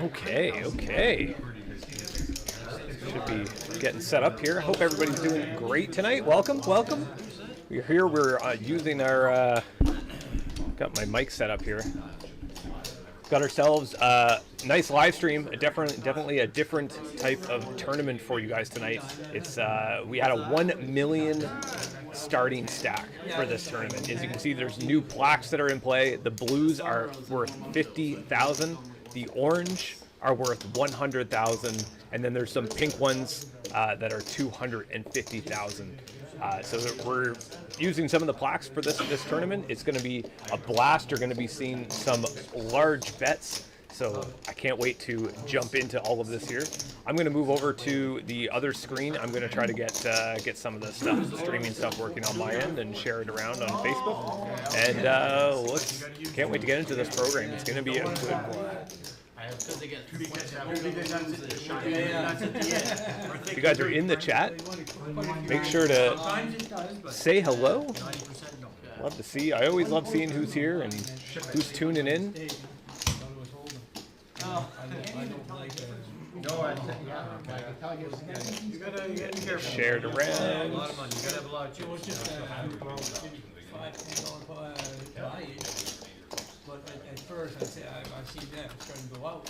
Okay, okay. Should be getting set up here. Hope everybody's doing great tonight. Welcome, welcome. We're here. We're using our. Got my mic set up here. Got ourselves a nice live stream. Definitely a different type of tournament for you guys tonight. It's we had a 1 million starting stack for this tournament. As you can see, there's new blacks that are in play. The blues are worth 50,000. The orange are worth 100,000, and then there's some pink ones that are 250,000. So we're using some of the plaques for this tournament. It's going to be a blast. You're going to be seeing some large bets. So I can't wait to jump into all of this here. I'm going to move over to the other screen. I'm going to try to get some of the stuff, the streaming stuff, working on my end and share it around on Facebook. And can't wait to get into this program. It's going to be a good one. If you guys are in the chat, make sure to say hello. Love to see. I always love seeing who's here and who's tuning in. Share it around. But at first, I said, I see that it's starting to go out.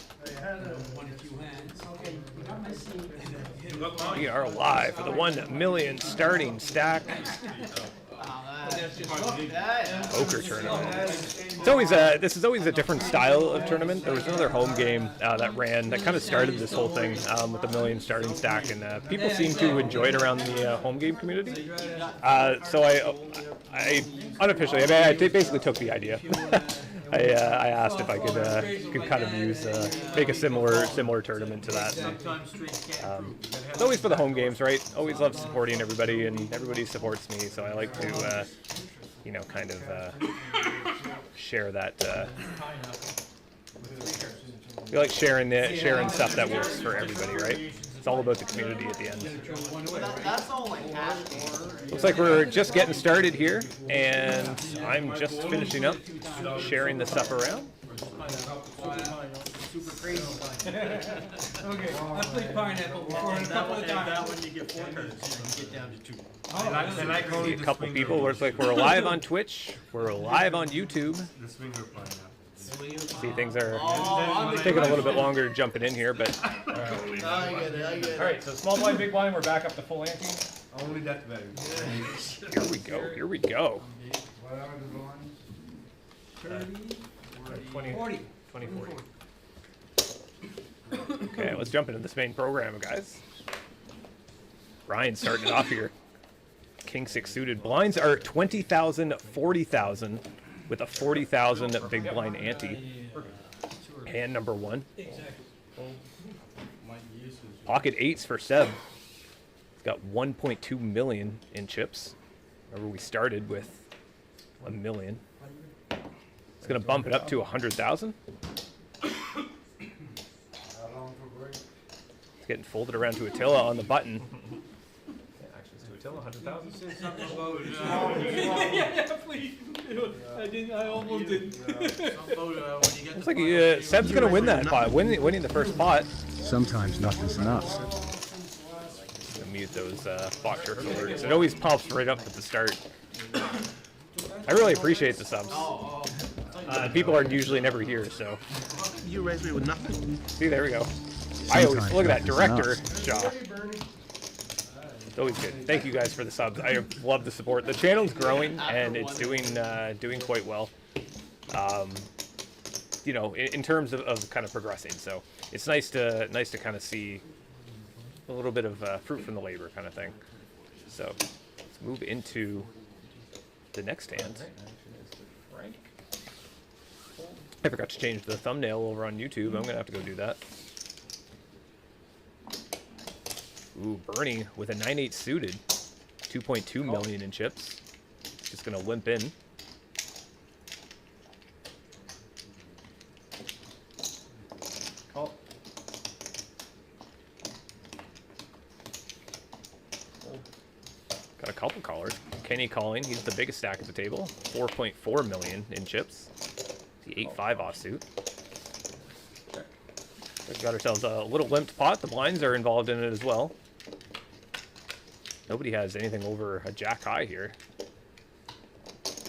One or two hands. We are live for the 1 million starting stack poker tournament. It's always this is always a different style of tournament. There was another home game that kind of started this whole thing with the 1 million starting stack, and people seem to enjoy it around the home game community. So I unofficially, I basically took the idea. I asked if I could kind of make a similar tournament to that. And, it's always for the home games, right? Always love supporting everybody, and everybody supports me, so I like to, kind of share that. We like sharing stuff that works for everybody, right? It's all about the community at the end. Looks like we're just getting started here, and I'm just finishing up sharing the stuff around. Okay, I played pineapple before a couple of times. That one you get 4 turns, and you get down to 2. See a couple people. Looks like we're live on Twitch. We're live on YouTube. See, things are taking a little bit longer jumping in here, but. All right, so small blind, big blind. We're back up to full ante. Only that value. Here we go. Here we go. 40. 40. Okay, let's jump into this main program, guys. Ryan's starting it off here. King 6 suited. Blinds are 20,000, 40,000 with a 40,000 big blind ante. Hand number 1. Pocket 8s for Seb. He's got 1.2 million in chips. Remember, we started with 1 million. It's going to bump it up to 100,000. It's getting folded around to Attilla on the button. Actions to Attilla, 100,000. Yeah, please. I almost didn't. Looks like Seb's going to win that pot, winning the first pot. Sometimes nothing's enough. Mute those bot shirt alerts. It always pops right up at the start. I really appreciate the subs. People are usually never here, so. You raised me with nothing. See, there we go. I always look at that director jaw. It's always good. Thank you guys for the subs. I love the support. The channel's growing and it's doing quite well. In terms of kind of progressing. So it's nice to kind of see a little bit of fruit from the labor kind of thing. So let's move into the next hand. I forgot to change the thumbnail over on YouTube. I'm gonna have to go do that. Ooh, Bernie with a 9-8 suited, 2.2 million in chips. Just gonna limp in. Call. Got a couple callers. Kenny calling. He's the biggest stack at the table. 4.4 million in chips. The 8-5 offsuit. We've got ourselves a little limped pot. The blinds are involved in it as well. Nobody has anything over a jack high here.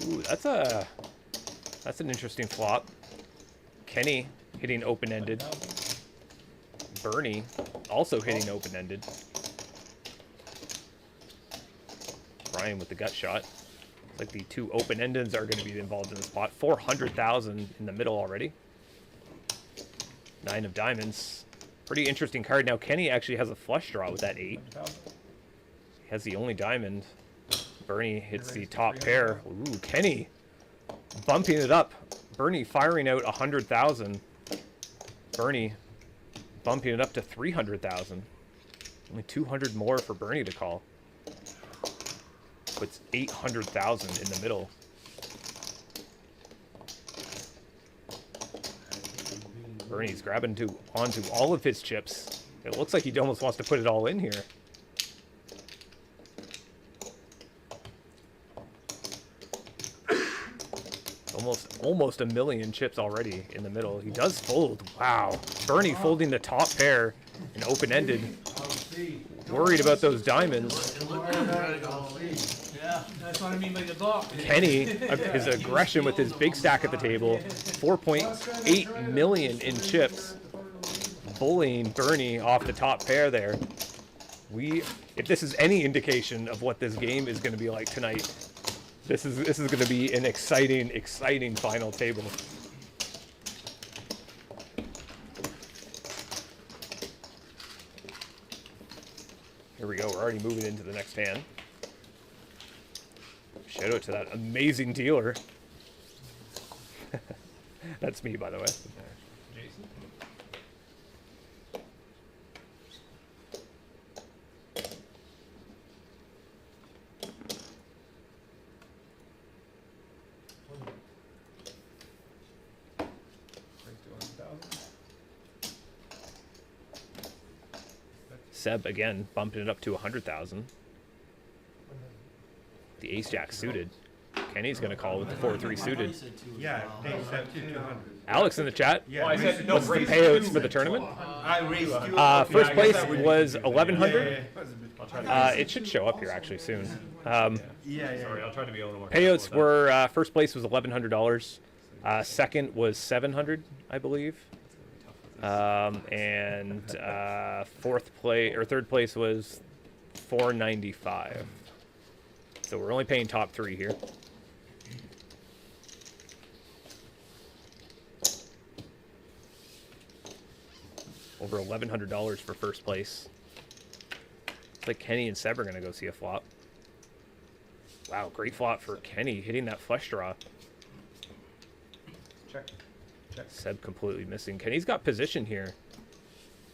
Ooh, that's an interesting flop. Kenny hitting open-ended. Bernie also hitting open-ended. Brian with the gut shot. Like the two open-endeds are going to be involved in the spot. 400,000 in the middle already. 9 of diamonds. Pretty interesting card. Now Kenny actually has a flush draw with that 8. He has the only diamond. Bernie hits the top pair. Ooh, Kenny bumping it up. Bernie firing out 100,000. Bernie bumping it up to 300,000. Only 200 more for Bernie to call. Puts 800,000 in the middle. Bernie's grabbing onto all of his chips. It looks like he almost wants to put it all in here. Almost a million chips already in the middle. He does fold. Wow. Bernie folding the top pair and open-ended. Worried about those diamonds. Yeah, that's what I mean by the block. Kenny, his aggression with his big stack at the table. 4.8 million in chips. Bullying Bernie off the top pair there. If this is any indication of what this game is going to be like tonight, this is going to be an exciting final table. Here we go. We're already moving into the next hand. Shout out to that amazing dealer. That's me, by the way. Jason? Seb again bumping it up to 100,000. The ace jack suited. Kenny's gonna call with the 4-3 suited. Yeah, they said 200. Alex in the chat. Yeah, What's the payouts for the tournament? I raised you. First place was 1,100. It should show up here actually soon. Sorry, I'll try to be a little more. Payouts were first place was $1,100. Second was 700, I believe. And third place was 495. So we're only paying top 3 here. Over $1,100 for first place. It's like Kenny and Seb are gonna go see a flop. Wow, great flop for Kenny hitting that flush draw. Check. Seb completely missing. Kenny's got position here.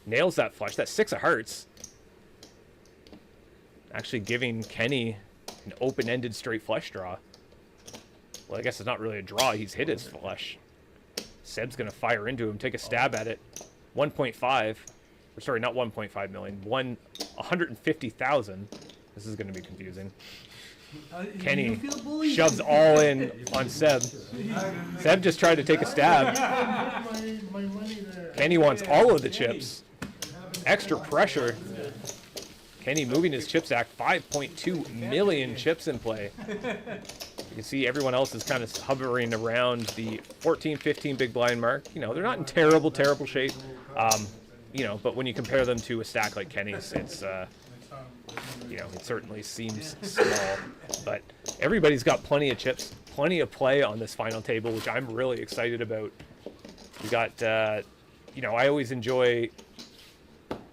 Nails that flush. That 6 of hearts. Actually giving Kenny an open-ended straight flush draw. Well, I guess it's not really a draw. He's hit his flush. Seb's going to fire into him, take a stab at it. 1.5. Or sorry, not 1.5 million. 150,000. This is going to be confusing. Kenny shoves all in on Seb. Seb just tried to take a stab. Kenny wants all of the chips. Extra pressure. Kenny moving his chip stack. 5.2 million chips in play. You can see everyone else is kind of hovering around the 14, 15 big blind mark. You know, they're not in terrible shape. You know, but when you compare them to a stack like Kenny's, it's you know, it certainly seems small, but everybody's got plenty of chips, plenty of play on this final table, which I'm really excited about. We got, you know, I always enjoy,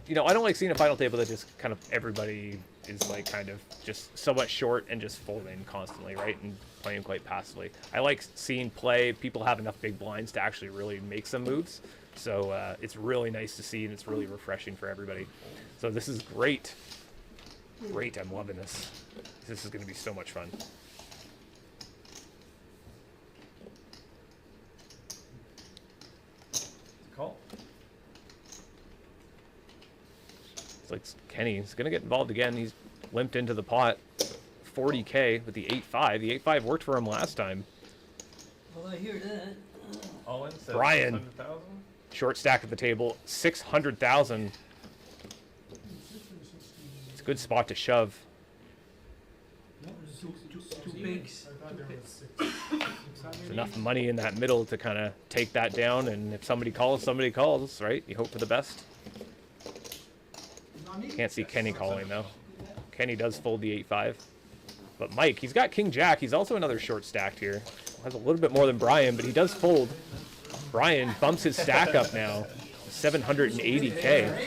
you know, I don't like seeing a final table that just kind of everybody is like kind of just so much short and just folding constantly, right, and playing quite passively. I like seeing play. People have enough big blinds to actually really make some moves, so it's really nice to see, and it's really refreshing for everybody. So this is great. Great, I'm loving this. This is going to be so much fun. Call. It's like Kenny's going to get involved again. He's limped into the pot. 40K with the 8-5. The 8-5 worked for him last time. Well, I hear that. All in. Brian. Short stack at the table, 600,000. It's a good spot to shove. Two bigs. There's enough money in that middle to kind of take that down, and if somebody calls, right? You hope for the best. Can't see Kenny calling, though. Kenny does fold the 8-5. But Mike, he's got King Jack. He's also another short stacked here. Has a little bit more than Brian, but he does fold. Brian bumps his stack up now, 780K.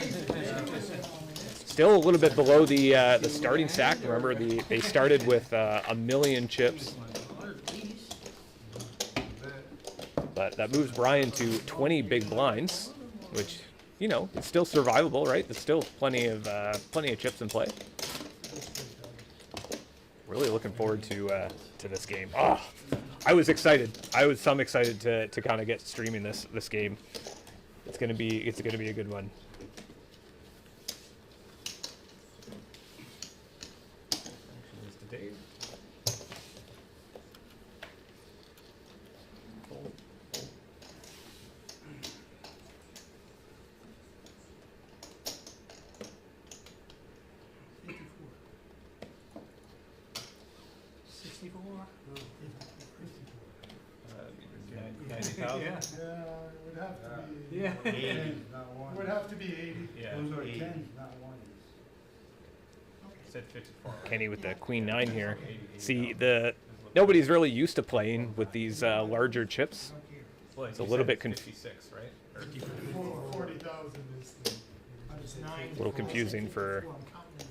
Still a little bit below the starting stack. Remember, they started with a million chips. But that moves Brian to 20 big blinds, which, you know, it's still survivable, right? There's still plenty of chips in play. Really looking forward to this game. Oh, I was excited. I was excited to kind of get streaming this game. It's gonna be a good one. Yeah. Yeah, it would have to be. Yeah. 80. It would have to be 80. Yeah. Those are 80. 10, not 1. Said 54. Kenny with the Queen 9 here. See, nobody's really used to playing with these larger chips. Well, It's a you little said bit 56, right? Or 40,000 is the. A little confusing for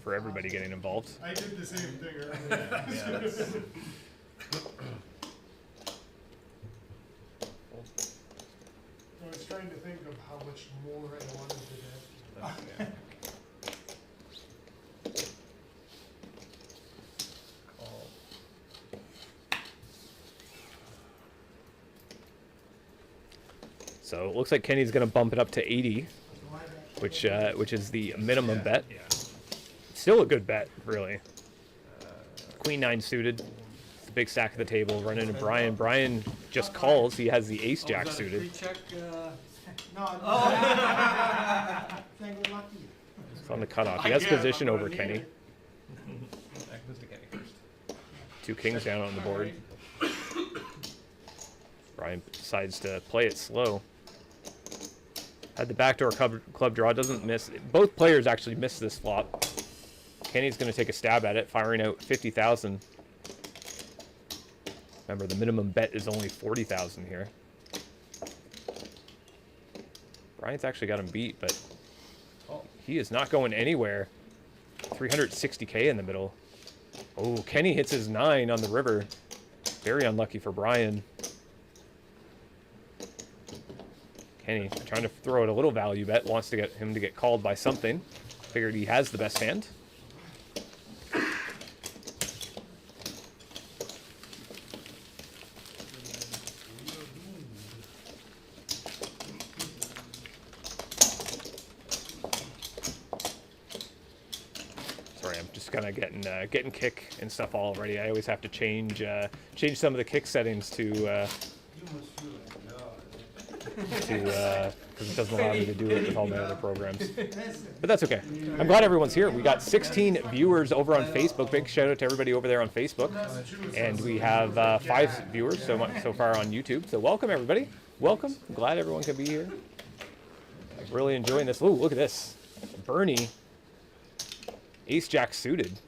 everybody getting involved. I did the same thing earlier. I was trying to think of how much more I wanted to get. So it looks like Kenny's going to bump it up to 80, which is the minimum bet. Yeah. Still a good bet, really. Queen 9 suited. It's a big stack at the table. Run into Brian. Brian just calls. He has the Ace Jack suited. Pre-check. No, lucky. It's on the cutoff. He has position over Kenny. That goes to Kenny first. 2 kings down on the board. Brian decides to play it slow. Had the backdoor club draw, doesn't miss. Both players actually missed this flop. Kenny's going to take a stab at it, firing out 50,000. Remember, the minimum bet is only 40,000 here. Brian's actually got him beat, but he is not going anywhere. 360K in the middle. Oh, Kenny hits his 9 on the river. Very unlucky for Brian. Kenny trying to throw out a little value bet, wants to get him to get called by something. Figured he has the best hand. Sorry, I'm just kind of getting kick and stuff already. I always have to change some of the kick settings to because it doesn't allow me to do it with all my other programs. But that's okay. I'm glad everyone's here. We got 16 viewers over on Facebook. Big shout out to everybody over there on Facebook. And we have 5 viewers so far on YouTube. So welcome, everybody. Welcome. I'm glad everyone can be here. I'm really enjoying this. Ooh, look at this. Bernie. Ace Jack suited.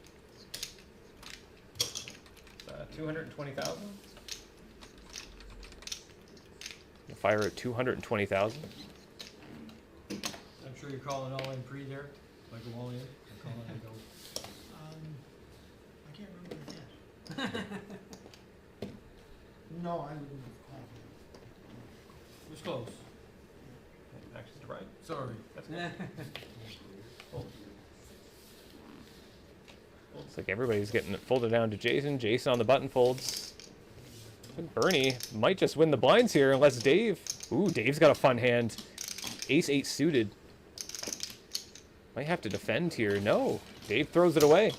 220,000. Fire at 220,000. I'm sure you're calling all in pre there, like a wall in. You're calling and go. I can't remember the No, I wouldn't have called It was close. Actions to right. Sorry. That's good. Looks like everybody's getting it folded down to Jason. Jason on the button folds. And Bernie might just win the blinds here unless Dave... Ooh, Dave's got a fun hand. Ace-8 suited. Might have to defend here. No, Dave throws it away.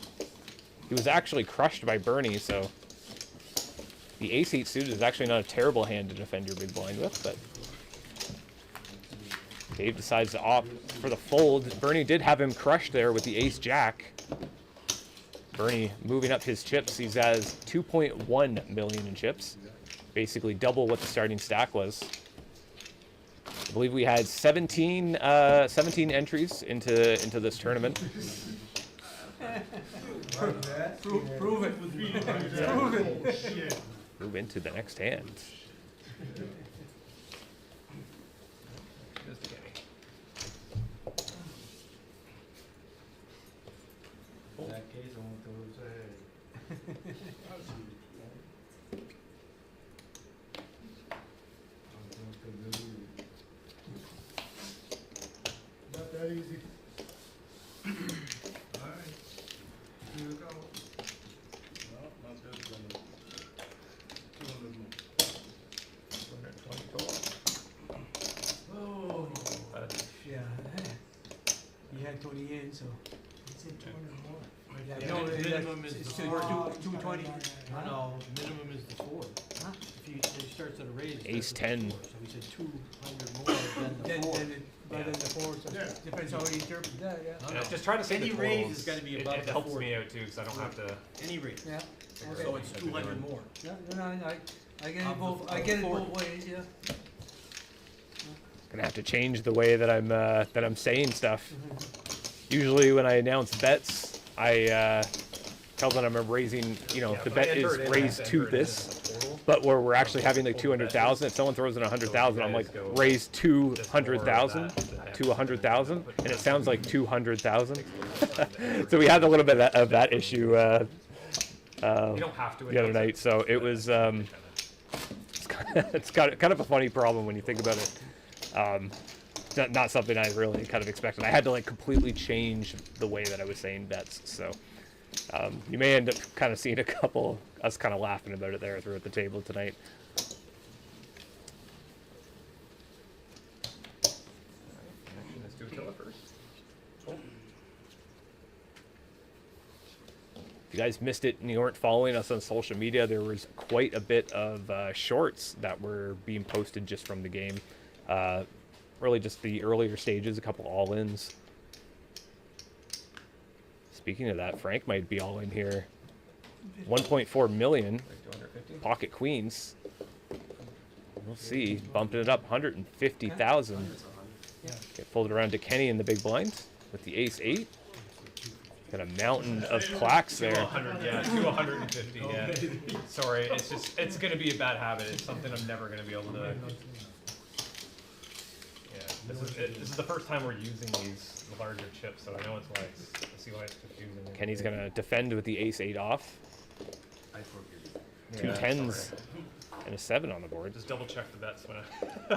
He was actually crushed by Bernie, so... The Ace-8 suited is actually not a terrible hand to defend your big blind with, but... Dave decides to opt for the fold. Bernie did have him crushed there with the ace-jack. Bernie moving up his chips. He has 2.1 million in chips. Basically double what the starting stack was. I believe we had 17 entries into this tournament. Prove it. Prove it. Move into the next hand. Goes to Kenny. In that case, I want to say. Not that easy. Alright, here we go. No, not good. 200 more. 220 total. Oh, Yeah, he had 20 in, so. He said 200 more. Yeah, The no, minimum is it's the two- four. 220. No, minimum is the 4. Huh? If he starts at a raise. it Ace starts at 10. 4, so he said 200 more than the Then, 4. then the 4, so Yeah. depends how you interpret that, yeah. Yeah, just try to say Any the raise totals. has gotta be It- above It the helps 40. me out too, because I don't have to. Any raise. Yeah, figure okay. So out it's what I've been 200 doing. more. Yeah, no, I get it Of the- both, I of get the it 40. both ways, yeah. Gonna have to change the way that I'm saying stuff. Usually when I announce bets, I tell them I'm raising, you know, Yeah, the when I bet enter is it in, I have raised to to enter it in this. as a total. But where we're actually having like 200,000, if someone throws in 100,000, I'm like, raise 200,000 to 100,000, and it sounds like 200,000. So we had a little bit of that issue You don't have to. the other night. So it was it's kind of a funny problem when you think about it. Not something I really kind of expected. I had to like completely change the way that I was saying bets. So you may end up kind of seeing a couple us kind of laughing about it there through at the table tonight. Let's do Attilla first. If you guys missed it and you weren't following us on social media, there was quite a bit of shorts that were being posted just from the game. Really just the earlier stages, a couple all-ins. Speaking of that, Frank might be all in here. 1.4 million, Like 250. pocket queens. We'll see, bumping it up 150,000. Get folded around to Kenny in the big blind with the ace-8. Got a mountain of plaques there. 100, yeah, to 150, yeah. Sorry, it's gonna be a bad habit. It's something I'm never gonna be able to. Yeah, this is the first time we're using these larger chips, so I know it's why. I see why it's confusing. Kenny's gonna defend with the ace-8 off. Two Yeah, tens sorry. and a 7 on the board. Just double check the bets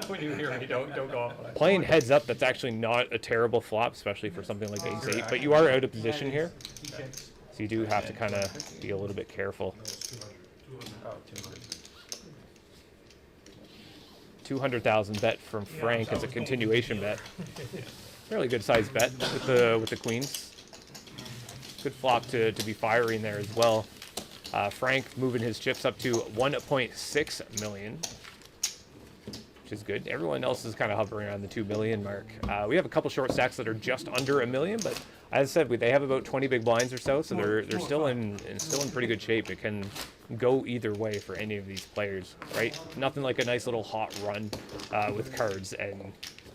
when you hear me. Don't go off. on it. Playing heads up, that's actually not a terrible flop, especially for something like ace-8. But you are out of position here, He checks. so you do have to kind of be a little bit careful. Oh, 200. 200,000 bet from Frank as a continuation bet. Fairly good sized bet with the queens. Good flop to be firing there as well. Frank moving his chips up to 1.6 million, which is good. Everyone else is kind of hovering around the 2 million mark. We have a couple short stacks that are just under a million, but as I said, they have about 20 big blinds or so, so they're still in pretty good shape. It can go either way for any of these players, right? Nothing like a nice little hot run with cards, and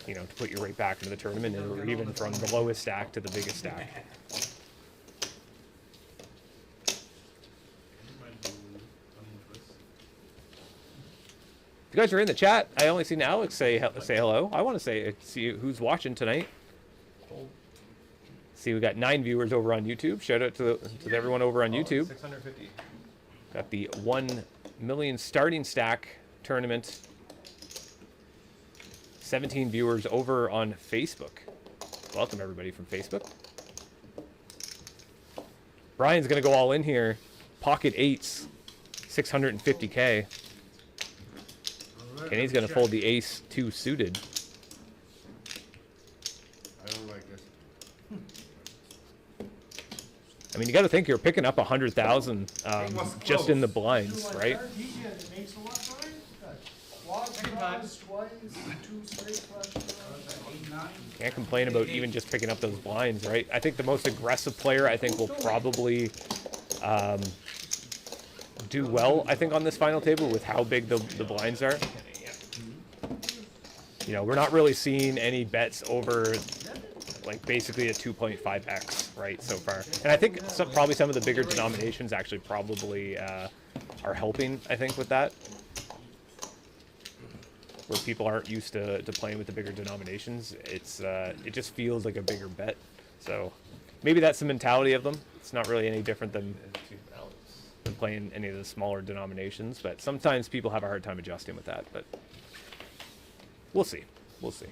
you know, to put you right back into the tournament, or even from the lowest stack to the biggest stack. If you guys are in the chat, I only seen Alex say hello. I want to see who's watching tonight. See, we got 9 viewers over on YouTube. Shout out to everyone over on YouTube. 650. Got the 1 million starting stack tournament. 17 viewers over on Facebook. Welcome everybody from Facebook. Brian's gonna go all in here. Pocket 8s, 650K. Kenny's gonna fold the ace 2 suited. I don't like this. I mean, you got to think you're picking up 100,000 just in the blinds, right? He had an ace of what, sorry? Quad Second time. Twice, two straight flush draws. Can't complain about even just picking up those blinds, right? I think the most aggressive player, I think, will probably do well, I think, on this final table with how big the blinds are. You know, we're not really seeing any bets over, like, basically a 2.5x, right, so far. And I think probably some of the bigger denominations actually probably are helping, I think, with that. Where people aren't used to playing with the bigger denominations, it just feels like a bigger bet. So maybe that's the mentality of them. It's not really any different than playing any of the smaller denominations, but sometimes people have a hard time adjusting with that. But we'll see. We'll see.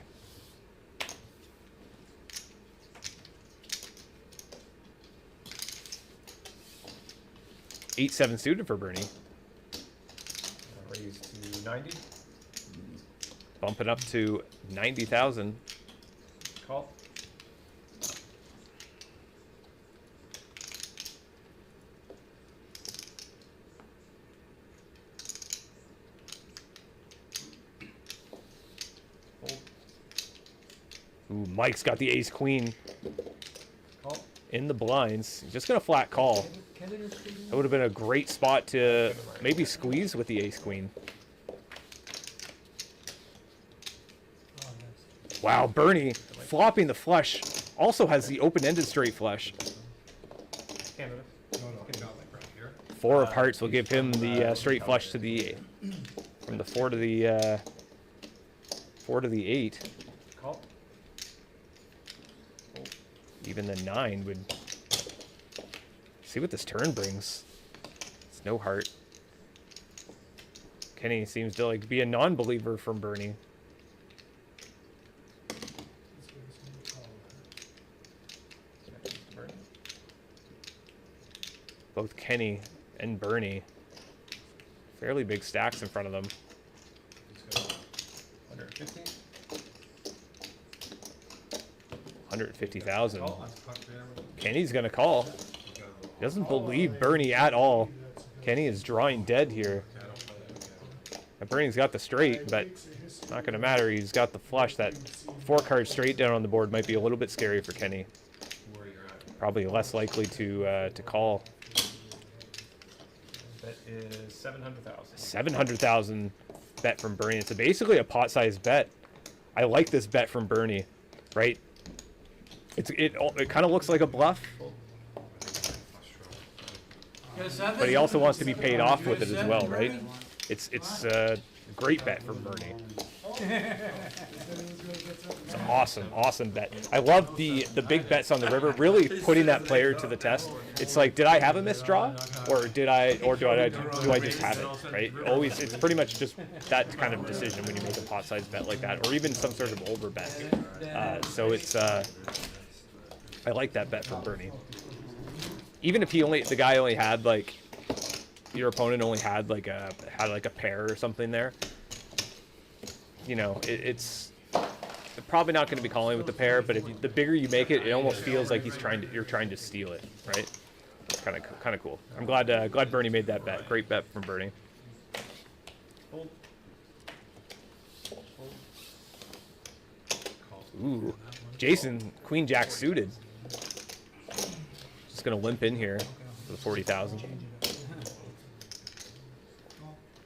Eight, 7 suited for Bernie. Raise to 90. Bumping up to 90,000. Call. Fold. Ooh, Mike's got the ace queen Call. in the blinds. He's just gonna flat call. That would have been a great spot to maybe squeeze with the ace queen. Wow, Bernie flopping the flush also has the open-ended straight flush. Canada. Four of hearts will give him the straight flush to the from the 4 to the 8. Call. Even the 9 would see what this turn brings. It's no heart. Kenny seems to like be a non-believer from Bernie. Both Kenny and Bernie, fairly big stacks in front of them. 150. 150,000. Kenny's gonna call. He doesn't believe Bernie at all. Kenny is drawing dead here. And Bernie's got the straight, but it's not gonna matter. He's got the flush. That 4-card straight down on the board might be a little bit scary for Kenny. Probably less likely to call. That is 700,000. 700,000 bet from Bernie. It's basically a pot-sized bet. I like this bet from Bernie, right? It kind of looks like a bluff, but he also wants to be paid off with it as well, right? It's a great bet from Bernie. It's an awesome bet. I love the big bets on the river, really putting that player to the test. It's like, did I have a missed draw, or do I just have it, right? Always, it's pretty much just that kind of decision when you make a pot size bet like that, or even some sort of over bet. So it's I like that bet from Bernie. Even if the guy only had like, your opponent only had like a pair or something there. You know, it's probably not going to be calling with the pair, but the bigger you make it, it almost feels like you're trying to steal it, right? It's kind of cool. I'm glad Bernie made that bet. Great bet from Bernie. Fold. Ooh, Jason Queen Jack suited. Just gonna limp in here for the 40,000.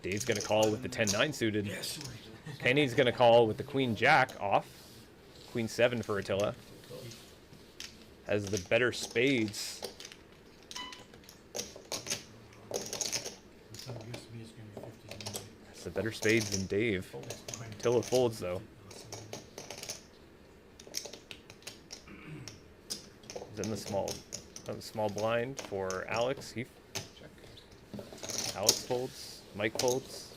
Dave's gonna call with the 10-9 suited. Kenny's gonna call with the Queen Jack off. Queen 7 for Attila. Has the better spades. Has the better spades than Dave. Attila folds though. He's in the small blind for Alex. He check. Alex folds. Mike folds.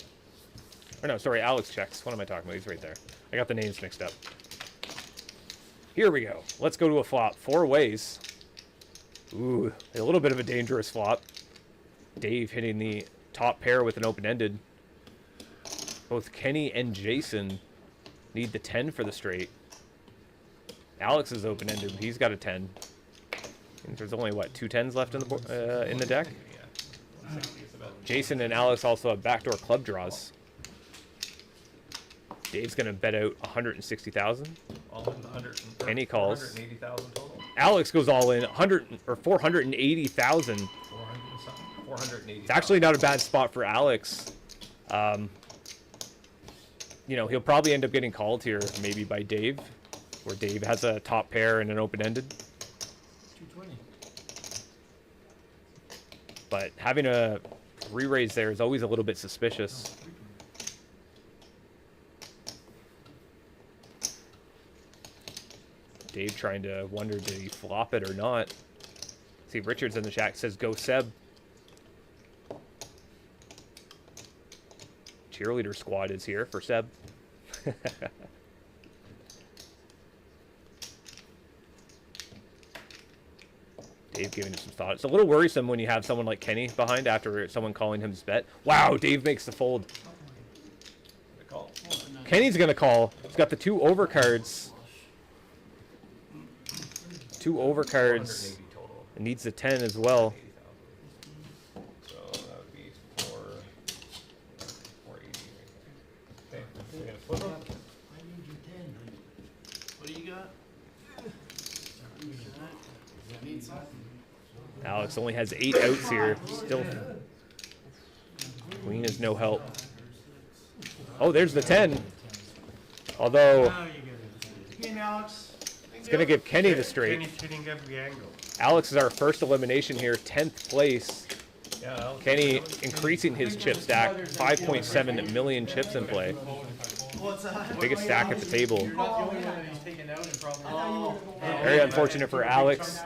Or no, sorry, Alex checks. What am I talking about? He's right there. I got the names mixed up. Here we go. Let's go to a flop. 4 ways. Ooh, a little bit of a dangerous flop. Dave hitting the top pair with an open-ended. Both Kenny and Jason need the 10 for the straight. Alex is open-ended. He's got a 10. And there's only, what, 2 10s left in the deck? Jason and Alex also have backdoor club draws. Dave's gonna bet out 160,000. All in 100. Kenny calls. 180,000 total. Alex goes all in 100 or 480,000. 400 and something. 480. It's actually not a bad spot for Alex. You know, he'll probably end up getting called here, maybe by Dave, where Dave has a top pair and an open-ended. 220. But having a re-raise there is always a little bit suspicious. Dave trying to wonder, did he flop it or not? See, Richards in the chat says, go Seb. Cheerleader squad is here for Seb. Dave giving him some thought. It's a little worrisome when you have someone like Kenny behind after someone calling him his bet. Wow, Dave makes the fold. The call. Kenny's going to call. He's got the 2 overcards. 2 overcards. 480 total. It needs a 10 as well. 80,000. So that would be 480. Okay, we're gonna flip them. I need your 10. What do you got? I need something. Alex only has 8 outs here. Still. Queen is no help. Oh, there's the 10. Although, Now you get it. Game, Alex. it's going to give Kenny the straight. Kenny's hitting every angle. Alex is our first elimination here, 10th place. Yeah, Alex. Kenny increasing his chip stack, 5.7 million chips in play. What's that? Biggest stack at the table. You're not the only one that he's taken out and probably. Very unfortunate for Alex.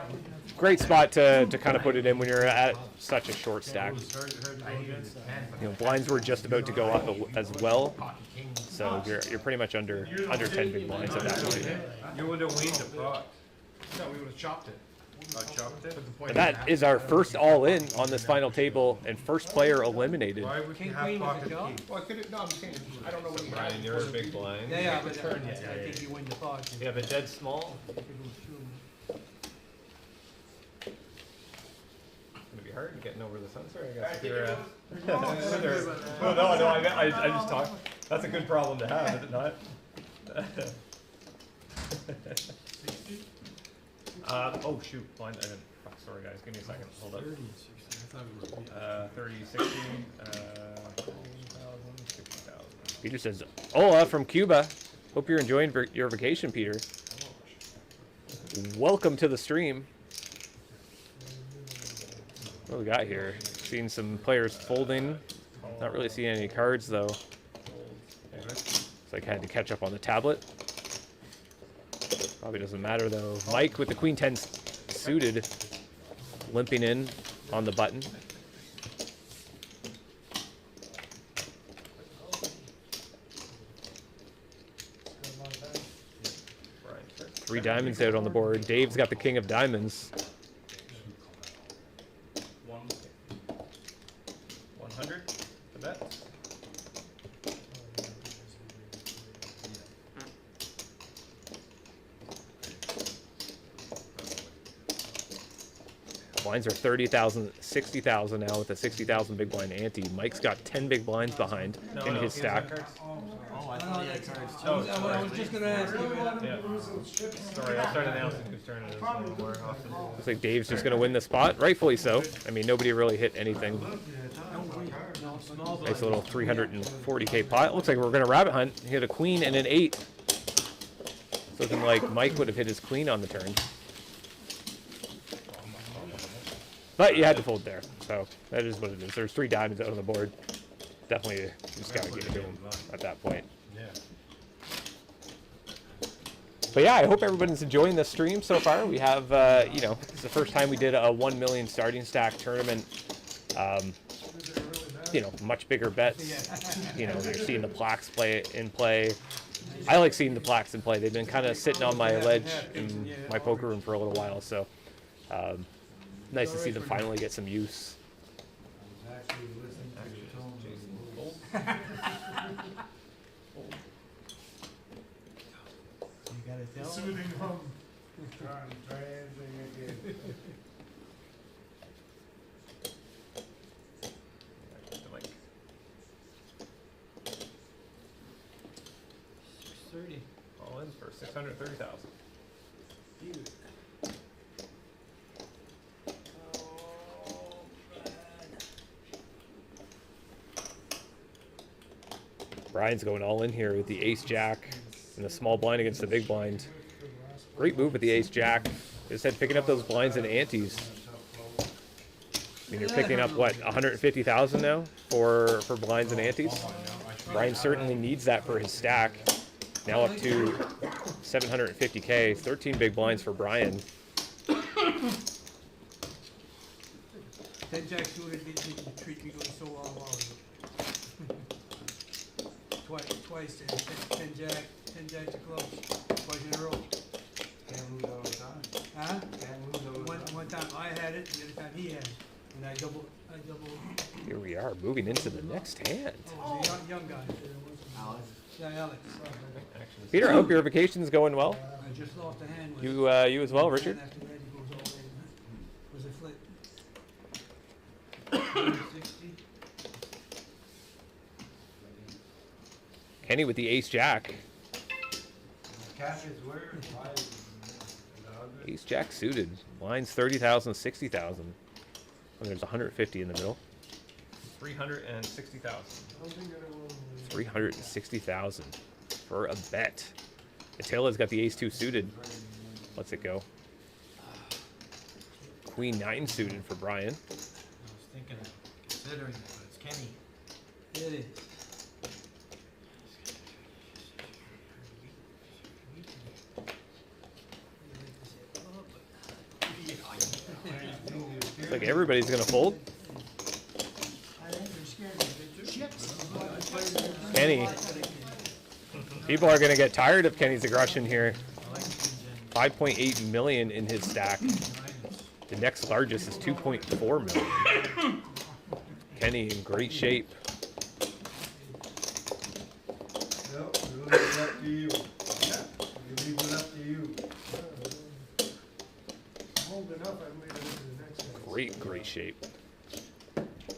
Great spot to kind of put it in when you're at such a short stack. Hard to go against that. You know, blinds were just about to go up as well, so you're pretty much under 10 big blinds at that point. You would have weaned the pot. No, we would have chopped it. Chopped it? And that is our first all-in on this final table and first player eliminated. Why would you King have queen pocket with the king? Well, I could have, no, I'm saying, I don't know what he had. Brian, you're a big blind. Yeah, but I think you win the pot. You have a dead small. If it goes through. It's gonna be hard getting over the sensor, I guess. No, I just talked. That's a good problem to have, is it not? Oh shoot, blind. I didn't. Fuck, sorry guys, give me a second. Hold up. 30 and 60. I thought we were 30, 60, 40,000, 60,000. Peter says, "Hola from Cuba. Hope you're enjoying your vacation, Peter. Welcome to the stream." What do we got here? Seeing some players folding. Not really seeing any cards though. Looks like I had to catch up on the tablet. Probably doesn't matter though. Mike with the Queen 10 suited, limping in on the button. Three diamonds out on the board. Dave's got the king of diamonds. 100 for that. Blinds are 30,000, 60,000 now with a 60,000 big blind ante. Mike's got 10 big blinds behind in his stack. Oh, I thought he had cards too. I was just gonna ask you. Yeah. Sorry, I'll start announcing whose turn it is a little more often. Looks like Dave's just going to win the spot, rightfully so. I mean, nobody really hit anything. Nice little 340k pot. Looks like we're going to rabbit hunt. He hit a queen and an 8. It's looking like Mike would have hit his queen on the turn. But you had to fold there, so that is what it is. There's 3 diamonds out on the board. Definitely just got to give it to him at that point. But yeah, I hope everybody's enjoying this stream so far. We have, you know, it's the first time we did a 1 million starting stack tournament. You know, much bigger bets. You know, you're seeing the plaques in play. I like seeing the plaques in play. They've been kind of sitting on my ledge in my poker room for a little while, so nice to see them finally get some use. You gotta tell him. Soothing hum. Again. 630,000. Brian's going all in here with the ace jack and the small blind against the big blind. Great move with the ace jack. Just said picking up those blinds and antes. I mean, you're picking up what, 150,000 now for blinds and antes. Brian certainly needs that for his stack. Now up to 750K, 13 big blinds for Brian. 10 jack suited didn't treat me good so well. Twice, 10 jack to close, twice in a row. Can't lose all the time. Huh? Can't lose all the time. One time I had it, the other time he had it. And I double. Here we are, moving into the next hand. Oh, it was a young guy. Alex. Yeah, Alex. Peter, I hope your vacation's going well. I just lost a hand. With You as well, Richard. After that, he goes all in. Was a flip. 60. Kenny with the ace jack. Cash is where? Ace jack suited. Blinds 30,000, 60,000. And there's 150 in the middle. 360,000. 360,000 for a bet. Atilla's got the ace 2 suited. Lets it go. Queen 9 suited for Brian. I was thinking of considering it, but it's Kenny. It is. Looks like everybody's gonna fold. Kenny. People are gonna get tired of Kenny's aggression here. 5.8 million in his stack. The next largest is 2.4 million. Kenny in great shape. Yep, we'll leave it up to you. We'll leave it up to you. Great shape.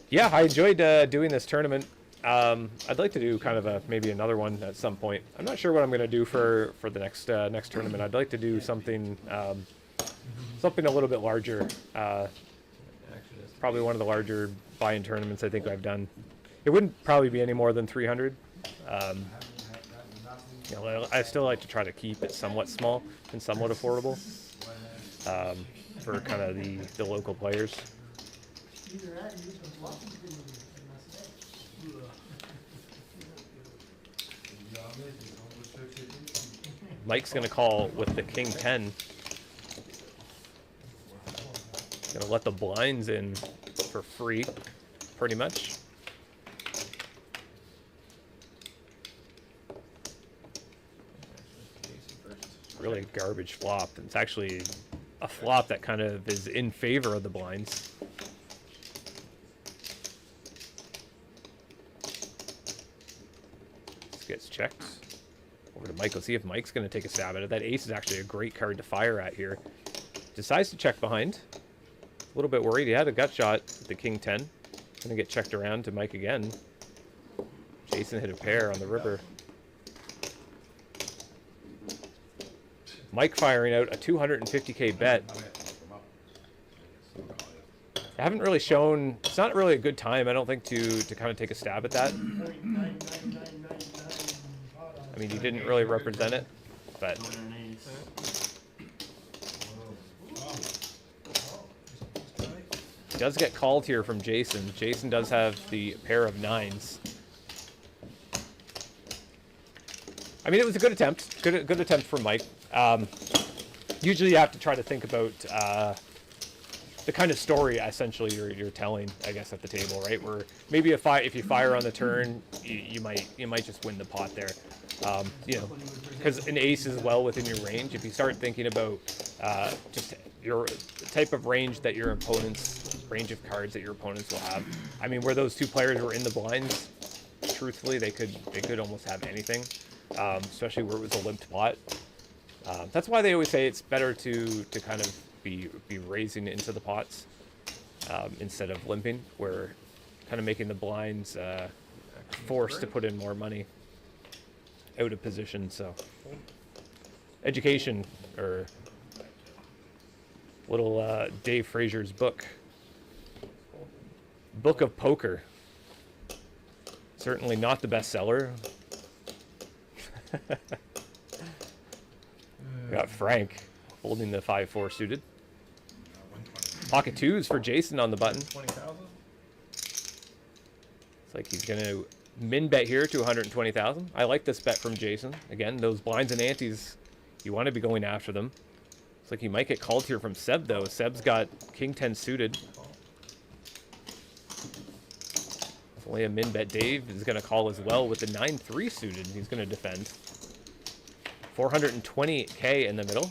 Yeah, I enjoyed doing this tournament. I'd like to do kind of maybe another one at some point. I'm not sure what I'm going to do for the next tournament. I'd like to do something something a little bit larger. Probably one of the larger buy-in tournaments I think I've done. It wouldn't probably be any more than 300. You know, I still like to try to keep it somewhat small and somewhat affordable for kind of the local players. Mike's gonna call with the king 10. Gonna let the blinds in for free, pretty much. Really a garbage flop. It's actually a flop that kind of is in favor of the blinds. This gets checked. Over to Mike. Let's see if Mike's going to take a stab at it. That ace is actually a great card to fire at here. Decides to check behind. A little bit worried. He had a gut shot with the king 10. Going to get checked around to Mike again. Jason hit a pair on the river. Mike firing out a 250K bet. I haven't really shown, it's not really a good time, I don't think, to kind of take a stab at that. I mean, he didn't really represent it, but he does get called here from Jason. Jason does have the pair of 9s. I mean, it was a good attempt. Good attempt from Mike. Usually you have to try to think about the kind of story essentially you're telling, I guess, at the table, right? Where maybe if you fire on the turn, you might just win the pot there. You know, because an ace is well within your range. If you start thinking about just your type of range that your opponents, range of cards that your opponents will have. I mean, where those two players were in the blinds, truthfully, they could almost have anything. Especially where it was a limped pot. That's why they always say it's better to kind of be raising into the pots instead of limping, where kind of making the blinds forced to put in more money out of position. So education or little Dave Frazier's book. Book of Poker. Certainly not the bestseller. We got Frank holding the 5-4 suited. Pocket twos for Jason on the button. 20,000. It's like he's going to min bet here to 120,000. I like this bet from Jason. Again, those blinds and antes, you want to be going after them. It's like he might get called here from Seb though. Seb's got King 10 suited. It's only a min bet. Dave is going to call as well with the 9-3 suited. He's going to defend. 420K in the middle.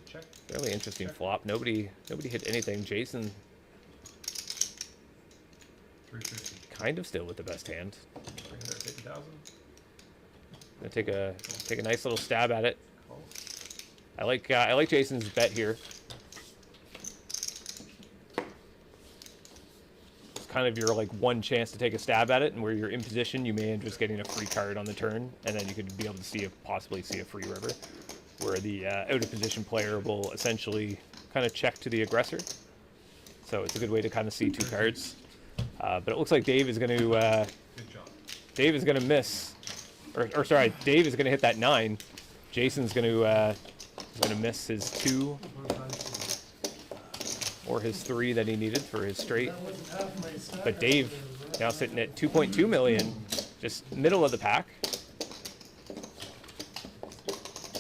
Check. Really interesting flop. Nobody hit anything. Jason 350. kind of still with the best hand. 350,000. Gonna take a nice little stab at it. I like Jason's bet here. It's kind of your like one chance to take a stab at it, and where you're in position, you may end up just getting a free card on the turn, and then you could be able to possibly see a free river, where the out of position player will essentially kind of check to the aggressor. So it's a good way to kind of see two cards. But it looks like Dave is going to Good job. miss, or sorry, Dave is going to hit that 9. Jason's going to miss his 2 or his 3 that he needed for his straight. But Dave now sitting at 2.2 million, just middle of the pack.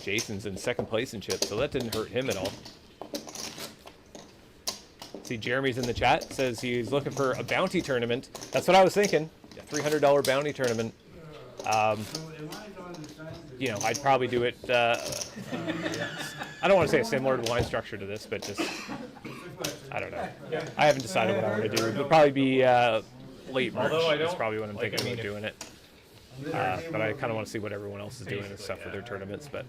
Jason's in second place in chips, so that didn't hurt him at all. See, Jeremy's in the chat, says he's looking for a bounty tournament. That's what I was thinking, a $300 bounty tournament. You know, I'd probably do it, I don't want to say a similar line structure to this, but just, I don't know. I haven't decided what I want to do. It'll probably be late March. That's probably when I'm thinking about doing it. But I kind of want to see what everyone else is doing and stuff with their tournaments. But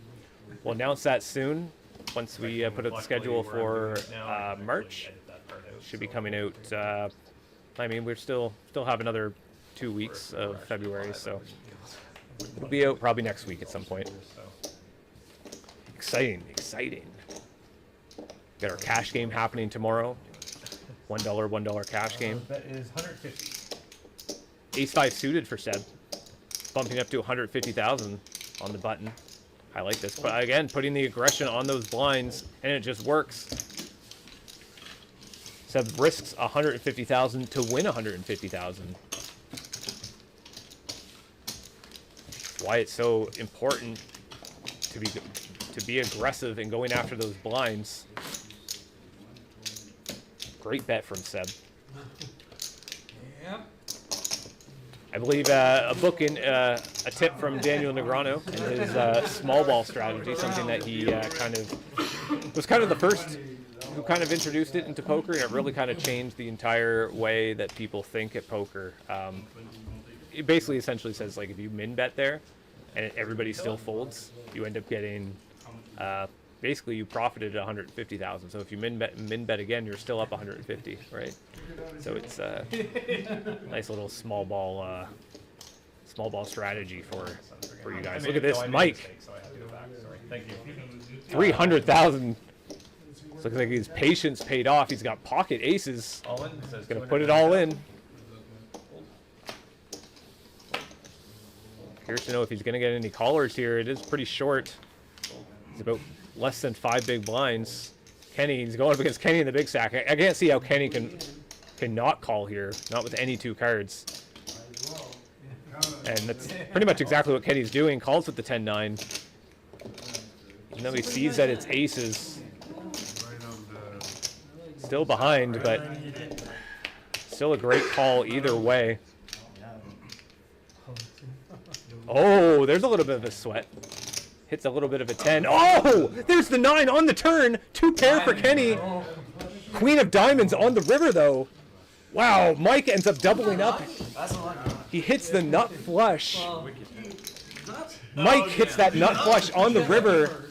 we'll announce that soon. Once we put out the schedule for March, should be coming out. I mean, we're still have another 2 weeks of February, so it'll be out probably next week at some point. Exciting. Got our cash game happening tomorrow. $1 cash game. That is 150. Ace-5 suited for Seb, bumping up to 150,000 on the button. I like this, but again, putting the aggression on those blinds, and it just works. Seb risks 150,000 to win 150,000. Why it's so important to be aggressive in going after those blinds. Great bet from Seb. Yep. I believe a book in a tip from Daniel Negreanu and his small ball strategy, something that he was kind of the first who kind of introduced it into poker, and it really kind of changed the entire way that people think at poker. It basically essentially says, like, if you min bet there and everybody still folds, you end up getting basically you profited 150,000. So if you min bet again, you're still up 150, right? So it's a nice little small ball strategy for you guys. Look at this, Mike. Thank you. 300,000. Looks like his patience paid off. He's got pocket aces. All in. He's gonna put it all in. Curious to know if he's gonna get any callers here. It is pretty short. It's about less than 5 big blinds. Kenny, he's going up against Kenny in the big stack. I can't see how Kenny can not call here, not with any 2 cards. And that's pretty much exactly what Kenny's doing. Calls with the 10-9. Even though he sees that it's aces. Still behind, but still a great call either way. Oh, there's a little bit of a sweat. Hits a little bit of a 10. Oh, there's the 9 on the turn. 2 pair for Kenny. Queen of diamonds on the river, though. Wow, Mike ends up doubling up. He hits the nut flush. Mike hits that nut flush on the river.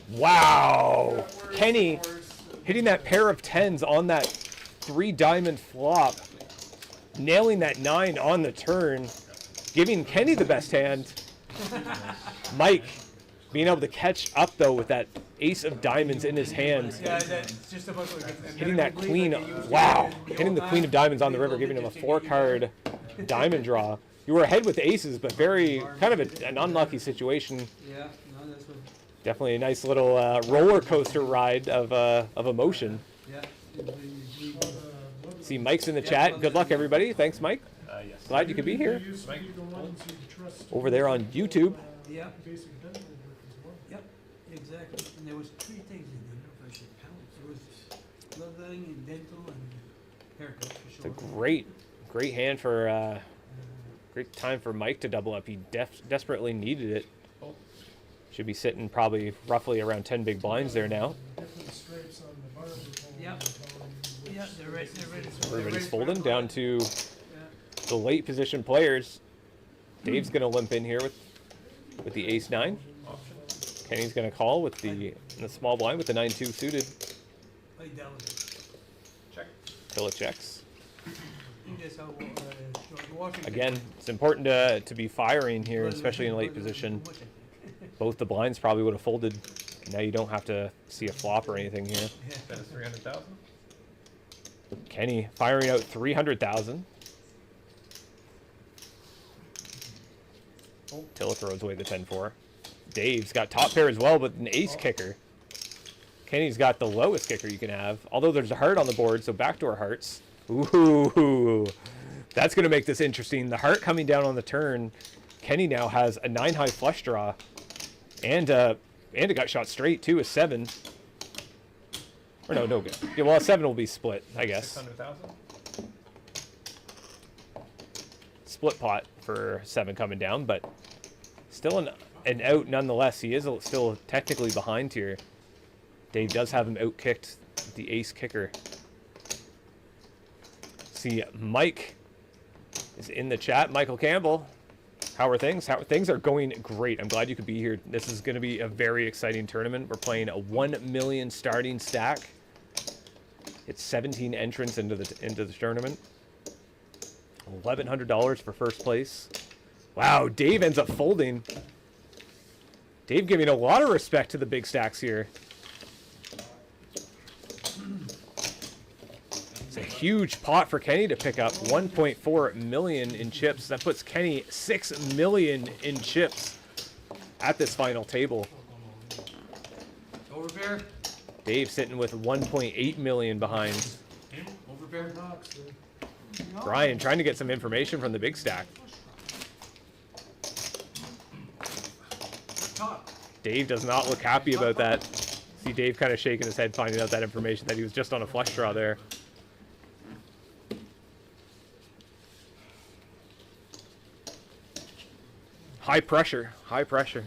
Wow. Kenny hitting that pair of 10s on that 3 diamond flop. nailing that 9 on the turn, giving Kenny the best hand. Mike being able to catch up though with that ace of diamonds in his hand. Yeah, that's just about what Hitting that queen, wow. Hitting the queen of diamonds on the river, giving him a 4-card diamond draw. You were ahead with the aces, but very kind of an unlucky situation. Yeah, no, that's what. Definitely a nice little roller coaster ride of emotion. Yeah. See Mike's in the chat. Good luck, everybody. Thanks, Mike. Yes. Glad you could be here. Mike? Over there on YouTube. Yeah. Yep, exactly. And there was 3 things in there, if I should count. There was clothing and dental and haircut for It's sure. a great hand for, great time for Mike to double up. He desperately needed it. Should be sitting probably roughly around 10 big blinds there now. Yep. Yeah, they're ready. Everybody's folding down to Yeah. the late position players. Dave's gonna limp in here with the ace 9. Kenny's gonna call with the in the small blind with the 9-2 suited. Play delicate. Check. Attilla checks. I think that's how George Washington. Again, it's important to be firing here, especially in late position. Both the blinds probably would have folded. Now you don't have to see a flop or anything here. That is 300,000. Kenny firing out 300,000. Attilla throws away the 10-4. Dave's got top pair as well, but an ace kicker. Kenny's got the lowest kicker you can have. Although there's a heart on the board, so backdoor hearts. Ooh, that's going to make this interesting. The heart coming down on the turn. Kenny now has a 9-high flush draw. And it got shot straight, too, a 7. Or no good. Yeah, well, a 7 will be split, I guess. 600,000. Split pot for 7 coming down, but still an out nonetheless. He is still technically behind here. Dave does have him out-kicked with the ace kicker. See, Mike is in the chat. Michael Campbell, how are things? Things are going great. I'm glad you could be here. This is going to be a very exciting tournament. We're playing a 1 million starting stack. It's 17 entrants into the tournament. $1,100 for first place. Wow, Dave ends up folding. Dave giving a lot of respect to the big stacks here. It's a huge pot for Kenny to pick up. 1.4 million in chips. That puts Kenny 6 million in chips at this final table. Overbear. Dave sitting with 1.8 million behind. Overbear. Brian trying to get some information from the big stack. Dave does not look happy about that. See Dave kind of shaking his head, finding out that information that he was just on a flush draw there. High pressure, high pressure.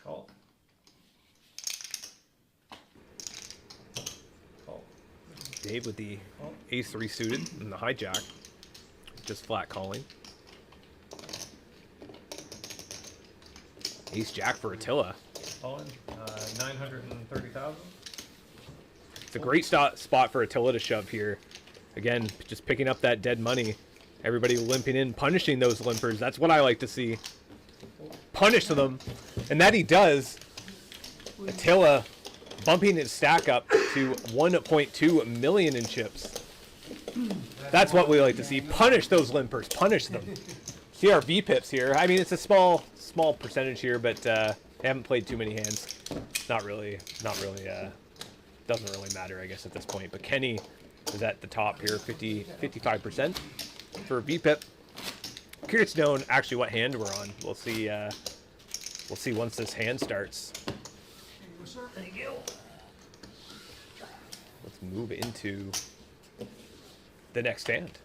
Call. Call. Dave with the ace-3 suited and the hijack. Just flat calling. Ace-jack for Attilla. Calling. 930,000. It's a great spot for Attilla to shove here. Again, just picking up that dead money. Everybody limping in, punishing those limpers. That's what I like to see. Punish them. And that he does. Attilla bumping his stack up to 1.2 million in chips. That's what we like to see. Punish those limpers. Punish them. See our V-pips here. I mean, it's a small percentage here, but I haven't played too many hands. Not really, doesn't really matter, I guess, at this point. But Kenny is at the top here, 55% for V-pip. Curious to know actually what hand we're on. We'll see once this hand starts. Thank you. Let's move into the next hand.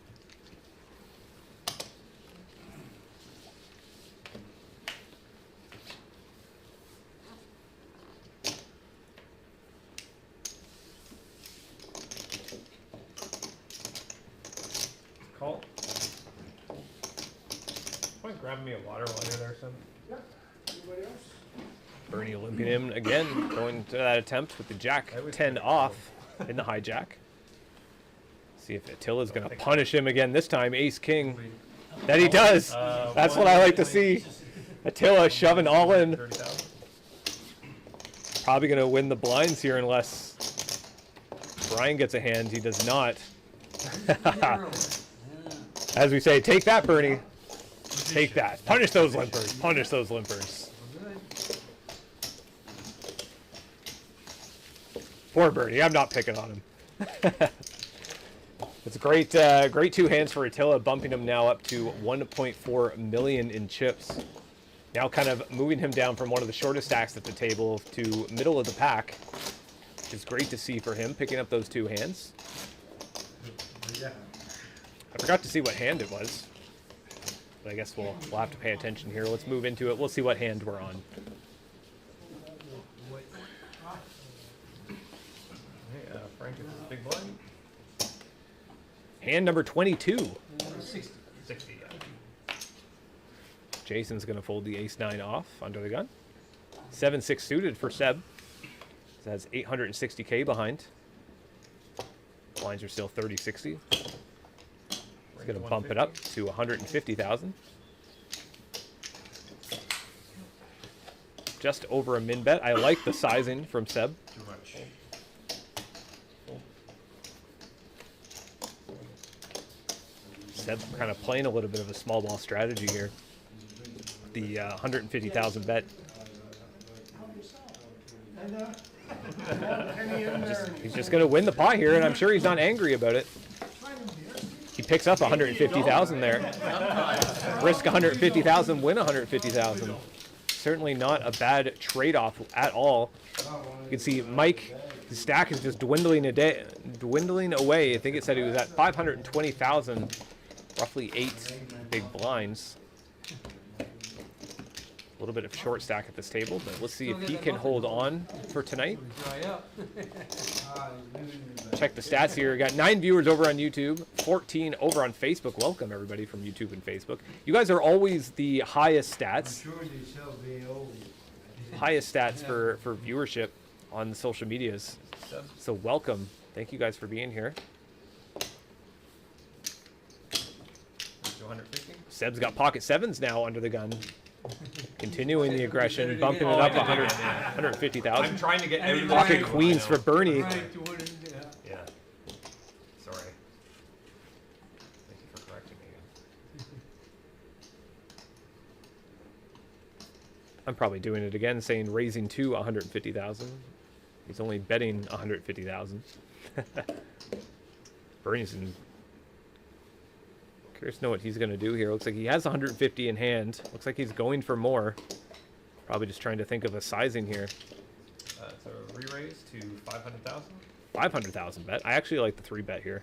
Call. Point having me a water while you're there, son? Bernie limping him again, going to that attempt with the Jack 10 off in the hijack. See if Attila's going to punish him again this time. Ace King. That he does. That's what I like to see. Attila shoving all in. 30,000. Probably going to win the blinds here unless Brian gets a hand. He does not. As we say, take that, Bernie. Take that. Punish those limpers. Punish those limpers. Poor Bernie. I'm not picking on him. It's a great, great two hands for Attila, bumping him now up to 1.4 million in chips. Now kind of moving him down from one of the shortest stacks at the table to middle of the pack, which is great to see for him, picking up those two hands. I forgot to see what hand it was, but I guess we'll have to pay attention here. Let's move into it. We'll see what hand we're on. Hey, Frank, is this a big blind? Hand number 22. 60. 60, yeah. Jason's going to fold the ace-9 off under the gun. 7-6 suited for Seb. So that's 860K behind. Blinds are still 30-60. He's going to bump it up to 150,000. Just over a min bet. I like the sizing from Seb. Too much. Seb kind of playing a little bit of a small ball strategy here. The 150,000 bet. He's just going to win the pot here, and I'm sure he's not angry about it. He picks up 150,000 there. Risk 150,000, win 150,000. Certainly not a bad trade-off at all. You can see Mike, his stack is just dwindling away. I think it said he was at 520,000, roughly 8 big blinds. A little bit of short stack at this table, but let's see if he can hold on for tonight. Dry up. Check the stats here. We got 9 viewers over on YouTube, 14 over on Facebook. Welcome everybody from YouTube and Facebook. You guys are always the highest stats. Highest stats for viewership on the social medias. So welcome. Thank you guys for being here. 250. Seb's got pocket sevens now under the gun. Continuing the aggression, bumping it up 150,000. I'm trying to get out of the Pocket table queens now. for Bernie. Right, 200, yeah. Yeah. Sorry. Thank you for correcting me again. I'm probably doing it again, saying raising to 150,000. He's only betting 150,000. Bernie's in. Curious to know what he's going to do here. Looks like he has 150 in hand. Looks like he's going for more. Probably just trying to think of a sizing here. So re-raise to 500,000. 500,000 bet. I actually like the 3 bet here.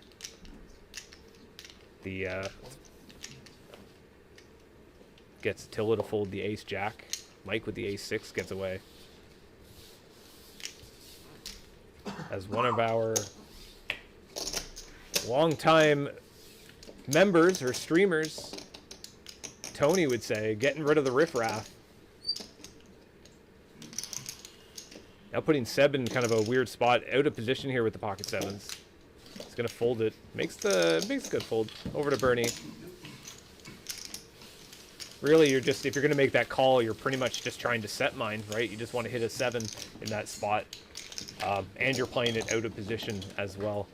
The gets Attila to fold the ace jack. Mike with the ace 6 gets away. As one of our longtime members or streamers, Tony would say, getting rid of the riffraff. Now putting Seb in kind of a weird spot, out of position here with the pocket sevens. He's gonna fold it. Makes a good fold. Over to Bernie. Really, you're just, if you're gonna make that call, you're pretty much just trying to set mine, right? You just want to hit a 7 in that spot, and you're playing it out of position as well.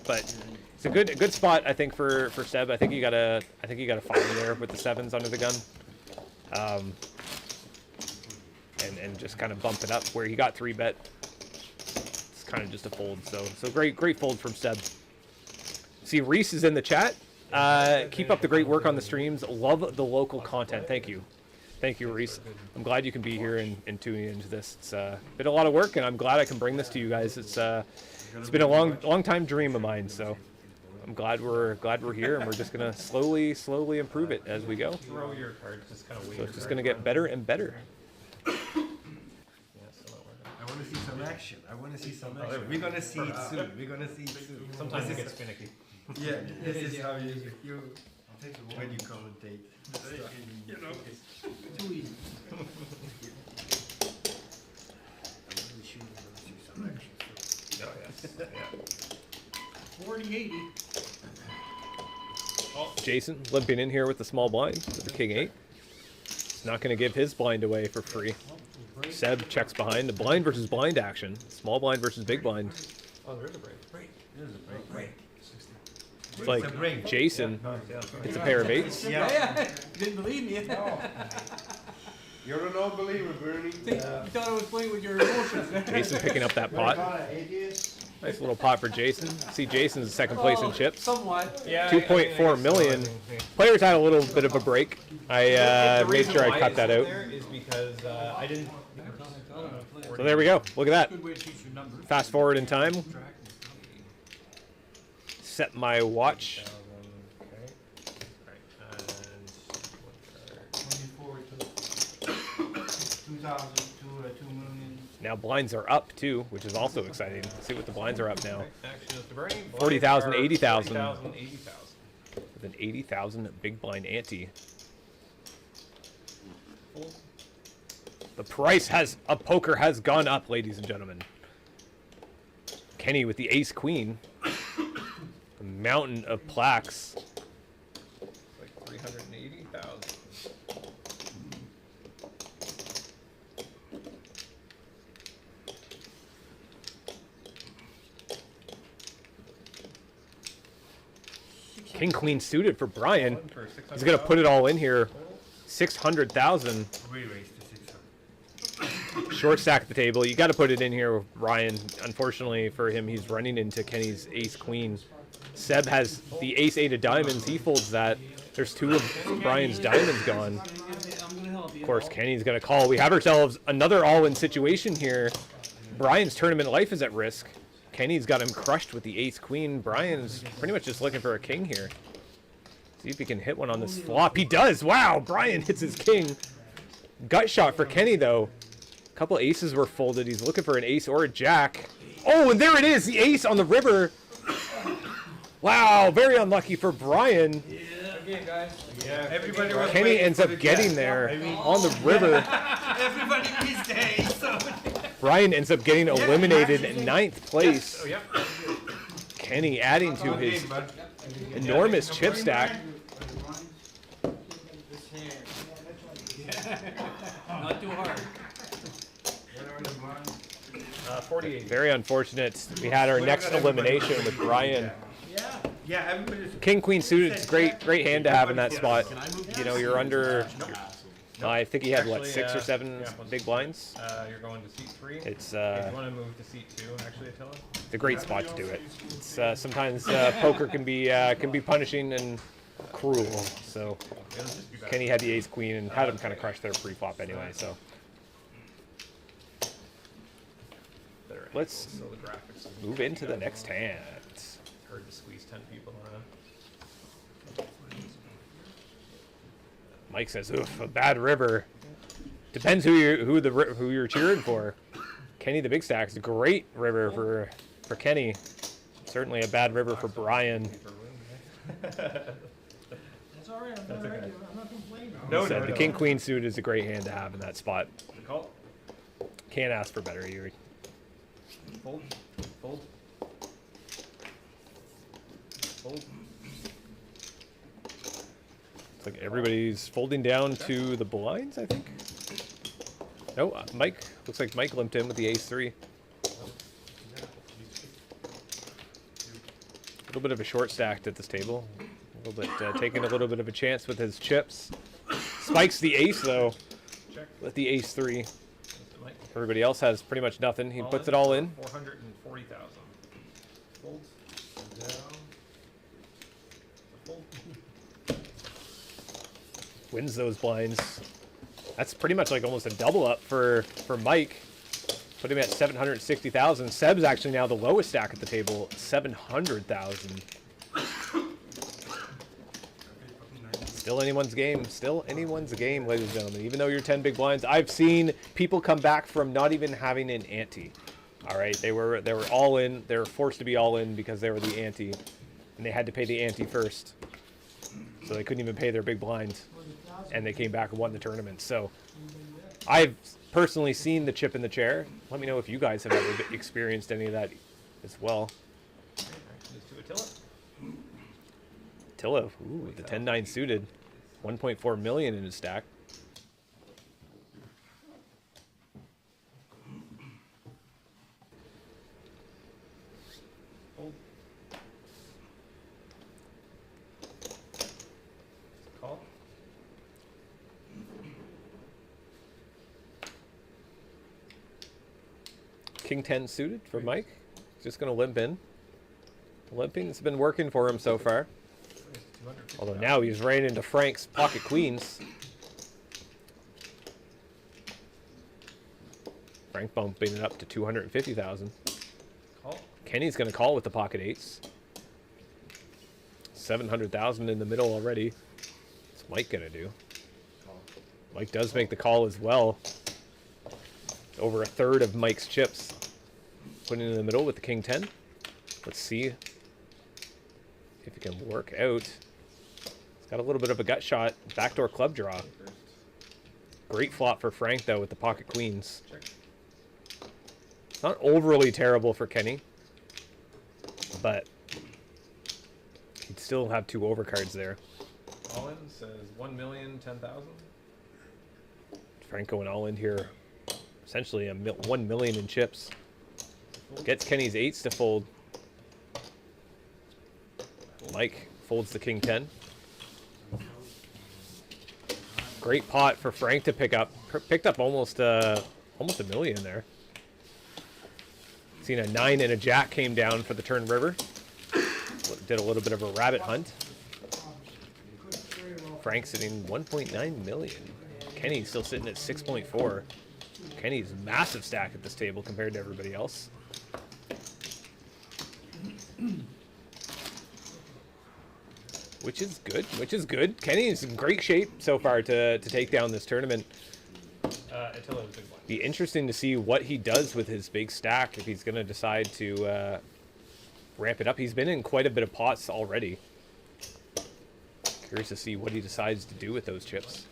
But it's a good spot, I think, for Seb. I think you gotta follow there with the 7s under the gun, and just kind of bump it up where he got 3 bet. It's kind of just a fold. So great fold from Seb. See, Reese is in the chat. Keep up the great work on the streams. Love the local content. Thank you, Reese. I'm glad you can be here and tuning into this. It's been a lot of work, and I'm glad I can bring this to you guys. It's been a long time dream of mine. So I'm glad we're here, and we're just gonna slowly improve it as we go. Throw your cards, just kind of wait. So it's just gonna get better and better. Yeah, so that worked. I want to see some action. I want to see some there action. we We're gonna see it soon. We're gonna see it soon. Sometimes it gets finicky. Yeah, this is how you. When you commentate. Too easy. Oh, yes. Yeah. 40-80. Jason limping in here with the small blind with the king 8. He's not going to give his blind away for free. Seb checks behind. The blind versus blind action. Small blind versus big blind. Oh, there is a break. Break. It's like Jason. It's a pair of 8s. Yeah. You didn't believe me. You're a non-believer, Bernie. You thought I was playing with your emotions. Jason picking up that pot. Nice little pot for Jason. See, Jason's second place in chips. Somewhat. Yeah, 2.4 million. Players had a little bit of a break. I made sure I cut that out. There is because I didn't. So there we go. Look at that. Good way to teach your numbers. Fast forward in time. Set my watch. Okay. Right. And 24 to 2,000 to 2 million. Now blinds are up too, which is also exciting. Let's see what the blinds are up now. Action is the burning. 40,000, 80,000. 40,000, 80,000. With an 80,000 big blind ante. The price of poker has gone up, ladies and gentlemen. Kenny with the ace queen. A mountain of plaques. Like 380,000. King queen suited for Brian. For He's gonna put it all in here. 600,000. We raised to 600. Short stack at the table. You got to put it in here with Brian. Unfortunately for him, he's running into Kenny's ace queen. Seb has the ace 8 of diamonds. He folds that. There's 2 of Brian's diamonds gone. I'm gonna help you. Of course, Kenny's going to call. We have ourselves another all-in situation here. Brian's tournament life is at risk. Kenny's got him crushed with the ace queen. Brian's pretty much just looking for a king here. See if he can hit one on this flop. He does. Wow, Brian hits his king. Gut shot for Kenny, though. A couple aces were folded. He's looking for an ace or a jack. Oh, and there it is. The ace on the river. Wow, very unlucky for Brian. Okay, guys. Yeah. Everybody was Kenny waiting ends for up the getting jack. there on the river. Everybody these days. So. Brian ends up getting eliminated in 9th place. Oh, yeah. Kenny adding to his enormous chip stack. Not too hard. 48. Very unfortunate. We had our next elimination with Brian. Yeah, everybody's. King queen suited. It's great hand to have in that spot. You know, you're under. I think he had what, Actually, 6 or 7 big blinds. You're going to seat 3. It's If you want to move to seat 2, actually, Attila. it's a great spot to do it. It's sometimes poker can be punishing and cruel. So It'll just be better. Kenny had the ace queen and had him kind of crush their pre-flop anyway. So Better. let's So the graphics. move into the next hand. It's hard to squeeze 10 people around. Mike says, "Oof, a bad river." Depends who you're cheering for. Kenny the big stack's a great river for Kenny. Certainly a bad river for Brian. That's all right. I'm not complaining. No, Said the king queen suit is a great hand to have in that spot. Call. Can't ask for better. You Fold. Fold. Fold. It's like everybody's folding down to the blinds, I think. No, Mike. Looks like Mike limped in with the ace-3. A little bit of a short stacked at this table. A little bit taking a little bit of a chance with his chips. Spikes the ace though. Check. With the ace-3. Mike. Everybody else has pretty much nothing. He puts it all in. 440,000. Fold. Down. Fold. Wins those blinds. That's pretty much like almost a double up for Mike. Put him at 760,000. Seb's actually now the lowest stack at the table, 700,000. Still anyone's game. Still anyone's game, ladies and gentlemen. Even though you're 10 big blinds, I've seen people come back from not even having an ante. All right, they were all in. They were forced to be all in because they were the ante, and they had to pay the ante first. So they couldn't even pay their big blind, and they came back and won the tournament. So I've personally seen the chip in the chair. Let me know if you guys have ever experienced any of that as well. Just to Attila. Atilla, ooh, the 10-9 suited. 1.4 million in his stack. Fold. Call. King 10 suited for Mike. Just going to limp in. Limping's been working for him so far. Although now he's right into Frank's pocket queens. Frank bumping it up to 250,000. Call. Kenny's going to call with the pocket eights. 700,000 in the middle already. What's Mike going to do? Mike does make the call as well. Over a third of Mike's chips. Putting it in the middle with the King 10. Let's see if it can work out. It's got a little bit of a gut shot. Backdoor club draw. Great flop for Frank, though, with the pocket queens. Check. It's not overly terrible for Kenny. But he'd still have 2 overcards there. All in says 1,010,000. Frank going all in here. Essentially 1 million in chips. Gets Kenny's 8s to fold. Mike folds the King 10. Great pot for Frank to pick up. Picked up almost a million there. Seen a 9 and a jack came down for the turn river. Did a little bit of a rabbit hunt. Frank sitting 1.9 million. Kenny's still sitting at 6.4. Kenny's massive stack at this table compared to everybody else. Which is good. Kenny's in great shape so far to take down this tournament. Attila was big one. Be interesting to see what he does with his big stack, if he's going to decide to ramp it up. He's been in quite a bit of pots already. Curious to see what he decides to do with those chips.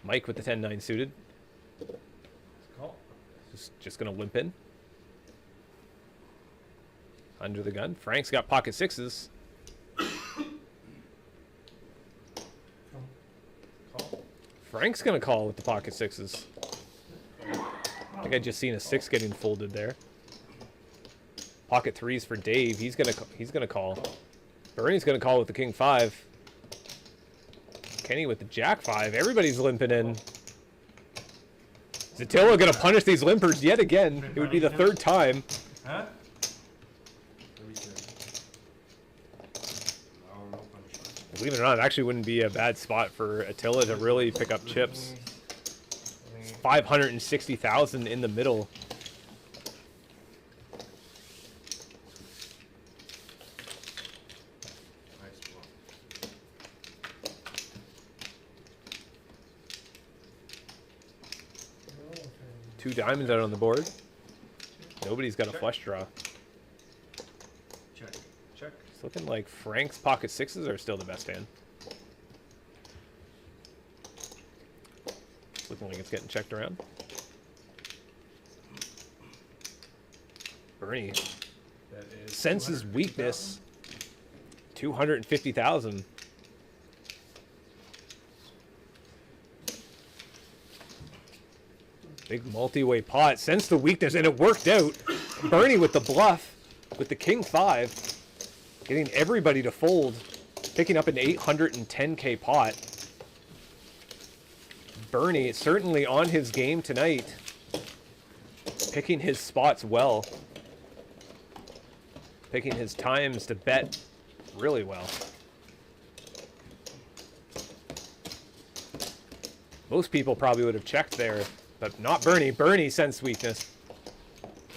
Mike with the 10-9 suited. Call. Just going to limp in. Under the gun. Frank's got pocket 6s. Call. Frank's going to call with the pocket 6s. I think I just seen a 6 getting folded there. Pocket 3s for Dave. He's gonna call. Bernie's going to call with the King 5. Kenny with the Jack 5. Everybody's limping in. Is Atilla going to punish these limpers yet again? It would be the 3rd time. Huh? Believe it or not, it actually wouldn't be a bad spot for Attila to really pick up chips. 560,000 in the middle. Two diamonds out on the board. Nobody's got a flush draw. Check. Check. It's looking like Frank's pocket 6s are still the best hand. It's looking like it's getting checked around. Bernie That is senses weakness. 250,000. Big multi-way pot. Sensed the weakness, and it worked out. Bernie with the bluff, with the King 5. Getting everybody to fold. Picking up an 810k pot. Bernie certainly on his game tonight. Picking his spots well. Picking his times to bet really well. Most people probably would have checked there, but not Bernie. Bernie sensed weakness.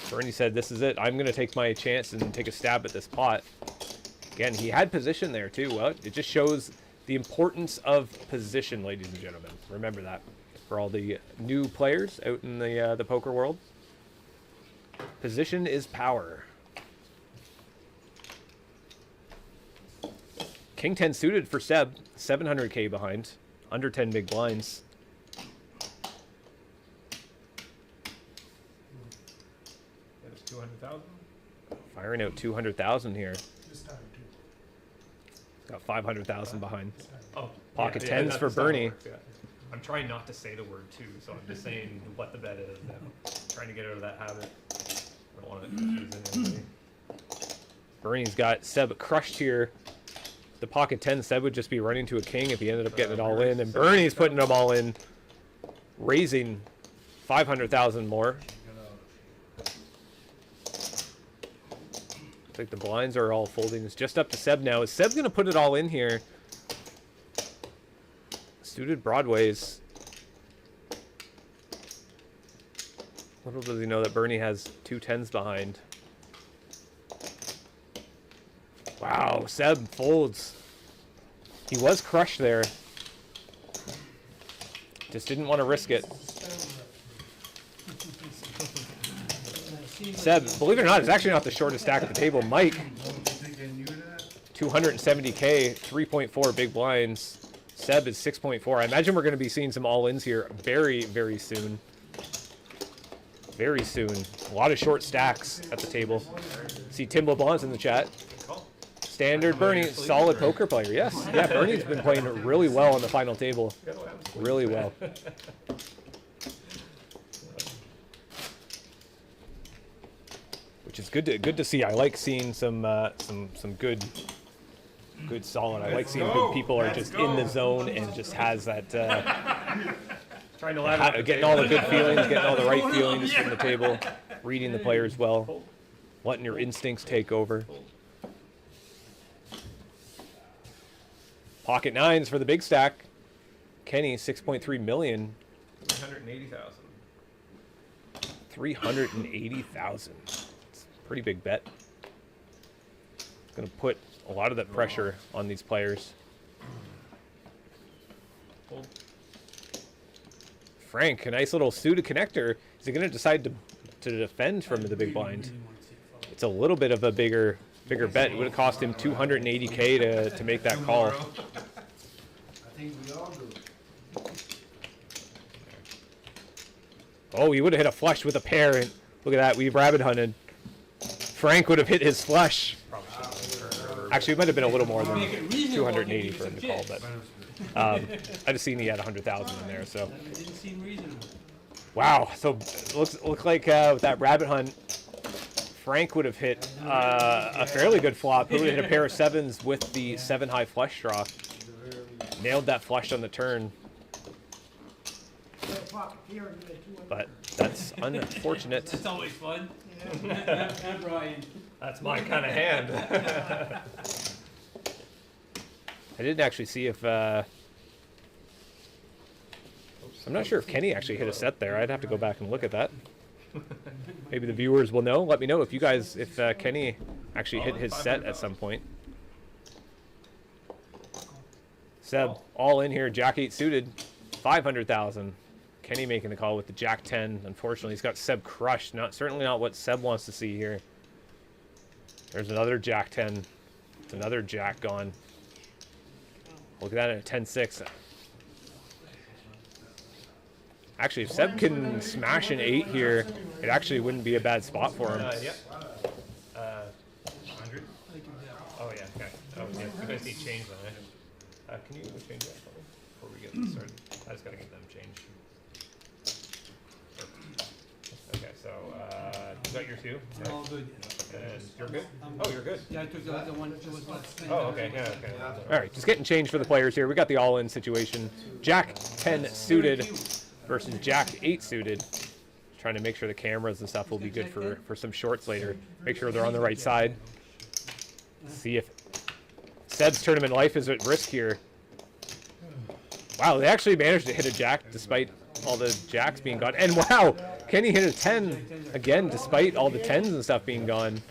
Bernie said, this is it. I'm going to take my chance and take a stab at this pot. Again, he had position there too. Well, it just shows the importance of position, ladies and gentlemen. Remember that for all the new players out in the poker world. Position is power. King 10 suited for Seb, 700K behind, under 10 big blinds. That is 200,000. Firing out 200,000 here. This time too. Got 500,000 behind. Oh, Pocket yeah, tens that's for how it Bernie. works, yeah. I'm trying not to say the word two, so I'm just saying what the bet is now. Trying to get out of that habit. I don't want to confuse anybody. Bernie's got Seb crushed here. The pocket 10, Seb would just be running to a king if he ended up getting it all in. And Bernie's putting them all in, raising 500,000 more. I think the blinds are all folding. It's just up to Seb now. Is Seb going to put it all in here? Suited broadways. Little does he know that Bernie has 2 10s behind. Wow, Seb folds. He was crushed there. Just didn't want to risk it. Seb, believe it or not, is actually not the shortest stack at the table. Mike, 270K, 3.4 big blinds. Seb is 6.4. I imagine we're going to be seeing some all-ins here very, very soon. Very soon. A lot of short stacks at the table. See Tim LeBlanc's in the chat. Standard Bernie, solid poker player. Yes, yeah, Bernie's been playing really well on the final table. Really well. Which is good to see. I like seeing some good solid. I like seeing good people are just in the zone and just has that Trying to ladder up getting all the good feelings, getting all the right feelings from the table, reading the players well, letting your instincts take over. Pocket nines for the big stack. Kenny, 6.3 million. 380,000. 380,000. It's a pretty big bet. It's going to put a lot of that pressure on these players. Fold. Frank, a nice little suited connector. Is he going to decide to defend from the big blind? It's a little bit of a bigger bet. It would have cost him 280K to make that call. I think we all do. Oh, he would have hit a flush with a pair. And look at that, we've rabbit hunted. Frank would have hit his flush. Actually, it might have been a little more than 280 for him to call, but I just seen he had 100,000 in there. So It didn't seem reasonable. wow. So looks like with that rabbit hunt, Frank would have hit a fairly good flop. He would have hit a pair of sevens with the 7 high flush draw. Nailed that flush on the turn. But that's unfortunate. That's always fun. Brian. That's my kind of hand. I didn't actually see if I'm not sure if Kenny actually hit a set there. I'd have to go back and look at that. Maybe the viewers will know. Let me know if you guys, if Kenny actually hit his set at some point. Seb, all in here, Jack 8 suited, 500,000. Kenny making the call with the Jack 10. Unfortunately, he's got Seb crushed. Certainly not what Seb wants to see here. There's another Jack 10. It's another Jack gone. Look at that at a 10-6. Actually, if Seb can smash an 8 here, it actually wouldn't be a bad spot for him. Yeah. 100? Oh, yeah, okay. Oh, yeah, you guys need change then, eh? Can you change that for me before we get this started? I just gotta get them changed. Okay, so, you got your 2? All good. And you're good? Oh, you're good. Yeah, I took the one that was left. Oh, okay, yeah, okay. All right, just getting change for the players here. We got the all-in situation. Jack 10 suited versus Jack 8 suited. Trying to make sure the cameras and stuff will be good for some shorts later. Make sure they're on the right side. See if Seb's tournament life is at risk here. Wow, they actually managed to hit a Jack despite all the Jacks being gone. And wow, Kenny hit a 10 again despite all the 10s and stuff being gone.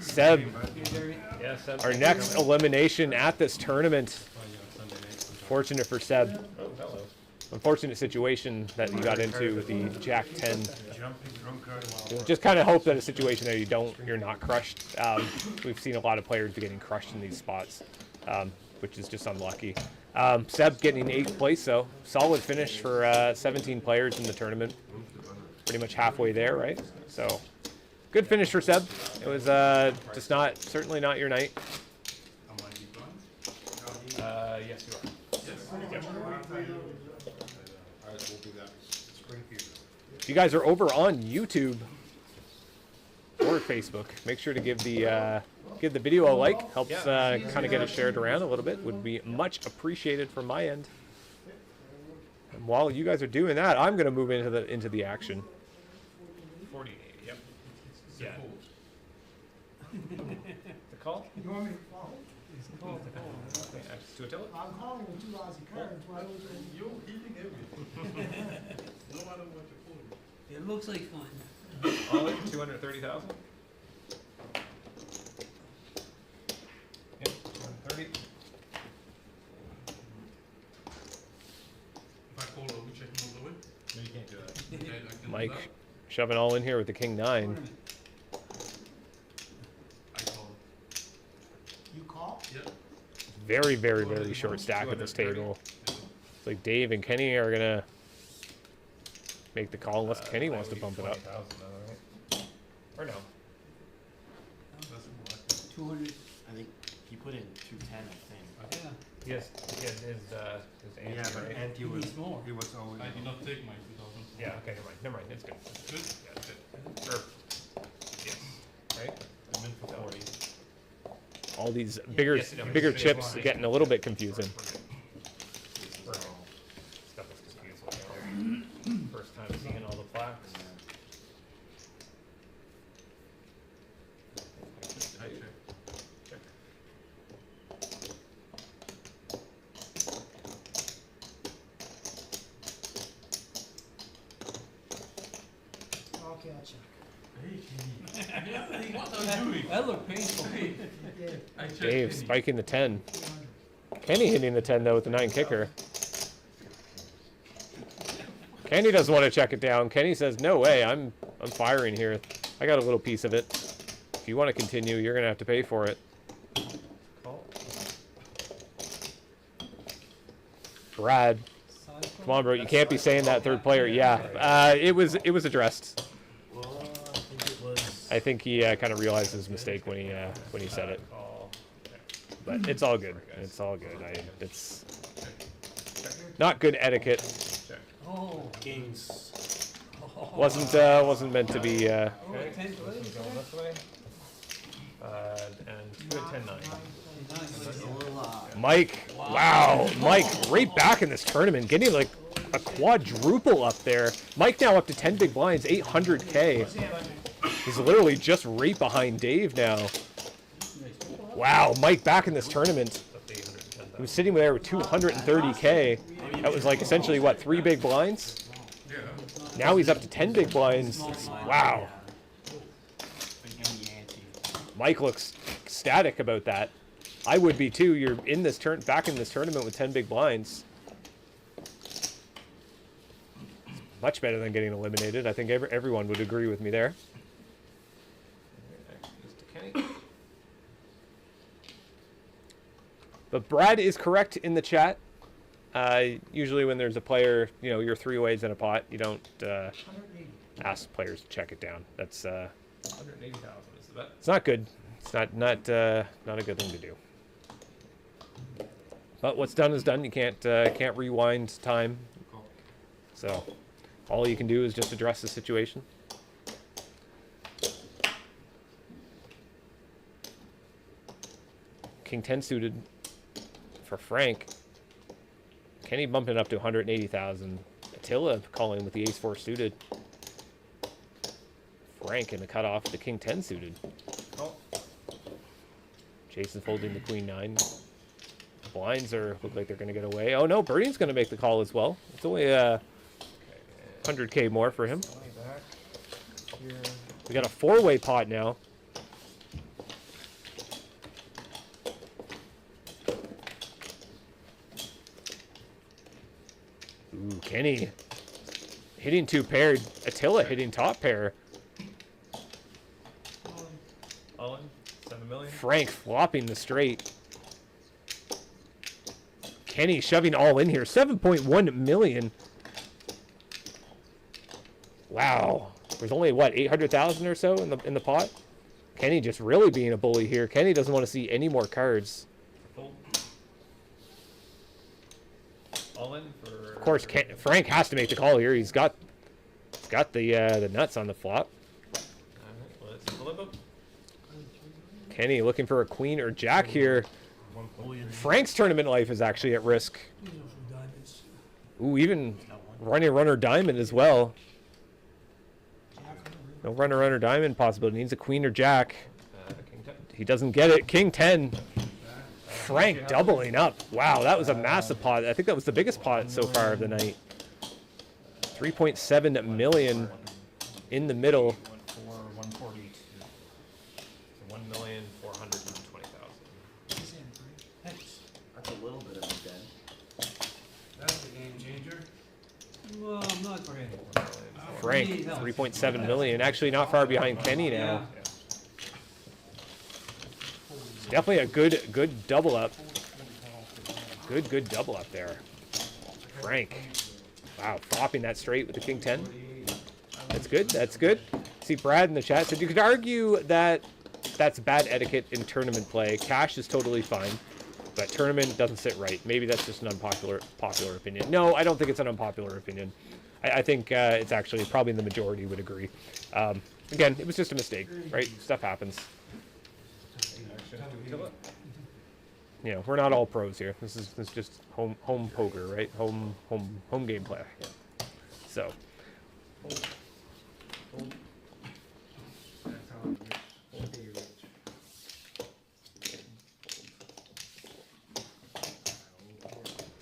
Seb, Yeah, Seb. our next elimination at this tournament. Fortunate for Seb. Oh, hello. unfortunate situation that you got into with the Jack 10. Jumping drunkard while. Just kind of hope that a situation there you're not crushed. We've seen a lot of players getting crushed in these spots, which is just unlucky. Seb getting 8th place, so solid finish for 17 players in the tournament. Pretty much halfway there, right? So good finish for Seb. It was just certainly not your night. Yes, you are. If you guys are over on YouTube or Facebook, make sure to give the video a like. Helps kind of get it shared around a little bit. Would be much appreciated from my end. And while you guys are doing that, I'm going to move into the action. 48, yep. Yeah. The call? You want me to follow? Okay, access to Attila? I'm calling with 2 lousy cards. Why don't you? You're eating everything. No matter what you're pulling. It looks like fun. All in 230,000. Yep, 230. If I call, are we checking all the way? No, you can't do that. Okay, I can do Mike that. shoving all in here with the King 9. Tournament. I call. You call? Yep. Very, very, very short stack at this table. It's like Dave and Kenny are going to make the call unless Kenny wants to bump it up. 20,000 though, right? Or no? That's what. 200. I think he put in 210, I think. Yeah. Yes, his ante, right? and He needs more. he was always. I did not take my 2000. Yeah, okay, never mind, it's good. Good? Yeah, it's good. Or, yes, right? I meant for 40. All these bigger Yes, no, bigger it's chips fine. getting a little bit confusing. We're good. Stuff is confusing there. First time seeing all the plaques. I check. Check. Okay, I'll check. What are you doing? That looked painful. Yeah, I checked. Dave Kenny. spiking the 10. 200. Kenny hitting the 10 though with the 9 kicker. Kenny doesn't want to check it down. Kenny says, "No way, I'm firing here. I got a little piece of it. If you want to continue, you're gonna have to pay for it." Call. Brad, come on, bro. You can't be saying that third player. Yeah, it was addressed. Well, I think it was. I think he kind of realized his mistake when he said it. Call. Okay. But it's all good. It's all good. It's not good etiquette. Check. Oh. Kings. Wasn't meant to be. Okay, Oh, 10 so this is going this way. And 2 at 10, 9. Mike, wow, Mike, right back in this tournament, getting like a quadruple up there. Mike now up to 10 big blinds, 800K. He's literally just right behind Dave now. Wow, Mike back in this tournament. Up to 810,000. He was sitting there with 230K. That was like essentially what, 3 big blinds? Yeah. Now he's up to 10 big blinds. Wow. Mike looks ecstatic about that. I would be too. You're in this back in this tournament with 10 big blinds. Much better than getting eliminated. I think everyone would agree with me there. Next is to Kenny. But Brad is correct in the chat. Usually when there's a player, you're 3 ways in a pot, you don't 180. ask players to check it down. That's 180,000 is the bet. it's not good. It's not a good thing to do. But what's done is done. You can't rewind time. So all you can do is just address the situation. King 10 suited for Frank. Kenny bumping up to 180,000. Attila calling with the ace 4 suited. Frank in the cutoff, the King 10 suited. Call. Jason's folding the Queen 9. Blinds look like they're going to get away. Oh no, Birdie's going to make the call as well. It's only 100K more for him. Way back here. We got a 4-way pot now. Ooh, Kenny hitting 2 paired. Attila hitting top pair. All in, 7 million. Frank flopping the straight. Kenny shoving all in here. 7.1 million. Wow. There's only what, 800,000 or so in the pot. Kenny just really being a bully here. Kenny doesn't want to see any more cards. Fold. All in for. Of course, Frank has to make the call here. He's got the nuts on the flop. Alright, let's flip him. Kenny looking for a queen or jack here. Frank's tournament life is actually at risk. These are for diamonds. Ooh, even runner diamond as well. No runner diamond possibility. Needs a queen or jack. King 10. He doesn't get it. King 10. Frank doubling up. Wow, that was a massive pot. I think that was the biggest pot so far of the night. 3.7 million in the middle. 142. So 1,420,000. Thanks. That's a little bit of a dent. That's a game changer. Well, I'm not for it. Frank, 3.7 million. Actually not far behind Kenny now. Definitely a good double up. Good double up there. Frank. Wow, flopping that straight with the King 10. That's good. That's good. See, Brad in the chat said you could argue that that's bad etiquette in tournament play. Cash is totally fine, but tournament doesn't sit right. Maybe that's just an popular opinion. No, I don't think it's an unpopular opinion. I think it's actually probably the majority would agree. Again, it was just a mistake, right? Stuff happens. You know, we're not all pros here. This is just home poker, right? Home gameplay. So.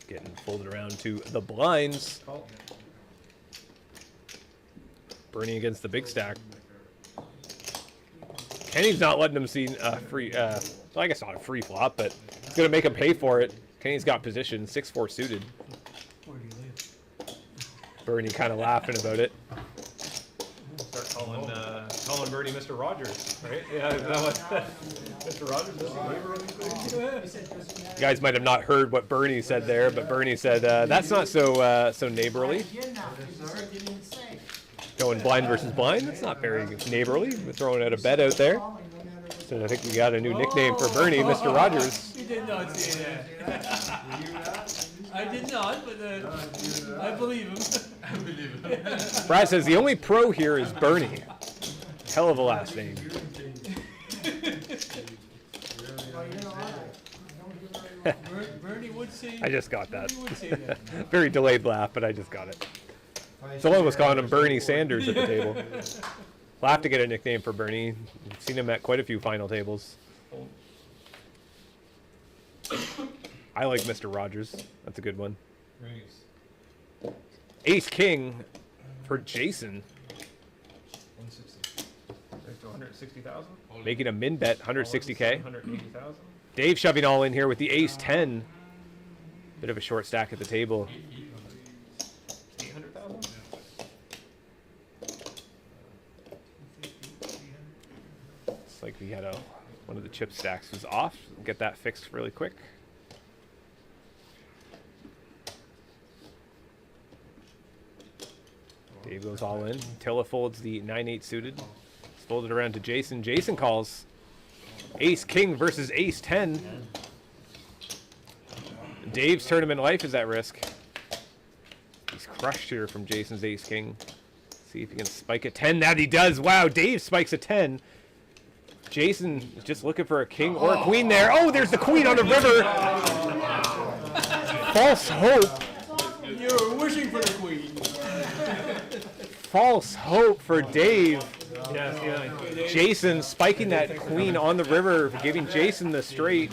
Getting folded around to the blinds. Bernie against the big stack. Kenny's not letting him see free. Well, I guess not a free flop, but he's gonna make him pay for it. Kenny's got position 6-4 suited. Where do you live? Bernie kind of laughing about it. Start calling Bernie Mr. Rogers, right? Yeah, is that what Mr. Rogers is the neighbor? You guys might have not heard what Bernie said there, but Bernie said that's not so neighborly. Going blind versus blind. That's not very neighborly. We're throwing out a bet out there. So I think we got a new nickname for Bernie, Mr. Rogers. You did not say that. I did not, but I believe him. Brad says the only pro here is Bernie. Hell of a last name. Bernie would say. I just got that. Bernie would say that. Very delayed laugh, but I just got it. Someone was calling him Bernie Sanders at the table. We'll have to get a nickname for Bernie. I've seen him at quite a few final tables. I like Mr. Rogers. That's a good one. Ace King for Jason. 160. Raised to 160,000. Making a min bet, 160K. 180,000. Dave shoving all in here with the Ace 10. Bit of a short stack at the table. 800,000. It's like we had one of the chip stacks was off. Get that fixed really quick. Dave goes all in. Tilla folds the 9-8 suited. It's folded around to Jason. Jason calls. Ace King versus Ace 10. Dave's tournament life is at risk. He's crushed here from Jason's Ace King. See if he can spike a 10. That he does. Wow, Dave spikes a 10. Jason is just looking for a king or a queen there. Oh, there's the queen on the river. False hope. You're wishing for the queen. False hope for Dave. Yeah, Jason spiking that queen on the river, giving Jason the straight.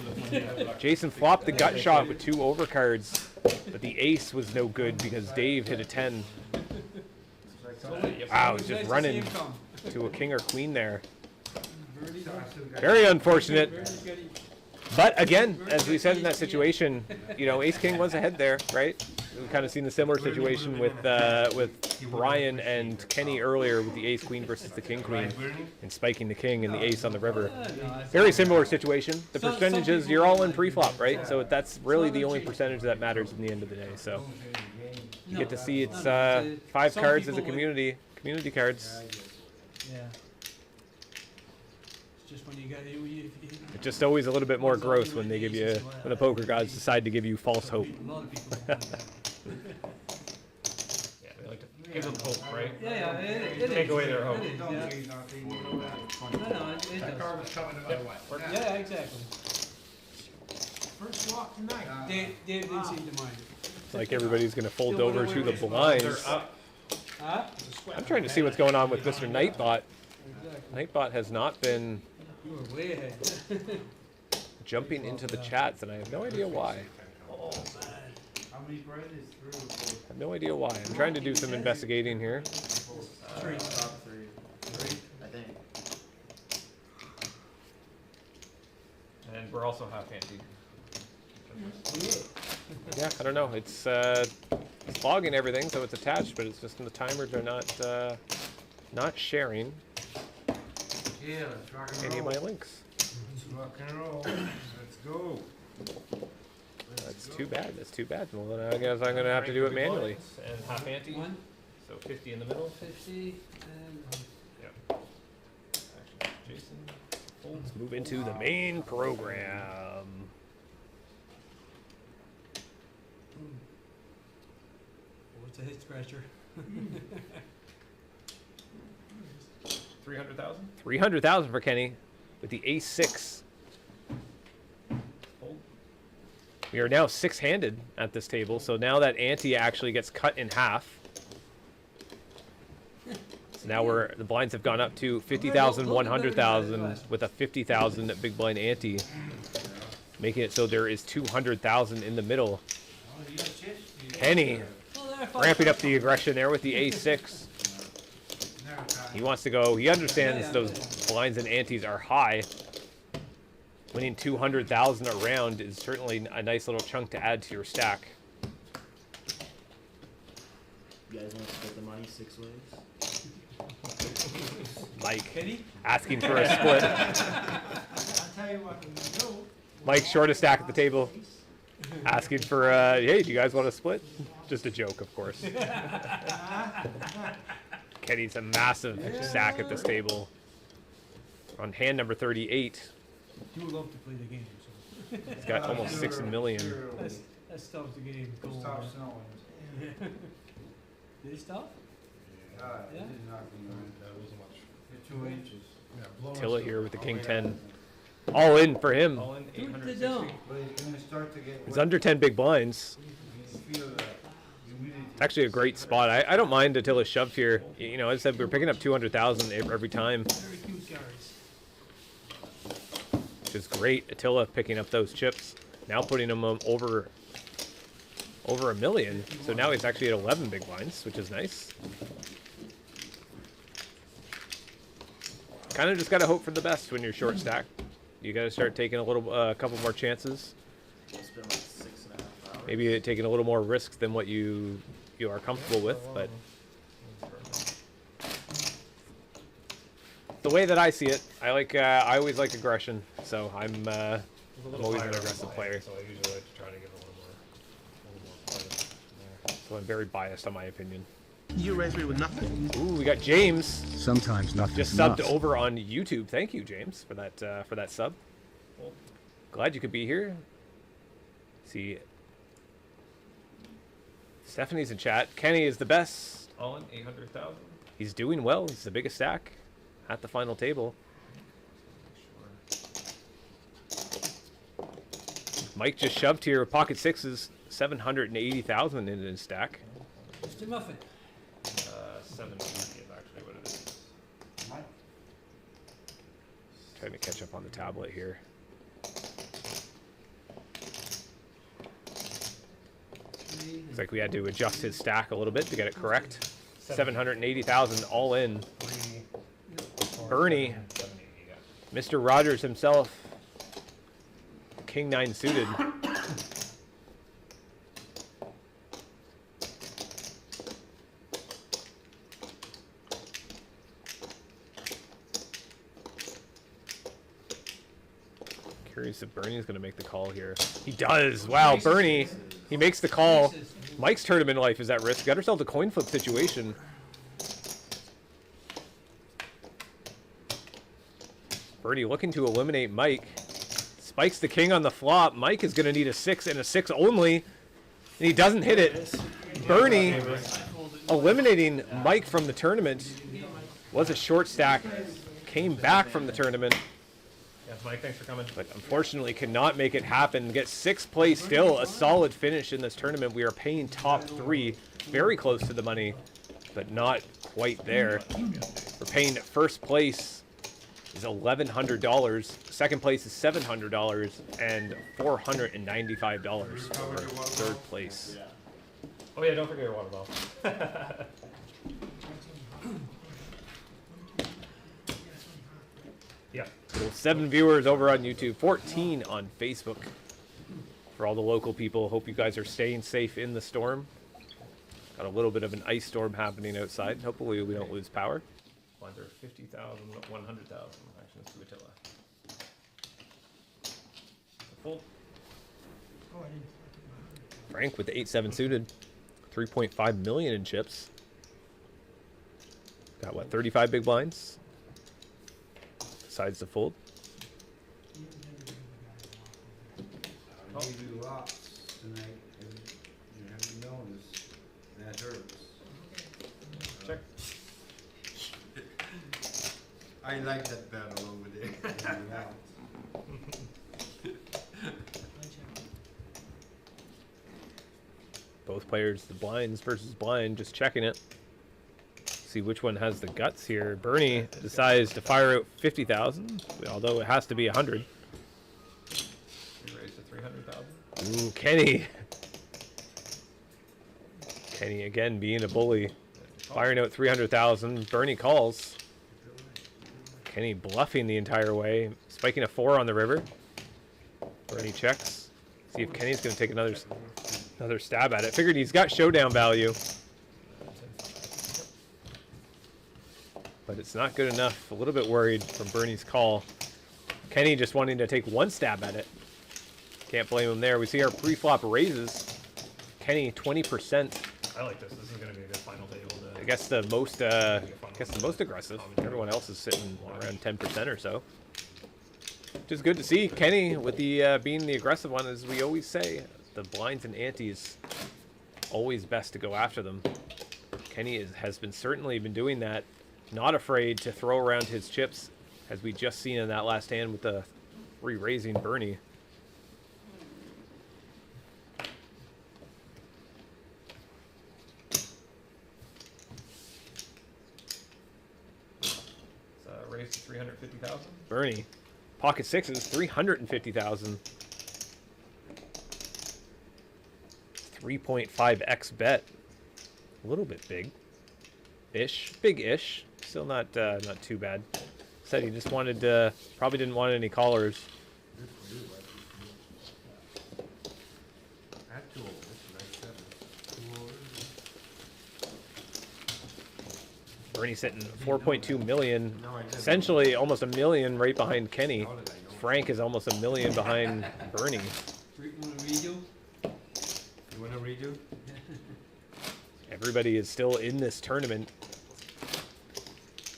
Jason flopped the gut shot with 2 overcards, but the ace was no good because Dave hit a 10. Wow, he's just running to a king or queen there. Very unfortunate. But again, as we said in that situation, you know, Ace King was ahead there, right? We've kind of seen the similar situation with Brian and Kenny earlier with the ace queen versus the king queen and spiking the king and the ace on the river. Very similar situation. The percentages, you're all in pre-flop, right? So that's really the only percentage that matters in the end of the day. So you get to see it's 5 cards as a community cards. Yeah. It's just when you got It's just always a little bit more gross when they give you, when the poker gods decide to give you false hope. a lot of people. Don't do that. Yeah, they like to give them hope, right? Yeah, it Take is. away their hope. It is, Don't yeah. say nothing, you know that. It's funny. No, it That does. car was coming no matter what. Yeah, exactly. First walk tonight. Dave didn't seem to mind it. It's like everybody's going to fold over to the blinds. They're up. Huh? I'm trying to see what's going on with Mr. Nightbot. Exactly. Nightbot has not been You were way ahead. jumping into the chats, and I have no idea why. How many bread is through? I have no idea why. I'm trying to do some investigating here. Three. Top 3. 3, I think. And we're also half ante. Yeah, I don't know. It's logging everything, so it's attached, but it's just the timers are not sharing Yeah, let's rock and any of roll. my links. Let's rock and roll. Let's go. That's too bad. That's too bad. Well, then I guess I'm gonna have to do it manually. And half ante. 1, So 50 in the middle. 50, and Yep. Actually, Jason. Let's move into the main program. what's a hit scratcher? 300,000. 300,000 for Kenny with the ace-6. Fold. We are now 6-handed at this table, so now that ante actually gets cut in half. So now the blinds have gone up to 50,000, 100,000 with a 50,000 big blind ante, making it so there is 200,000 in the middle. Kenny ramping up the aggression there with the ace-6. He wants to go. He understands those blinds and antes are high. Winning 200,000 a round is certainly a nice little chunk to add to your stack. You guys want to split the money 6 ways? Mike Kenny? asking for a split. I'll tell you what we do. Mike short a stack at the table, asking for hey, do you guys want to split? Just a joke, of course. Kenny's a massive stack at this table. On hand number 38, You love to play the game, so he's got almost 6 million. that stops the game cold. Stop man. snowing. Did he stop? Yeah, it Yeah. didn't knock me on. That wasn't much. 2 inches. Yeah, blowing Attila some- here with the king yeah. 10. All in for him. All in Do it to 860. dome. But it's gonna start to get He's wet. under 10 big blinds. You feel that humidity. It's actually a great spot. I don't mind Attila's shove here. You know, as I said, we're picking up 200,000 every time, Very cute cards. which is great. Attila picking up those chips. Now putting him over a million. So now he's actually at 11 big blinds, which is nice. Kind of just got to hope for the best when you're short stack. You got to start taking a couple more chances. It's been like 6.5 hours. Maybe taking a little more risks than what you are comfortable with, but the way that I see it, I always like aggression, so I'm always an aggressive player. So I usually like to try to give a little more play. So I'm very biased on my opinion. You raised me with nothing. Ooh, we got James Sometimes nothing's just enough. subbed over on YouTube. Thank you, James, for that sub. Glad you could be here. See, Stephanie's in chat. Kenny is the best. All in 800,000. He's doing well. He's the biggest stack at the final table. Mike just shoved here with pocket sixes, 780,000 in his stack. Mr. Muffin. 750 is actually what it is. Trying to catch up on the tablet here. Looks like we had to adjust his stack a little bit to get it correct. 780,000 all in. Bernie, 780, yeah. Mr. Rogers himself, King 9 suited. Curious if Bernie's going to make the call here. He does. Wow, Bernie. He makes the call. Mike's tournament life is at risk. Got herself a coin flip situation. Bernie looking to eliminate Mike. Spikes the king on the flop. Mike is going to need a 6 and a 6 only. And he doesn't hit it. Bernie eliminating Mike from the tournament. Was a short stack. Came back from the tournament. Yeah, Mike, thanks for coming. But unfortunately cannot make it happen. Get 6th place still. A solid finish in this tournament. We are paying top 3. Very close to the money. But not quite there. We're paying first place is $1,100. Second place is $700 and $495 for third place. Oh yeah, don't forget your water bottle. Yeah. Well, 7 viewers over on YouTube, 14 on Facebook. For all the local people, hope you guys are staying safe in the storm. Got a little bit of an ice storm happening outside. Hopefully we don't lose power. Blinds are 50,000, 100,000. Actions to Attila. Full. Frank with the 8-7 suited. 3.5 million in chips. Got what, 35 big blinds? Decides to fold. I gave you lots tonight, and you haven't noticed. That hurts. Check. I like that battle over there. Both players, the blinds versus blind, just checking it. See which one has the guts here. Bernie decides to fire out 50,000, although it has to be 100. We raised to 300,000. Ooh, Kenny. Kenny again being a bully. Firing out 300,000. Bernie calls. Kenny bluffing the entire way. Spiking a 4 on the river. Bernie checks. See if Kenny's going to take another stab at it. Figured he's got showdown value. But it's not good enough. A little bit worried from Bernie's call. Kenny just wanting to take one stab at it. Can't blame him there. We see our pre-flop raises. Kenny 20%. I like this. This is going to be a good final table. I guess the most aggressive. Everyone else is sitting around 10% or so. Which is good to see. Kenny with the being the aggressive one, as we always say. The blinds and antes, always best to go after them. Kenny has certainly been doing that. Not afraid to throw around his chips, as we just seen in that last hand with the re-raising Bernie. Raised to 350,000. Bernie, pocket sixes, 350,000. 3.5x bet. A little bit big-ish, big-ish. Still not too bad. Said he just wanted to, probably didn't want any callers. Bernie's sitting 4.2 million, essentially almost a million right behind Kenny. Frank is almost a million behind Bernie. You You want to redo? Everybody is still in this tournament.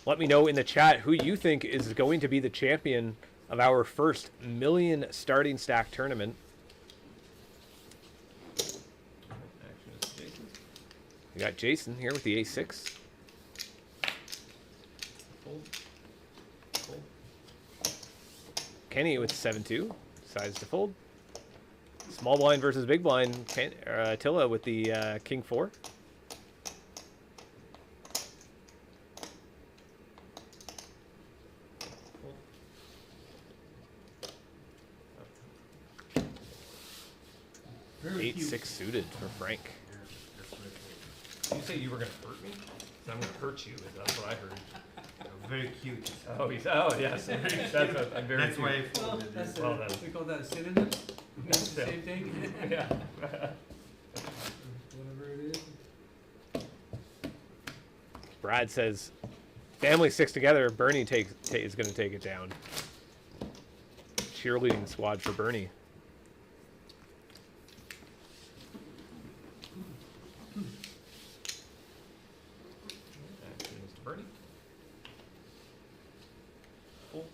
Let me know in the chat who you think is going to be the champion of our first million starting stack tournament. We got Jason here with the A6. Fold. Fold. Kenny with 7-2. Decides to fold. Small blind versus big blind. Attila with the King 4. Very cute. 8-6 suited for Frank. Did you say you were going to hurt me? I'm going to hurt you. That's what I heard. Very cute. Oh, yes. I'm very That's cute. why I Well, folded that's it. Well done. we call that a synonym. Means the Yeah. same thing. Yeah. Whatever it is. Brad says, family sticks together. Bernie is going to take it down. cheerleading squad for Bernie. Back to Mr. Bernie. Full.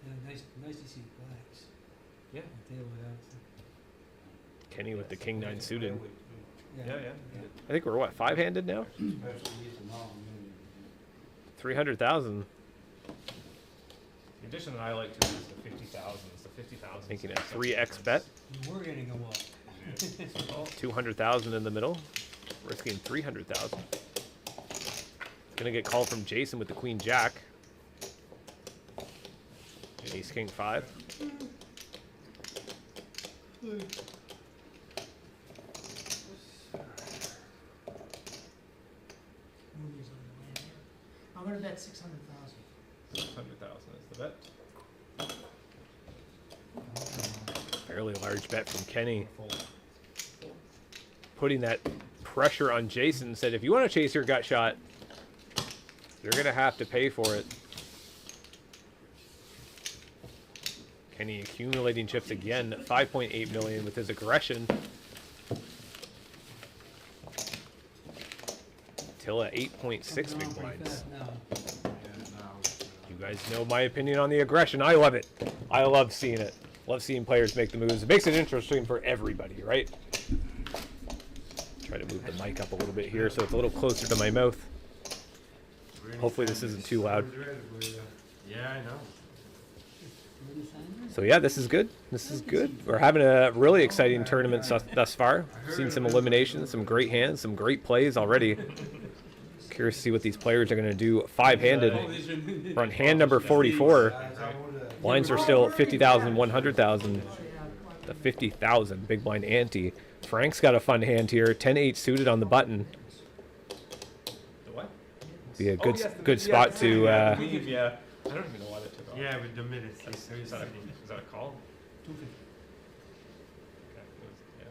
Yeah, nice to see blacks. Yeah. I'll tell you what else. Kenny with the king 9 suited. Yeah. I think we're what, 5-handed now? Especially with the mom, 300,000. The addition that I like to is the 50,000. It's the 50,000. Making a 3x bet. You were getting a walk. 200,000 in the middle. Risking 300,000. Gonna get called from Jason with the queen jack. Ace king 5. Movies on the way here. I'm gonna bet 600,000. 600,000 is the bet. Fairly large bet from Kenny. Full. Putting that pressure on Jason. Said, if you want to chase your gut shot, you're going to have to pay for it. Kenny accumulating chips again. 5.8 million with his aggression. Attilla 8.6 big blinds. You guys know my opinion on the aggression. I love it. I love seeing it. Love seeing players make the moves. It makes it interesting for everybody, right? Try to move the mic up a little bit here so it's a little closer to my mouth. Hopefully this isn't too loud. Yeah, I know. So yeah, this is good. This is good. We're having a really exciting tournament thus far. Seen some eliminations, some great hands, some great plays already. Curious to see what these players are going to do 5-handed. We're on hand number 44. Blinds are still 50,000, 100,000. The 50,000 big blind ante. Frank's got a fun hand here. 10-8 suited on the button. The what? Be a Oh, good yes, the- good yeah, spot the to. same, I believe, yeah. I don't even know why that took off. Yeah, with the minutes. Is that a call? 250. Okay. It was, yeah.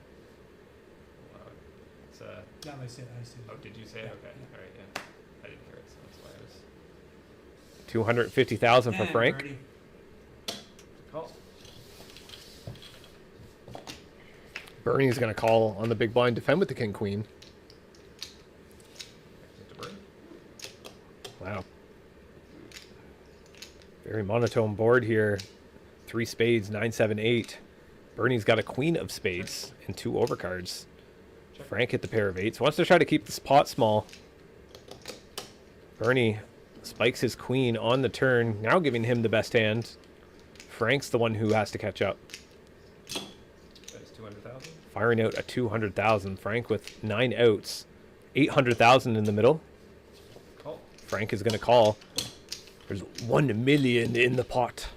It's Yeah, I said. oh, did you say it? Yeah, Okay. yeah. All right. Yeah. I didn't hear it, so that's why I was. 250,000 for And Frank. birdie. Call. Bernie's going to call on the big blind, defend with the king queen. Mr. Bernie. Wow. Very monotone board here. 3 spades, 9, 7, 8. Bernie's got a queen of spades and 2 overcards. Frank hit the pair of 8s. Wants to try to keep this pot small. Bernie spikes his queen on the turn, now giving him the best hand. Frank's the one who has to catch up. That is 200,000. Firing out a 200,000. Frank with 9 outs. 800,000 in the middle. Call. Frank is going to call. There's 1 million in the pot.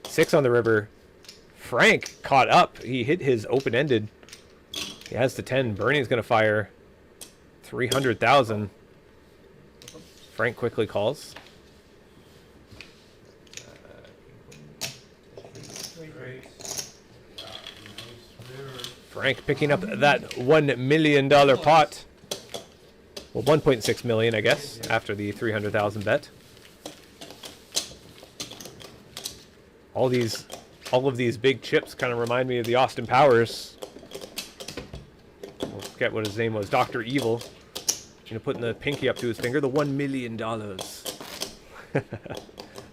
6 on the river. Frank caught up. He hit his open-ended. He has the 10. Bernie's going to fire 300,000. Frank quickly calls. Frank picking up that $1 million pot. Well, 1.6 million, I guess, after the 300,000 bet. All of these big chips kind of remind me of the Austin Powers. I forget what his name was, Dr. Evil. Putting the pinky up to his finger, the $1 million.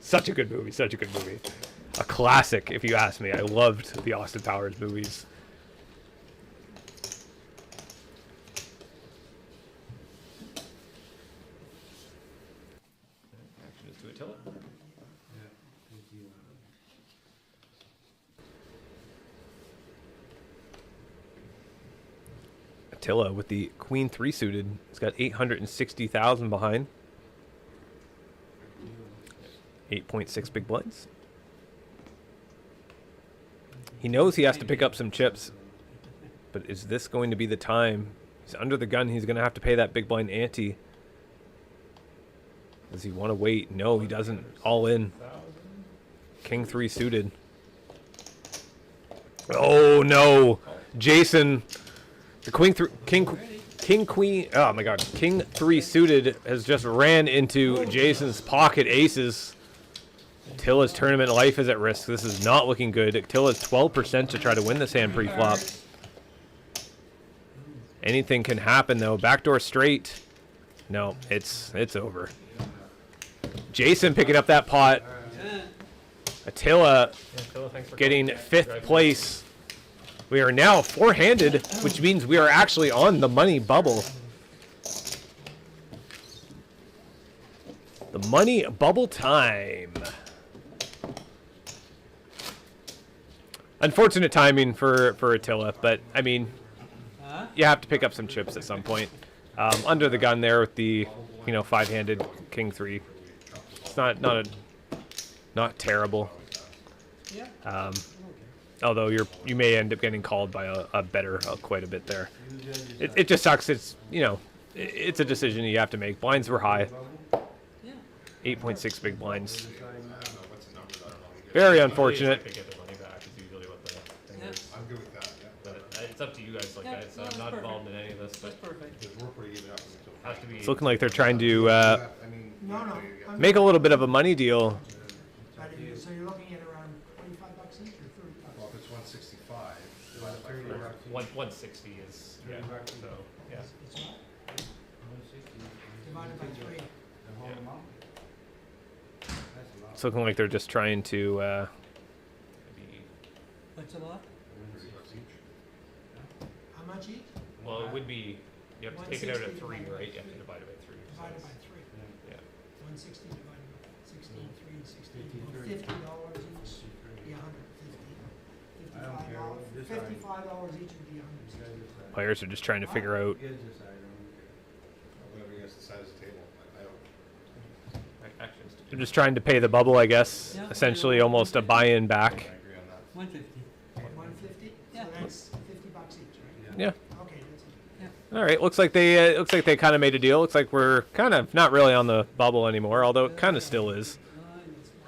Such a good movie, such a good movie. A classic, if you ask me. I loved the Austin Powers movies. Action is to Attila. Attila with the queen 3 suited. He's got 860,000 behind. 8.6 big blinds. He knows he has to pick up some chips, but is this going to be the time? He's under the gun. He's going to have to pay that big blind ante. Does he want to wait? No, he doesn't. All in. King 3 suited. Oh no, Jason. The king queen. Oh my God, king 3 suited has just ran into Jason's pocket aces. Attila's tournament life is at risk. This is not looking good. Attila's 12% to try to win this hand pre-flop. Anything can happen though. Backdoor straight. No, it's over. Jason picking up that pot. Attila getting 5th place. We are now 4-handed, which means we are actually on the money bubble. The money bubble time. Unfortunate timing for Attila, but I mean, you have to pick up some chips at some point. Under the gun there with the, 5-handed king 3. It's not terrible. Although you may end up getting called by a better quite a bit there. It just sucks. It's it's a decision you have to make. Blinds were high. 8.6 big blinds. Very unfortunate. I'm good with that, yeah. But it's up to you guys. Like that. So I'm not involved in any of this. But Because we're pretty even up until. has to be. It's looking like they're trying to I mean, No, no. make a little bit of a money deal. So you're looking at around $25 each or $30? well, if it's 165, divided by 4. 160 is yeah. So yeah. It's what? Divided by 3. The whole amount? That's a lot. It's looking like they're just trying to. Maybe, What's a lot? How much each? well, it would be. You have to take it out at 3, right? You have to divide it by 3. Divided by 3. Yeah. 160 divided by 16, 3, 16. Well, $50 each, be 150. I don't care what this $55 each would be 160. Players are just trying to figure out. Kids decide, I don't care. Whatever you guys decide is the table. I don't. Actions to do. They're just trying to pay the bubble, I guess. Yeah. Essentially, almost a buy-in back. I agree on that. 150. 150? Yeah. So that's $50 each, right? Yeah. Okay, that's it. All right. Looks like they kind of made a deal. Looks like we're kind of not really on the bubble anymore, although it kind of still is.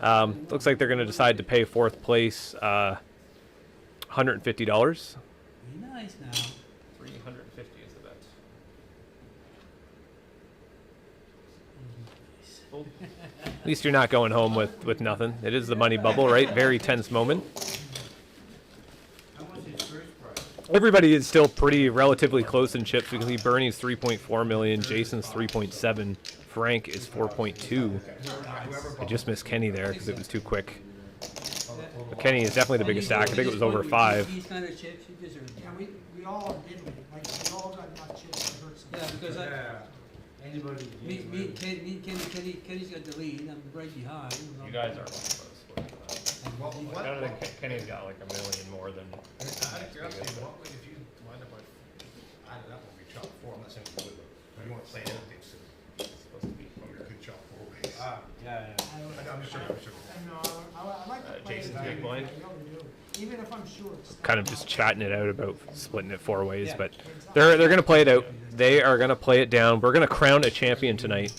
Looks like they're going to decide to pay 4th place $150. Be nice now. 350 is the bet. At least you're not going home with nothing. It is the money bubble, right? Very tense moment. How much is first prize? Everybody is still pretty relatively close in chips. We can see Bernie's 3.4 million, Jason's 3.7, Frank is 4.2. I just missed Kenny there because it was too quick. But Kenny is definitely the biggest stack. I think it was over 5. These kind of chips, you deserve Yeah, them. we all did, like, we all got enough chips to hurt some. Yeah, because Anybody. Kenny's got the lead, I'm right behind. You guys are close. Well, I don't think Kenny's got like a million more than. Out of curiosity, what would, if you wind up with, added up, would be chop 4, I'm not saying you would, but you want to play anything, so It's supposed to be. you could chop 4 ways. Yeah. I'm just sure, No, I like to play Jason's it. big blind. I really do. Even if I'm sure it's. Kind of just chatting it out about splitting it 4 ways, but they're going to play it out. They are going to play it down. We're going to crown a champion tonight.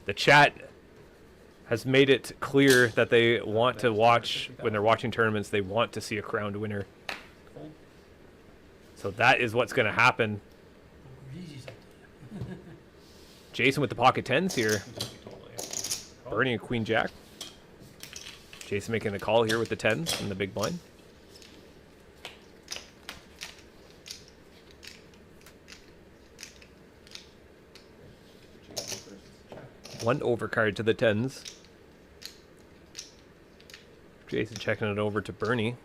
The chat has made it clear that they want to watch, when they're watching tournaments, they want to see a crowned winner. So that is what's going to happen. Jason with the pocket 10s here. Bernie and Queen Jack. Jason making the call here with the 10s and the big blind. One overcard to the 10s. Jason checking it over to Bernie.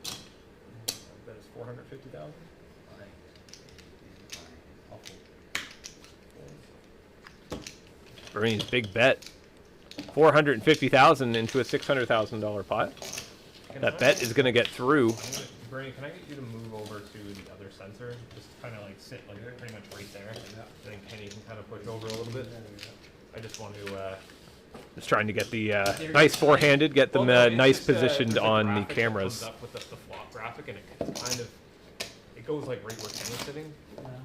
That is 450,000. Bernie's big bet. 450,000 into a $600,000 pot. That bet is going to get through. Bernie, can I get you to move over to the other sensor? Just kind of like sit like pretty much right there. I think Kenny can kind of push over a little bit. I just want to. Just trying to get the nice 4-handed, get them nice positioned on the cameras. Comes up with the flop graphic, and it's kind of it goes like right where Kenny's sitting.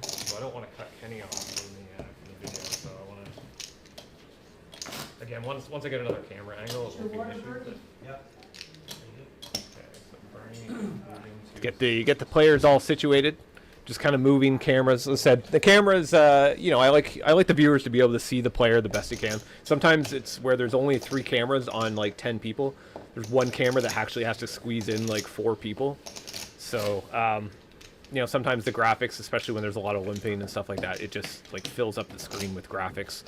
So I don't want to cut Kenny off from the video. So I want to again once I get another camera angle, it won't be an issue. But, Yep. okay, so Bernie moving to Get the players all situated. just kind of moving cameras. As I said, the cameras, you know, I like the viewers to be able to see the player the best they can. Sometimes it's where there's only 3 cameras on like 10 people. There's one camera that actually has to squeeze in like 4 people. So, you know, sometimes the graphics, especially when there's a lot of limping and stuff like that, it just like fills up the screen with graphics.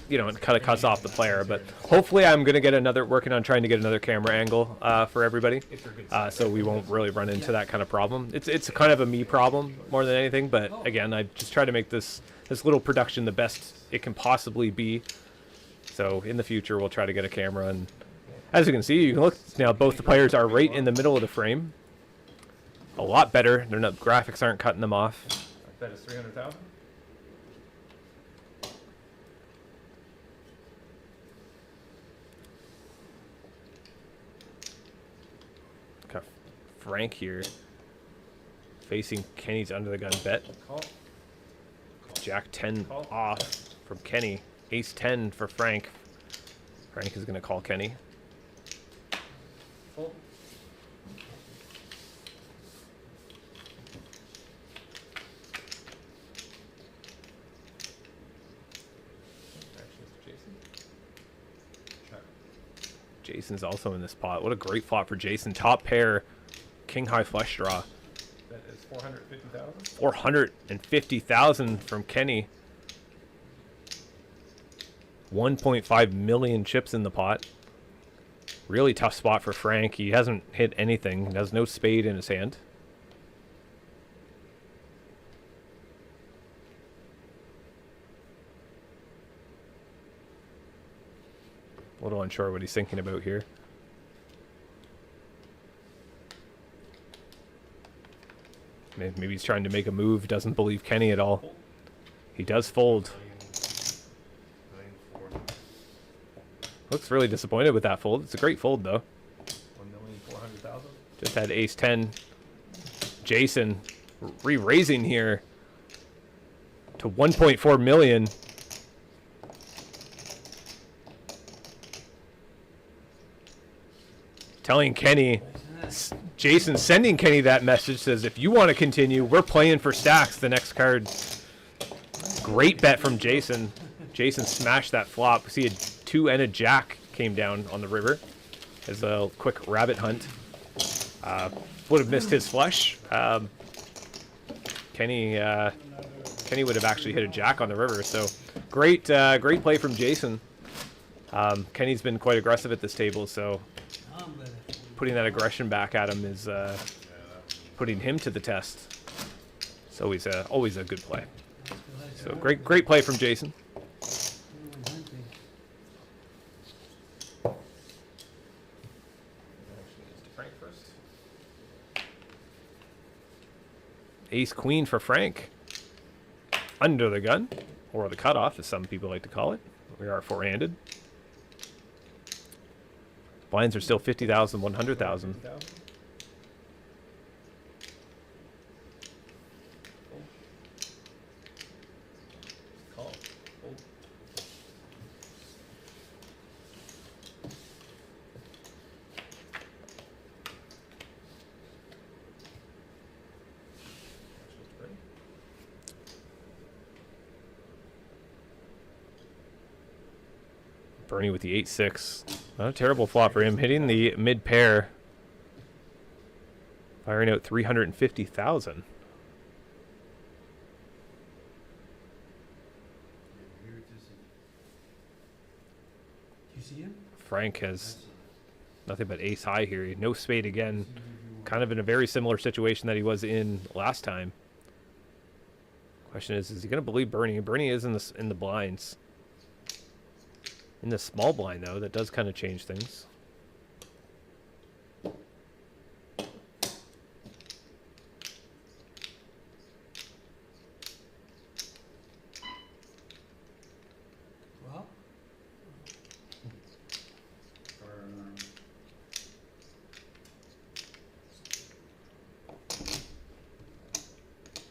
You know, it kind of cuts off the player. But hopefully, I'm gonna get working on trying to get another camera angle for everybody, so we won't really run into that kind of problem. It's kind of a me problem more than anything. But again, I just try to make this little production the best it can possibly be. So in the future, we'll try to get a camera, and as you can see, you can look now. Both the players are right in the middle of the frame. A lot better. They're not, graphics aren't cutting them off. That is 300,000. Got Frank here facing Kenny's under the gun bet. Call. Jack 10 Call. off from Kenny. Ace 10 for Frank. Frank is going to call Kenny. Fold. Actually, it's Jason. Check. Jason's also in this pot. What a great flop for Jason. Top pair, king high flush draw. That is 450,000. 450,000 from Kenny. 1.5 million chips in the pot. Really tough spot for Frank. He hasn't hit anything. He has no spade in his hand. A little unsure what he's thinking about here. Maybe he's trying to make a move. Doesn't believe Kenny at all. He does fold. Looks really disappointed with that fold. It's a great fold, though. 1,400,000. Just had ace 10. Jason re-raising here to 1.4 million. Telling Kenny, Jason sending Kenny that message, says, if you want to continue, we're playing for stacks the next card. Great bet from Jason. Jason smashed that flop. See, a 2 and a jack came down on the river as a quick rabbit hunt. Would have missed his flush. Kenny would have actually hit a jack on the river. So great play from Jason. Kenny's been quite aggressive at this table, so putting that aggression back at him is putting him to the test. It's always a good play. So great play from Jason. Ace queen for Frank. Under the gun, or the cutoff, as some people like to call it. We are 4-handed. Blinds are still 50,000, 100,000. Call. Fold. Bernie with the 8-6. Not a terrible flop for him. Hitting the mid pair. Firing out 350,000. You see him? Frank has nothing but ace high here. No spade again. Kind of in a very similar situation that he was in last time. Question is he going to believe Bernie? Bernie is in the blinds. In the small blind, though, that does kind of change things. Well,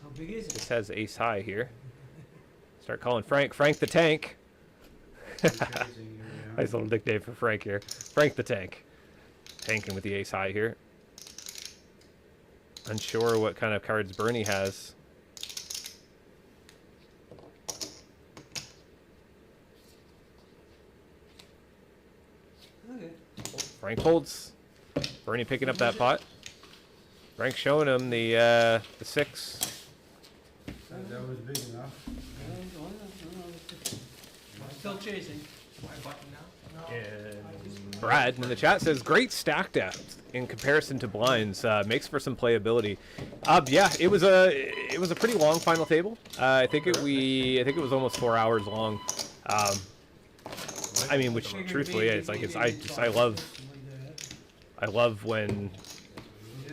how big is it? This has ace high here. Start calling Frank the Tank. Nice little nickname for Frank here. Frank the Tank. Tanking with the ace high here. Unsure what kind of cards Bernie has. Okay. Frank holds. Bernie picking up that pot. Frank showing him the 6. That was big enough. Still chasing. And Brad in the chat says great stack depth in comparison to blinds. Makes for some playability. Yeah, it was a pretty long final table. I think it was almost 4 hours long. I mean, which truthfully, it's like I love when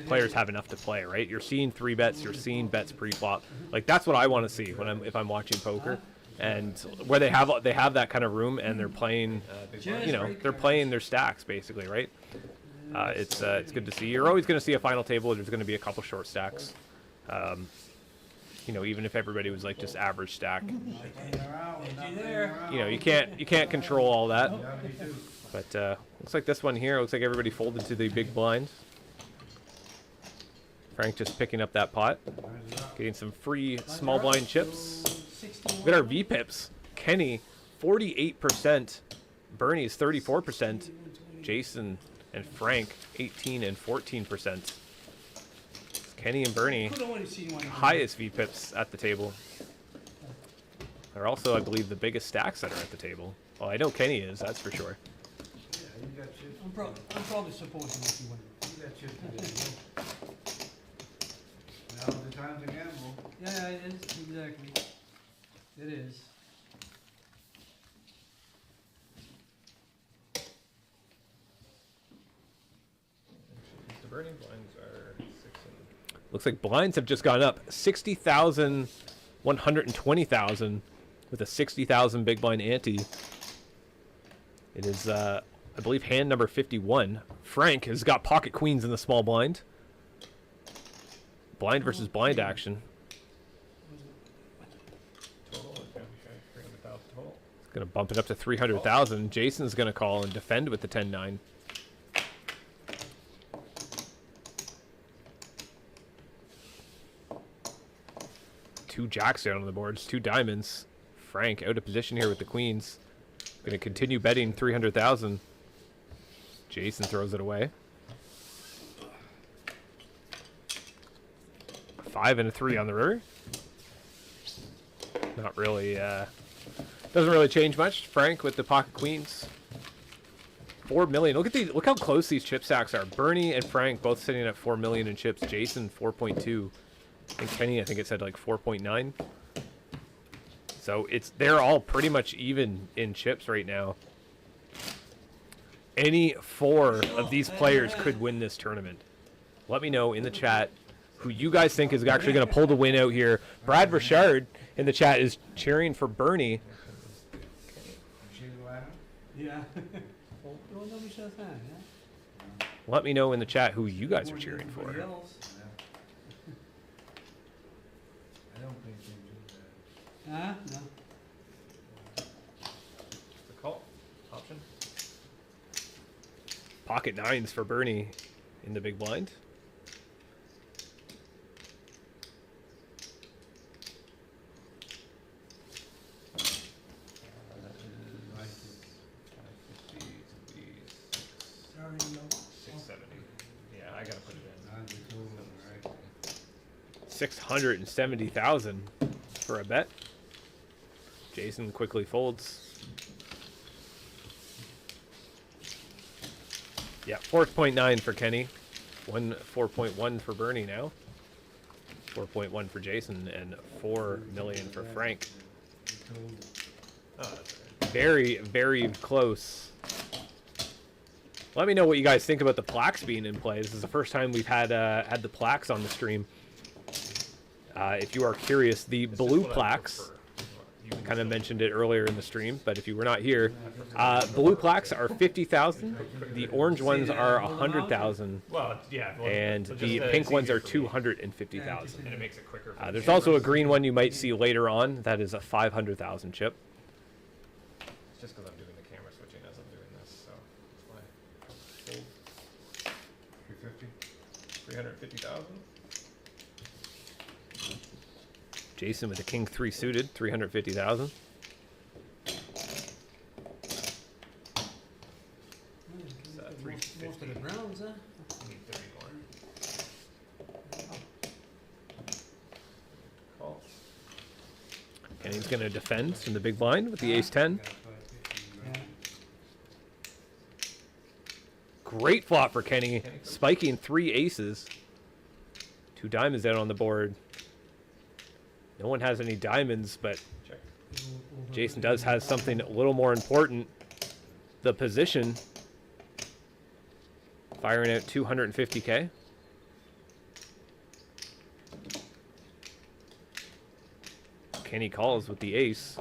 players have enough to play, right? You're seeing 3 bets, you're seeing bets pre-flop. Like that's what I want to see if I'm watching poker, and where they have that kind of room and they're playing, they're playing their stacks basically, right? It's good to see. You're always going to see a final table. There's going to be a couple short stacks. Even if everybody was like just average stack. You can't control all that. But looks like this one here, looks like everybody folded to the big blind. Frank just picking up that pot. Getting some free small blind chips. Look at our V-pips. Kenny, 48%. Bernie's 34%. Jason and Frank, 18 and 14%. Kenny and Bernie, highest V-pips at the table. They're also, I believe, the biggest stacks that are at the table. Well, I know Kenny is, that's for sure. Yeah, you got chips. I'm probably supporting if you want. You got chips. Now's the time to gamble. Yeah, it is, exactly. It is. the burning blinds are 6 and Looks like blinds have just gone up 60,000, 120,000 with a 60,000 big blind ante. It is, I believe, hand number 51. Frank has got pocket queens in the small blind. Blind versus blind action. total. Okay, 300,000 total. It's going to bump it up to 300,000. Jason's going to call and defend with the 10-9. Two jacks down on the boards, 2 diamonds. Frank out of position here with the queens. Going to continue betting 300,000. Jason throws it away. 5 and a 3 on the river. Not really, doesn't really change much. Frank with the pocket queens. 4 million. Look how close these chip stacks are. Bernie and Frank both sitting at 4 million in chips. Jason 4.2. And Kenny, I think it said like 4.9. So they're all pretty much even in chips right now. Any 4 of these players could win this tournament. Let me know in the chat who you guys think is actually going to pull the win out here. Brad Richard in the chat is cheering for Bernie. Yeah. Well, nobody says that, yeah? Let me know in the chat who you guys are cheering for. Everybody else. I don't think they do that. Huh? No. The call option. Pocket 9s for Bernie in the big blind. Sorry, no. 670. Yeah, I gotta put it in. 670,000 for a bet. Jason quickly folds. Yeah, 4.9 for Kenny. 4.1 for Bernie now. 4.1 for Jason and 4 million for Frank. Oh, that's right. Very, very close. Let me know what you guys think about the plaques being in play. This is the first time we've had the plaques on the stream. If you are curious, the This is blue what I plaques, prefer. You can kind of still- mentioned it earlier in the stream, but if you were not here, blue plaques are 50,000. The orange ones are 100,000, Well, yeah. well, and so just, the it's pink ones easier are for me, 250,000. And it makes it quicker. For There's the also a cameras. green one you might see later on. That is a 500,000 chip. It's just because I'm doing the camera switching as I'm doing this, so that's why. 350? 350,000. Jason with the king 3 suited, 350,000. Most of the browns, huh? Need 30 more. Call. And he's going to defend in the big blind with the ace 10. Yeah. Great flop for Kenny, spiking 3 aces. 2 diamonds out on the board. No one has any diamonds, but Check. Jason does has something a little more important. The position. Firing out 250K. Kenny calls with the ace.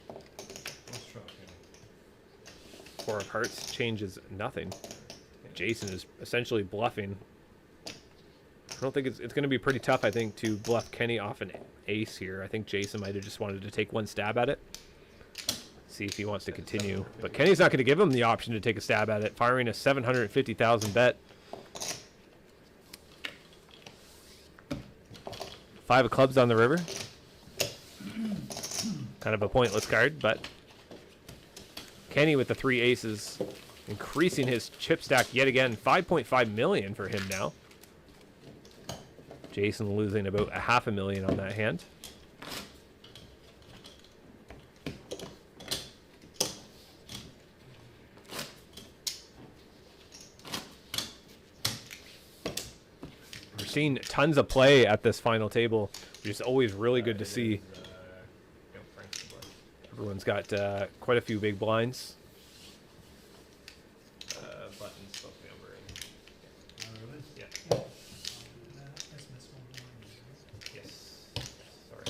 Let's try Kenny. 4 of hearts changes nothing. Jason is essentially bluffing. I don't think it's going to be pretty tough, I think, to bluff Kenny off an ace here. I think Jason might have just wanted to take one stab at it. See if he wants to continue. But Kenny's not going to give him the option to take a stab at it. Firing a 750,000 bet. 5 of clubs on the river. Kind of a pointless card, but Kenny with the 3 aces, increasing his chip stack yet again. 5.5 million for him now. Jason losing about a $500,000 on that hand. We're seeing tons of play at this final table, which is always really good to see. Frank's the blind. Everyone's got quite a few big blinds. Buttons supposed to be over in. Yeah. That's my small blind. Yes. Sorry.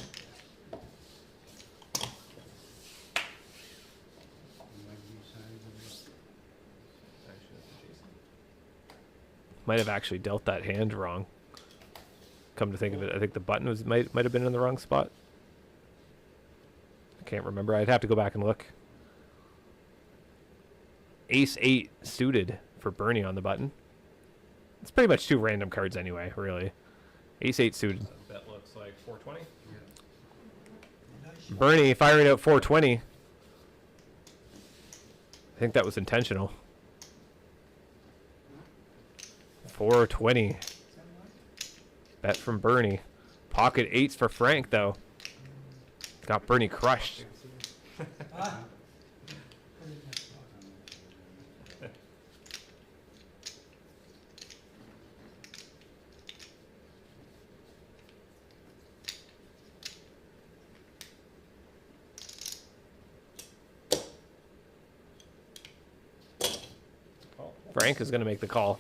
Actually, that's Jason. Might have actually dealt that hand wrong. Come to think of it, I think the button was might have been in the wrong spot. I can't remember. I'd have to go back and look. Ace 8 suited for Bernie on the button. It's pretty much 2 random cards anyway, really. Ace 8 suited. That looks like 420. Bernie firing out 420. I think that was intentional. 420. Bet from Bernie. Pocket 8s for Frank, though. Got Bernie crushed. Ah. Frank is going to make the call.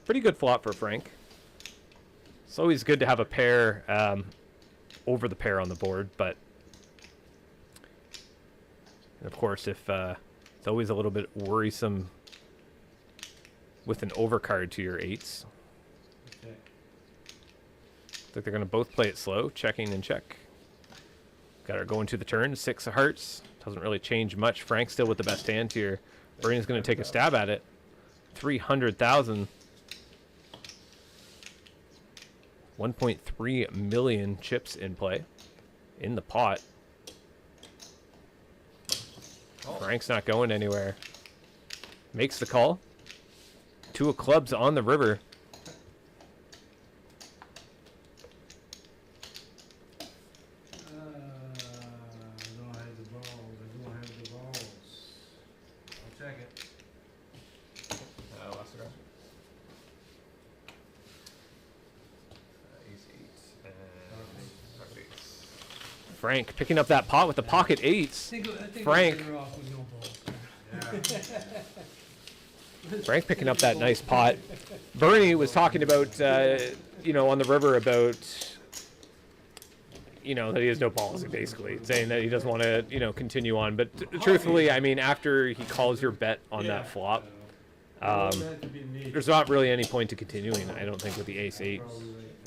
Pretty good flop for Frank. It's always good to have a pair over the pair on the board, but of course, if it's always a little bit worrisome with an overcard to your 8s. I think they're going to both play it slow, checking and check. Got her going to the turn, 6 of hearts. Doesn't really change much. Frank's still with the best hand here. Bernie's going to take a stab at it. 300,000. 1.3 million chips in play. In the pot. Frank's not going anywhere. Makes the call. 2 of clubs on the river. Last address. Ace 8 and pocket 8s. Frank picking up that pot with the pocket 8s. I think Frank. we're better off with no balls. Frank picking up that nice pot. Bernie was talking about, you know, on the river about, you know, that he has no policy, basically, saying that he doesn't want to, you know, continue on. But truthfully, I mean, after he calls your bet on that flop, there's not really any point to continuing, I don't think, with the ace 8.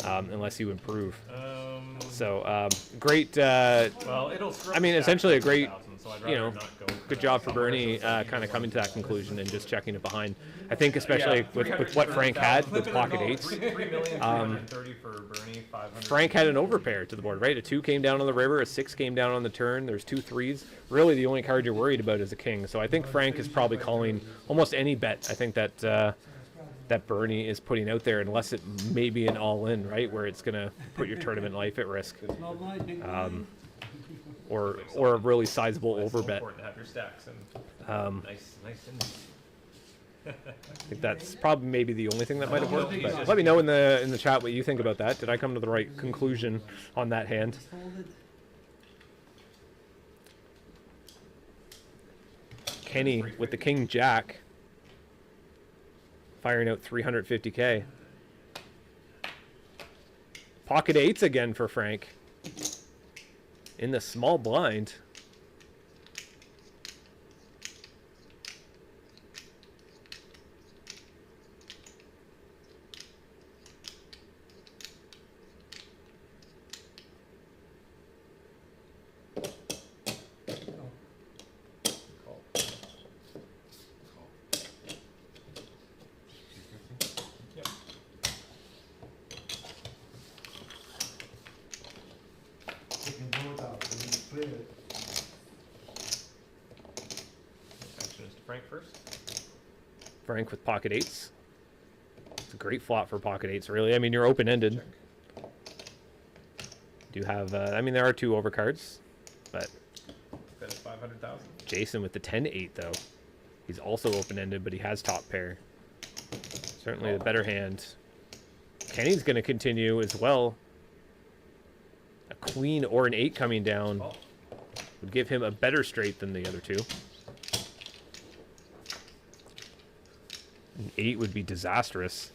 unless you improve. Um, So great. well, it'll. I mean, essentially a great, 1,000, so I'd you rather know, not go good job for Bernie kind of coming to that conclusion and just checking it behind. I think especially with what Frank had with pocket eights. 3,330 for Bernie, 500. Frank had an overpair to the board, right? A 2 came down on the river, a 6 came down on the turn. There's 2 3s. Really, the only card you're worried about is a king. So I think Frank is probably calling almost any bet. I think that that Bernie is putting out there, unless it may be an all-in, right, where it's gonna put your tournament life at risk, Small blind, big blind. or a really sizable It's so overbet. important to have your stacks and nice and. I think that's probably maybe the only thing that might have worked. But let me know in the chat what you think about that. Did I come to the right conclusion on that hand? Folded. Kenny with the King Jack, firing out 350K. Pocket eights again for Frank. In the small blind. Taking both out, and then split it. Action is to Frank first. Frank with pocket eights. It's a great flop for pocket eights, really. I mean, you're open-ended. Do have, I mean, there are 2 overcards, but Bet is 500,000. Jason with the 10-8, though. He's also open-ended, but he has top pair. Certainly the better hand. Kenny's going to continue as well. A queen or an 8 coming down would give him a better straight than the other 2. An 8 would be disastrous.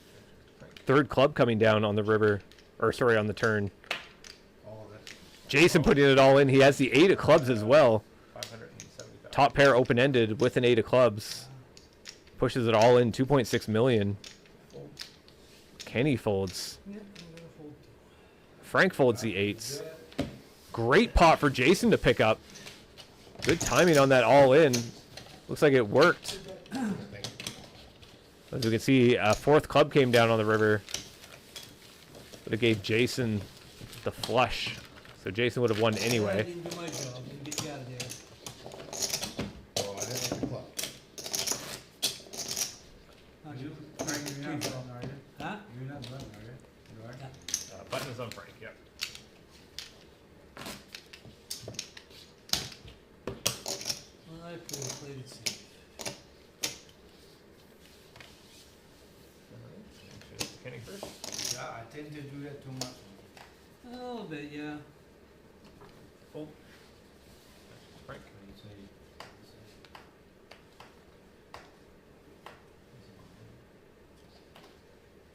3rd club coming down on the river, or sorry, on the turn. Jason putting it all in. He has the 8 of clubs as well. 570,000. Top pair open-ended with an 8 of clubs. Pushes it all in, 2.6 million. Kenny folds. Yeah, I'm gonna fold. Frank folds the 8s. Great pot for Jason to pick up. Good timing on that all-in. Looks like it worked. As we can see, a 4th club came down on the river. But it gave Jason the flush. So Jason would have won I anyway. didn't do my job, didn't get you out of there. Oh, I didn't like the club. Not You, you. Frank, you're not Three. button, are you? Huh? You're not button, are you? You are? Yeah. Button is on Frank, yep. Well, I played it safe. Action is to Kenny first. Yeah, I tend to do that too much. A little bit, yeah. Fold. Action is Frank.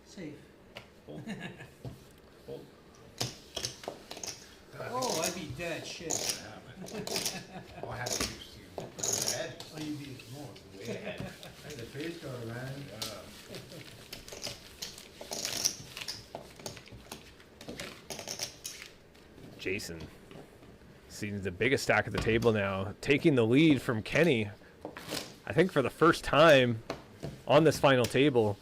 Safe. Fold. Fold. Oh, I beat that shit. Oh, I had to use you. Ahead. Oh, you beat it more. Way ahead. Hey, the face card, man. Jason seeing the biggest stack at the table now, taking the lead from Kenny. I think for the first time on this final table,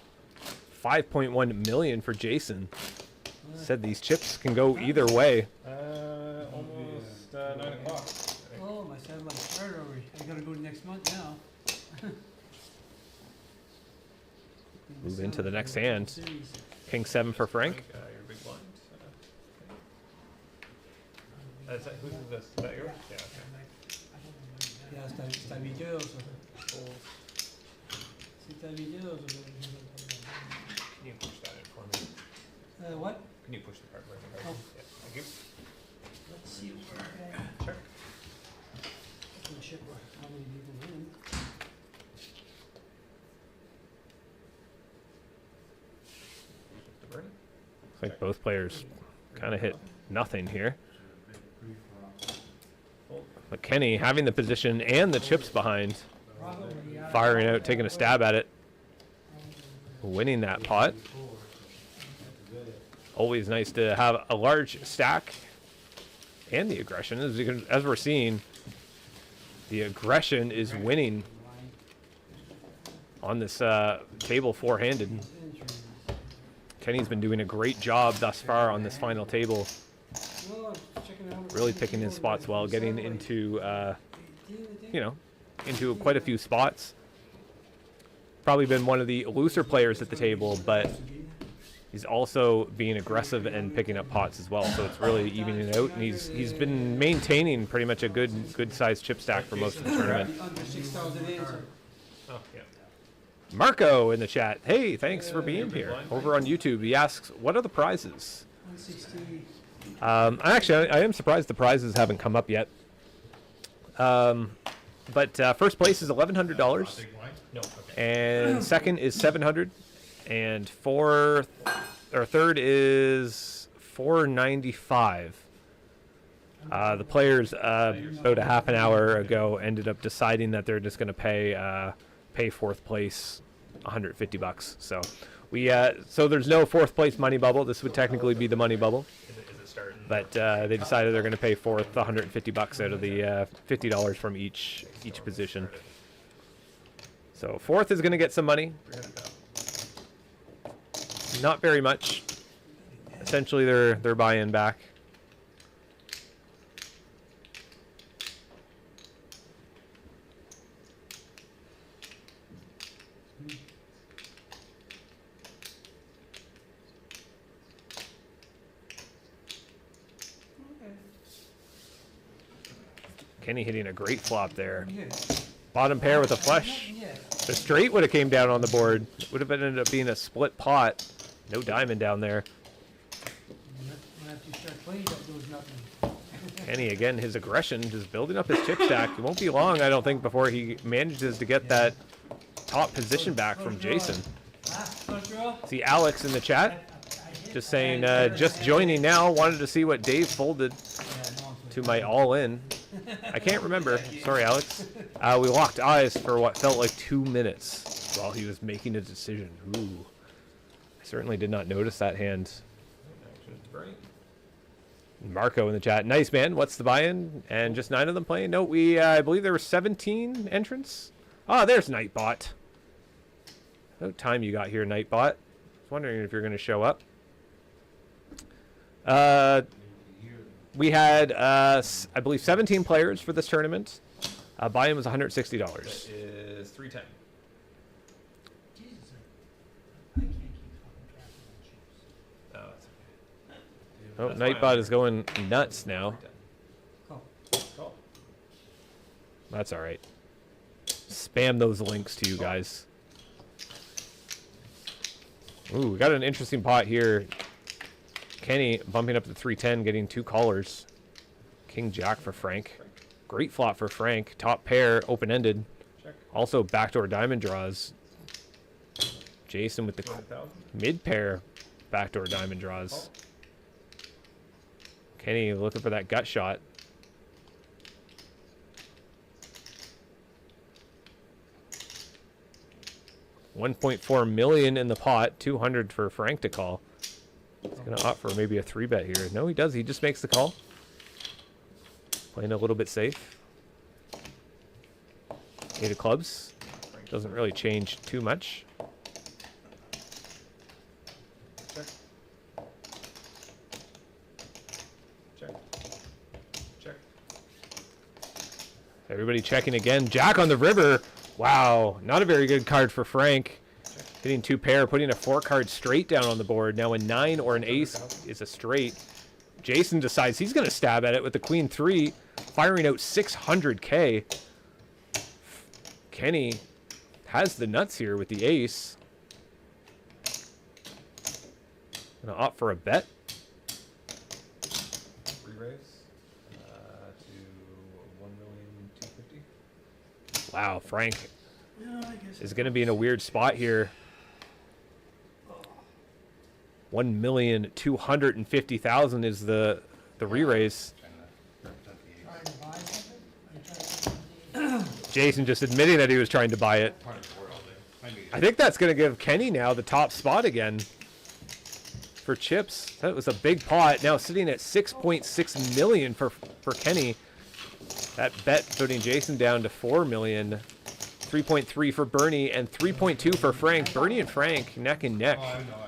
5.1 million for Jason. Said these chips can go either way. Almost 9 o'clock. Oh, my satellite started already. I gotta go next month now. Move into the next hand. Series. King 7 for Frank. Your big blind. Is that, who's this? Is that yours? Yeah, okay. Ya está videos. Fold. Si está videos. Can you push that in for me? What? Can you push the card right there? Oh. Yeah, thank you. Let's see where. Check. Oh, shit, how many people in? The Bernie. Looks like both players kind of hit nothing here. Fold. But Kenny having the position and the chips behind, firing out, taking a stab at it, winning that pot. Always nice to have a large stack. And the aggression, as we're seeing, the aggression is winning on this table four-handed. Kenny's been doing a great job thus far on this final table. Really picking his spots well, getting into, you know, into quite a few spots. Probably been one of the looser players at the table, but he's also being aggressive and picking up pots as well. So it's really evening it out, and he's been maintaining pretty much a good sized chip stack for most of the tournament. Oh, yeah. Marco in the chat. Hey, thanks for being here. Over on YouTube, he asks, "What are the prizes?" 160. I am surprised the prizes haven't come up yet. But first place is $1,100, No, okay. and second is $700, and third is $495. The players about a half an hour ago ended up deciding that they're just going to pay fourth place $150. So so there's no fourth place money bubble. This would technically be the money bubble. Is it starting? But they decided they're going to pay fourth $150 out of the $50 from each position. So fourth is going to get some money. Not very much. Essentially, they're buy-in back. Kenny hitting a great flop there. Bottom pair with a flush. The straight would have came down on the board. Would have ended up being a split pot. No diamond down there. Kenny, again, his aggression, just building up his chip stack. It won't be long, I don't think, before he manages to get that top position back from Jason. See Alex in the chat, just saying, just joining now. Wanted to see what Dave folded to my all-in. I can't remember. Sorry, Alex. We locked eyes for what felt like 2 minutes while he was making a decision. Ooh. I certainly did not notice that hand. Marco in the chat. Nice, man. What's the buy-in? And just 9 of them playing? No, I believe there were 17 entrants. Ah, there's Nightbot. What time you got here, Nightbot? I was wondering if you're going to show up. We had, I believe, 17 players for this tournament. Buy-in was $160. Is 310. Jesus, I can't keep track of my chips. Oh, that's okay. Oh, That's Nightbot fine. is going nuts now. Call. That's all right. Spam those links to you guys. Ooh, we got an interesting pot here. Kenny bumping up to 310, getting 2 callers. King Jack for Frank. Great flop for Frank. Top pair, open-ended. Check. Also backdoor diamond draws. Jason with the 200,000. mid-pair backdoor diamond draws. Kenny looking for that gut shot. $1.4 million in the pot. 200 for Frank to call. He's going to opt for maybe a 3-bet here. No, he does. He just makes the call. Playing a little bit safe. 8 of clubs. Doesn't really change too much. Check. Check. Check. Everybody checking again. Jack on the river. Wow. Not a very good card for Frank. Hitting 2 pair, putting a 4-card straight down on the board. Now a 9 or an ace is a straight. Jason decides he's going to stab at it with the queen 3, firing out 600K. Kenny has the nuts here with the ace. Gonna opt for a bet. Re-raise to 1,250,000. Wow, Frank is going to be in a weird spot here. 1,250,000 is the re-raise. Trying to buy something? Are you trying to Jason just admitting that he was trying to buy it. I think that's going to give Kenny now the top spot again. for chips. That was a big pot. Now sitting at 6.6 million for Kenny. That bet putting Jason down to 4 million. 3.3 for Bernie and 3.2 for Frank. Bernie and Frank neck and neck. Oh, I know.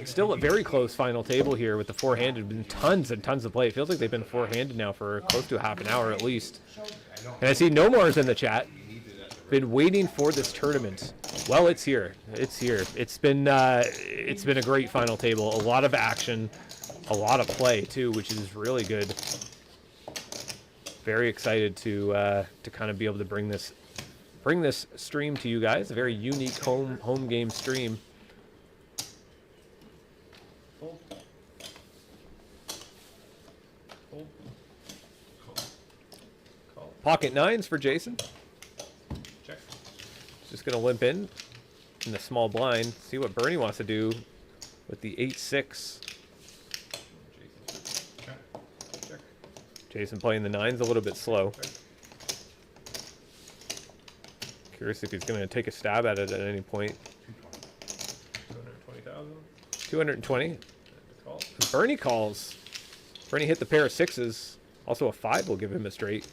Still a very close final table here with the four-handed. Been tons and tons of play. It feels like they've been four-handed now for close to a half an hour at least. And I see No More's in the chat. Been waiting for this tournament. Well, it's here. It's here. It's been a great final table. A lot of action, a lot of play too, which is really good. Very excited to kind of be able to bring this stream to you guys. A very unique home game stream. Fold. Fold. Call. Pocket nines for Jason. Check. Just gonna limp in the small blind. See what Bernie wants to do with the 8-6. Check. Check. Jason playing the nines a little bit slow. Curious if he's gonna take a stab at it at any point. 220,000. 220. Call. Bernie calls. Bernie hit the pair of sixes. Also a 5 will give him a straight.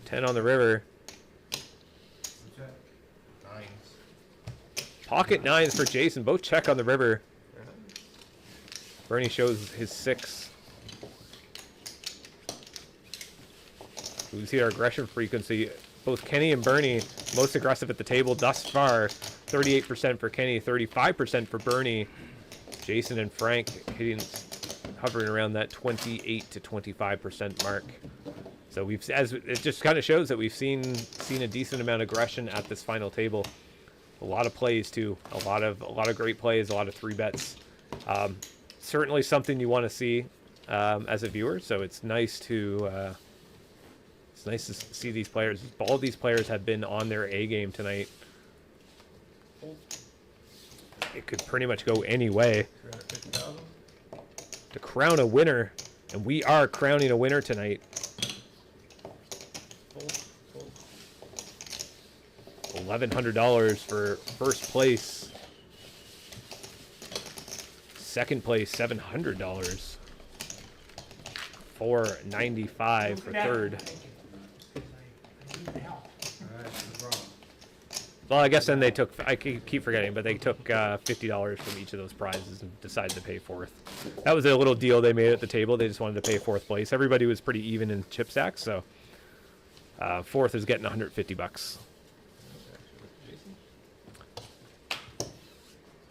10 on the river. What's that? Nines. Pocket nines for Jason. Both check on the river. Bernie shows his 6. We can see our aggression frequency. Both Kenny and Bernie most aggressive at the table thus far. 38% for Kenny, 35% for Bernie. Jason and Frank hovering around that 28 to 25% mark. So it just kind of shows that we've seen a decent amount of aggression at this final table. A lot of plays too. A lot of great plays. A lot of 3-bets. Certainly something you want to see as a viewer. So it's nice to see these players. All these players have been on their A game tonight. It could pretty much go any way 350,000. to crown a winner, and we are crowning a winner tonight. Fold. Fold. $1,100 for first place. Second place, $700. $495 for third. I need the help. All right, no problem. Well, I guess then they took, I keep forgetting, but they took $50 from each of those prizes and decided to pay fourth. That was a little deal they made at the table. They just wanted to pay fourth place. Everybody was pretty even in chip stacks, so fourth is getting $150.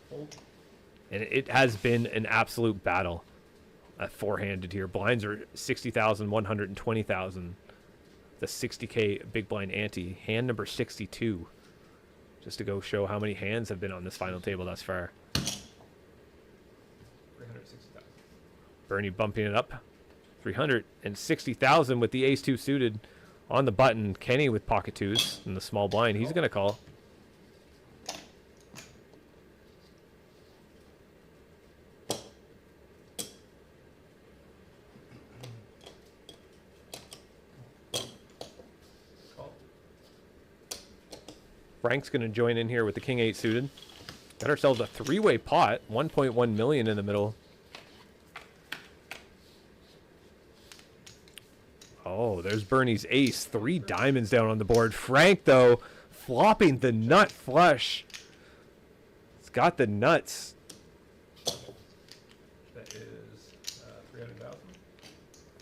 Fold. And it has been an absolute battle. Four-handed here. Blinds are 60,000, 120,000. The 60K big blind ante. Hand number 62. Just to go show how many hands have been on this final table thus far. 360,000. Bernie bumping it up. 360,000 with the ace-2 suited on the button. Kenny with pocket twos in the small blind. He's going to call. Call. Frank's going to join in here with the king-8 suited. Got ourselves a 3-way pot. 1.1 million in the middle. Oh, there's Bernie's ace. 3 diamonds down on the board. Frank, though, flopping the nut flush. It's got the nuts. That is 300,000.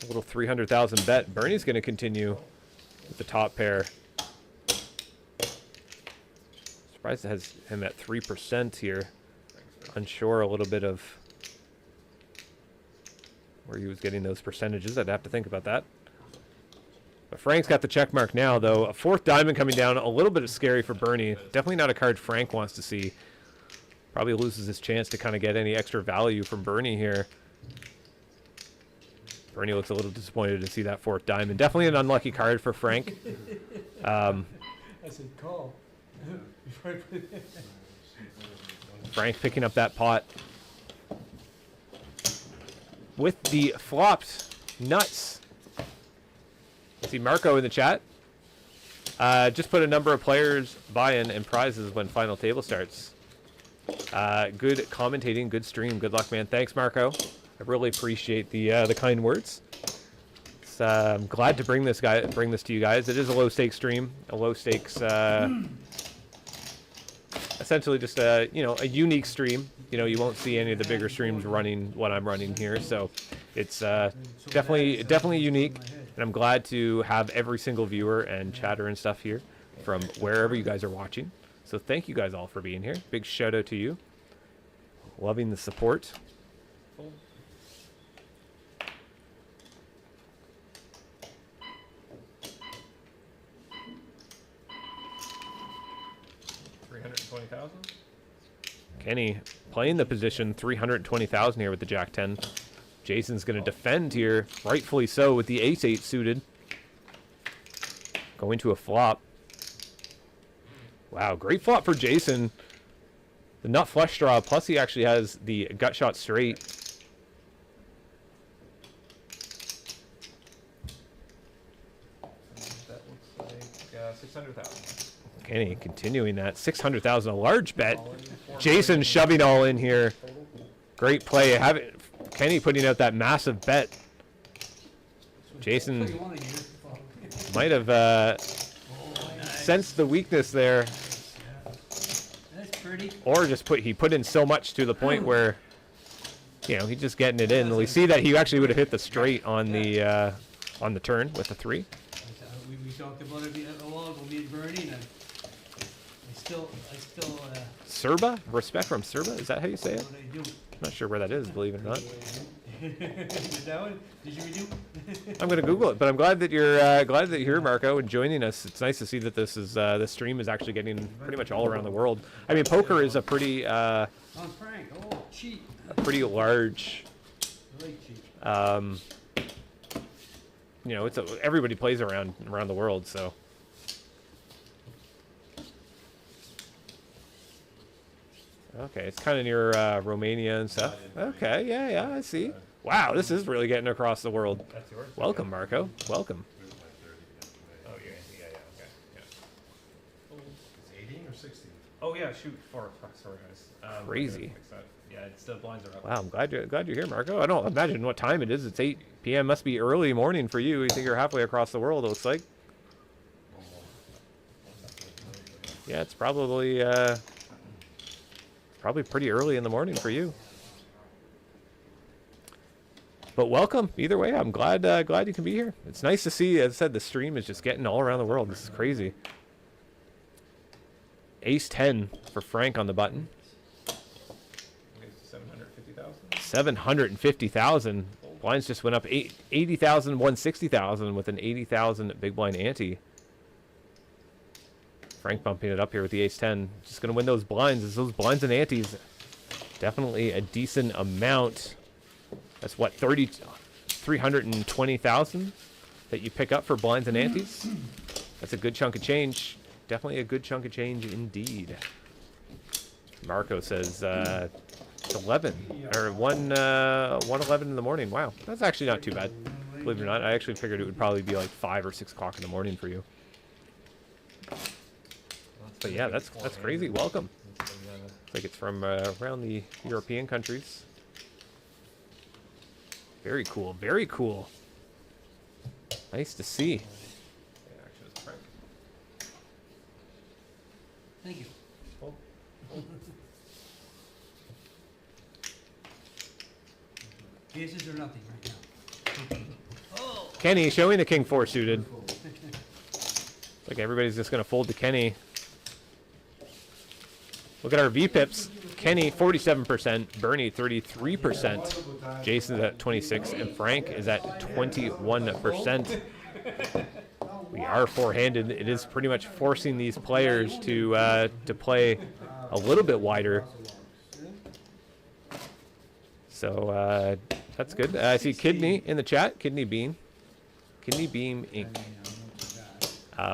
A little 300,000 bet. Bernie's going to continue with the top pair. Surprised it has him at 3% here. Unsure a little bit of where he was getting those percentages. I'd have to think about that. But Frank's got the check mark now, though. A 4th diamond coming down. A little bit of scary for Bernie. Definitely not a card Frank wants to see. Probably loses his chance to kind of get any extra value from Bernie here. Bernie looks a little disappointed to see that 4th diamond. Definitely an unlucky card for Frank. I said, call. Frank picking up that pot. With the flopped nuts. See Marco in the chat. Just put a number of players buy-in and prizes when final table starts. Good commentating, good stream, good luck, man. Thanks, Marco. I really appreciate the kind words. I'm glad to bring this to you guys. It is a low stakes stream, a low stakes, essentially just a a unique stream. You won't see any of the bigger streams running what I'm running here, so it's definitely unique. And I'm glad to have every single viewer and chatter and stuff here from wherever you guys are watching. So thank you guys all for being here. Big shout out to you. Loving the support. $320,000. Kenny playing the position 320,000 here with the Jack 10. Jason's going to defend here, rightfully so, with the ace-8 suited. Going to a flop. Wow, great flop for Jason. The nut flush draw, plus he actually has the gut shot straight. That looks like 600,000. Kenny continuing that 600,000, a large bet. Jason shoving all in here. Great play. Kenny putting out that massive bet. Jason might have sensed the weakness there, That's pretty. or just he put in so much to the point where he's just getting it in. We see that he actually would have hit the straight on the turn with the 3. We talked about it a while ago, me and Bernie, and I still Serba? Respect from Serba? Is that how you say it? what I do. I'm not sure where that is, believe it or not. That one? Did you redo? I'm gonna Google it, but I'm glad that you're here, Marco, and joining us. It's nice to see that this stream is actually getting pretty much all around the world. I mean, poker is a pretty On Frank. Oh, cheat. pretty large. I like cheat. Everybody plays around the world, so. Okay, it's kind of near Romania and stuff. Okay, yeah, I see. Wow, this is really getting across the world. That's yours. Welcome, Marco. Welcome. Oh yeah, okay, yeah. It's 18 or 16? Oh yeah, shoot. Fuck, sorry guys. Crazy. Fix that. Yeah, it's the blinds are up. Wow, I'm glad you're here, Marco. I don't imagine what time it is. It's 8 p.m. Must be early morning for you. You think you're halfway across the world, it looks like. Yeah, it's probably pretty early in the morning for you. But welcome, either way. I'm glad you can be here. It's nice to see. As I said, the stream is just getting all around the world. This is crazy. Ace 10 for Frank on the button. 750,000. 750,000. Blinds just went up 80,000, 160,000 with an 80,000 big blind ante. Frank bumping it up here with the ace 10. Just going to win those blinds. As those blinds and antes, definitely a decent amount. That's what, 320,000 that you pick up for blinds and antes. That's a good chunk of change. Definitely a good chunk of change indeed. Marco says it's 11 or 1:11 in the morning. Wow, that's actually not too bad. Believe it or not, I actually figured it would probably be like 5 or 6 o'clock in the morning for you. But yeah, that's crazy. Welcome. Looks like it's from around the European countries. Very cool. Very cool. Nice to see. Yeah, actually, it's Frank. Thank you. Cases or nothing right now. Kenny showing the king 4 suited. Like everybody's just gonna fold to Kenny. Look at our VPIPs. Kenny 47%, Bernie 33%, Jason's at 26, and Frank is at 21%. We are four-handed. It is pretty much forcing these players to play a little bit wider. So that's good. I see Kidney in the chat. Kidney Beam Inc.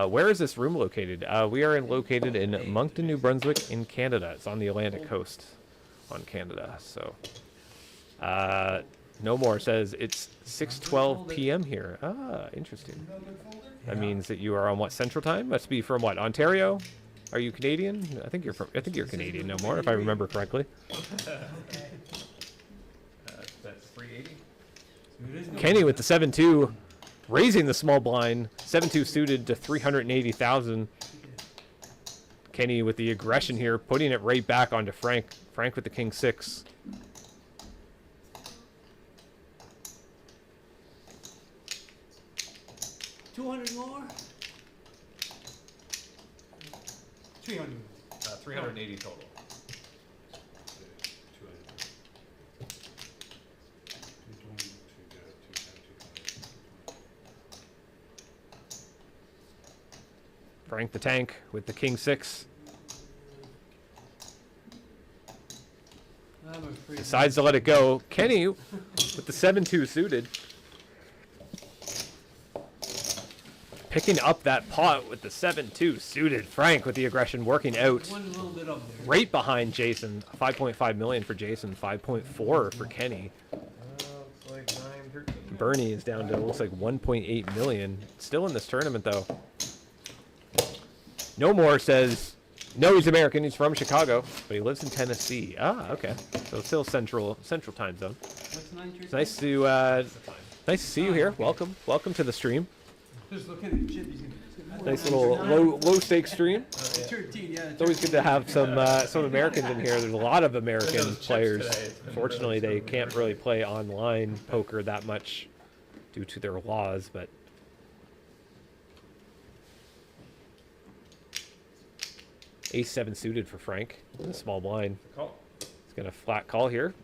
Where is this room located? We are located in Moncton, New Brunswick in Canada. It's on the Atlantic coast on Canada. So No More says it's 6:12 p.m. here. Ah, interesting. That means that you are on what, Central Time? Must be from what, Ontario? Are you Canadian? I think you're Canadian, No More, if I remember correctly. That's 380. Kenny with the 7-2, raising the small blind. 7-2 suited to 380,000. Kenny with the aggression here, putting it right back onto Frank. Frank with the king 6. $200 more? 300. 380 total. Frank the Tank with the king 6. Decides to let it go. Kenny with the 7-2 suited. Picking up that pot with the 7-2 suited. Frank with the aggression working out. One little bit up there. Right behind Jason. 5.5 million for Jason. 5.4 for Kenny. Looks like 913. Bernie is down to, looks like 1.8 million. Still in this tournament though. No More says, no, he's American. He's from Chicago, but he lives in Tennessee. Ah, okay. So still central time zone. What's 913? It's nice to see you here. Welcome to the stream. Just looking at the chip, he's gonna. Nice little low stakes stream. 13, yeah. It's always good to have some Americans in here. There's a lot of American players. Fortunately, they can't really play online poker that much due to their laws, but. Ace-7 suited for Frank. Small blind. Call. He's going to flat call here.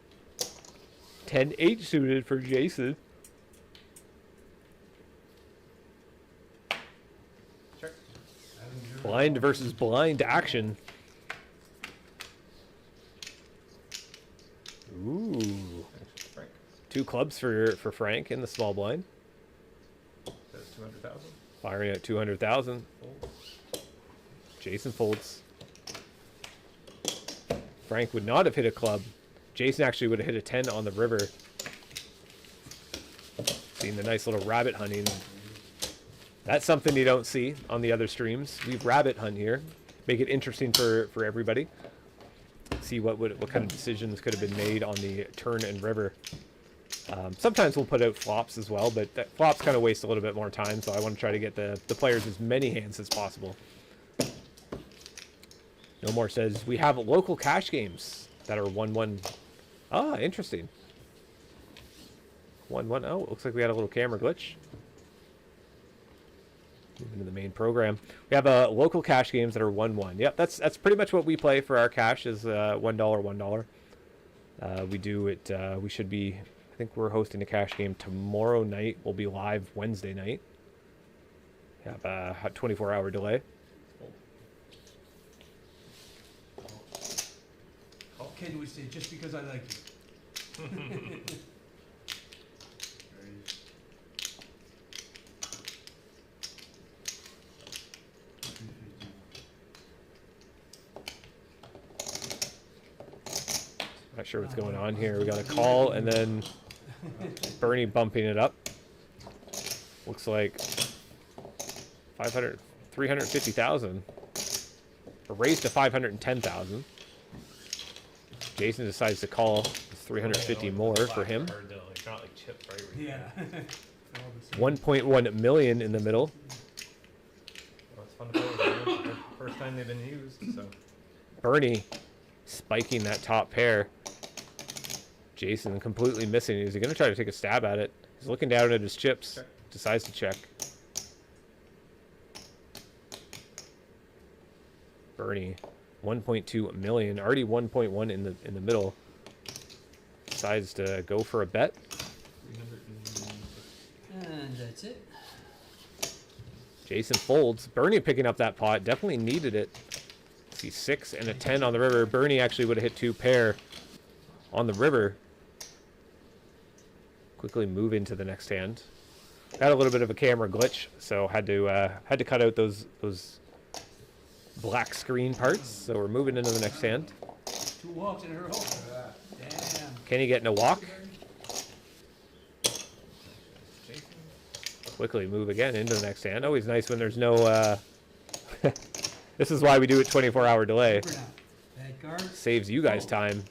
10-8 suited for Jason. Check. Blind versus blind action. Ooh. Frank. 2 clubs for Frank in the small blind. Says 200,000. Firing at 200,000. Jason folds. Frank would not have hit a club. Jason actually would have hit a 10 on the river. Seeing the nice little rabbit hunting. That's something you don't see on the other streams. We rabbit hunt here. Make it interesting for everybody. See what kind of decisions could have been made on the turn and river. Sometimes we'll put out flops as well, but that flops kind of waste a little bit more time, so I want to try to get the players as many hands as possible. No More says, we have local cash games that are 1-1. Ah, interesting. 1-1. Oh, looks like we had a little camera glitch. Moving to the main program. We have local cash games that are 1-1. Yep, that's pretty much what we play for our cash is $1, $1. We do it, we should be, I think we're hosting a cash game tomorrow night. We'll be live Wednesday night. We have a 24-hour delay. Ken would say, just because I like you. Not sure what's going on here. We got a call and then Bernie bumping it up. Looks like 350,000. A raise to 510,000. Jason decides to call. It's 350 more for him. Not like chips, right? Yeah. 1.1 million in the middle. Well, it's fun to play with. First time they've been used, so. Bernie spiking that top pair. Jason completely missing. Is he going to try to take a stab at it? He's looking down at his chips. Check. Decides to check. Bernie, 1.2 million. Already 1.1 in the middle. Decides to go for a bet. And that's it. Jason folds. Bernie picking up that pot. Definitely needed it. See 6 and a 10 on the river. Bernie actually would have hit 2 pair on the river. Quickly move into the next hand. Had a little bit of a camera glitch, so had to cut out those black screen parts. So we're moving into the next hand. 2 walks in a row. Damn. Kenny getting a walk. quickly move again into the next hand. Always nice when there's no, this is why we do it 24-hour delay. Super now. Bad card. Saves you guys time.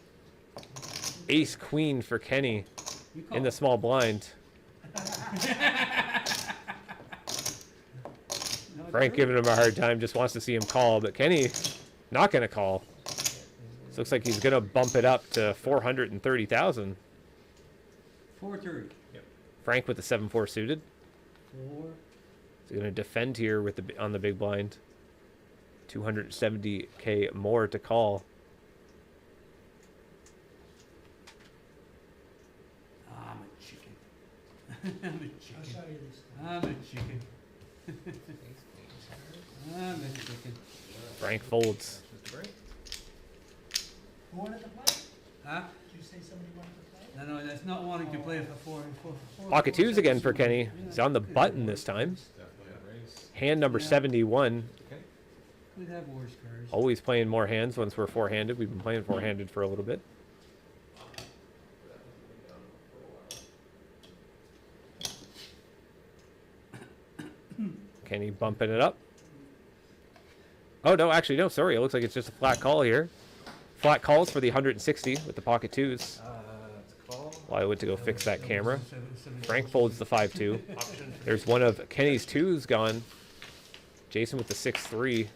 Ace queen for Kenny You call. in the small blind. No, Frank giving him a hard time, just wants to see him call, but Kenny not going to call. This looks like he's going to bump it up to 430,000. 430. Frank with the 7-4 suited. 4. He's going to defend here with the on the big blind. 270K more to call. I'm a chicken. I'm a I'll chicken. show you this. I'm a chicken. I'm a chicken. Frank folds. Who wanted to play? Huh? Did you say somebody wanted to play? No, that's not wanting to play for 4. Pocket twos again for Kenny. He's on the button this time. Hand number 71. Could have worse cards. Always playing more hands once we're four-handed. We've been playing four-handed for a little bit. Kenny bumping it up. Oh, no, actually, no, sorry. It looks like it's just a flat call here. Flat calls for the 160 with the pocket twos. Well, I went to go fix that camera. Frank folds the 5-2. There's one of Kenny's twos gone. Jason with the 6-3.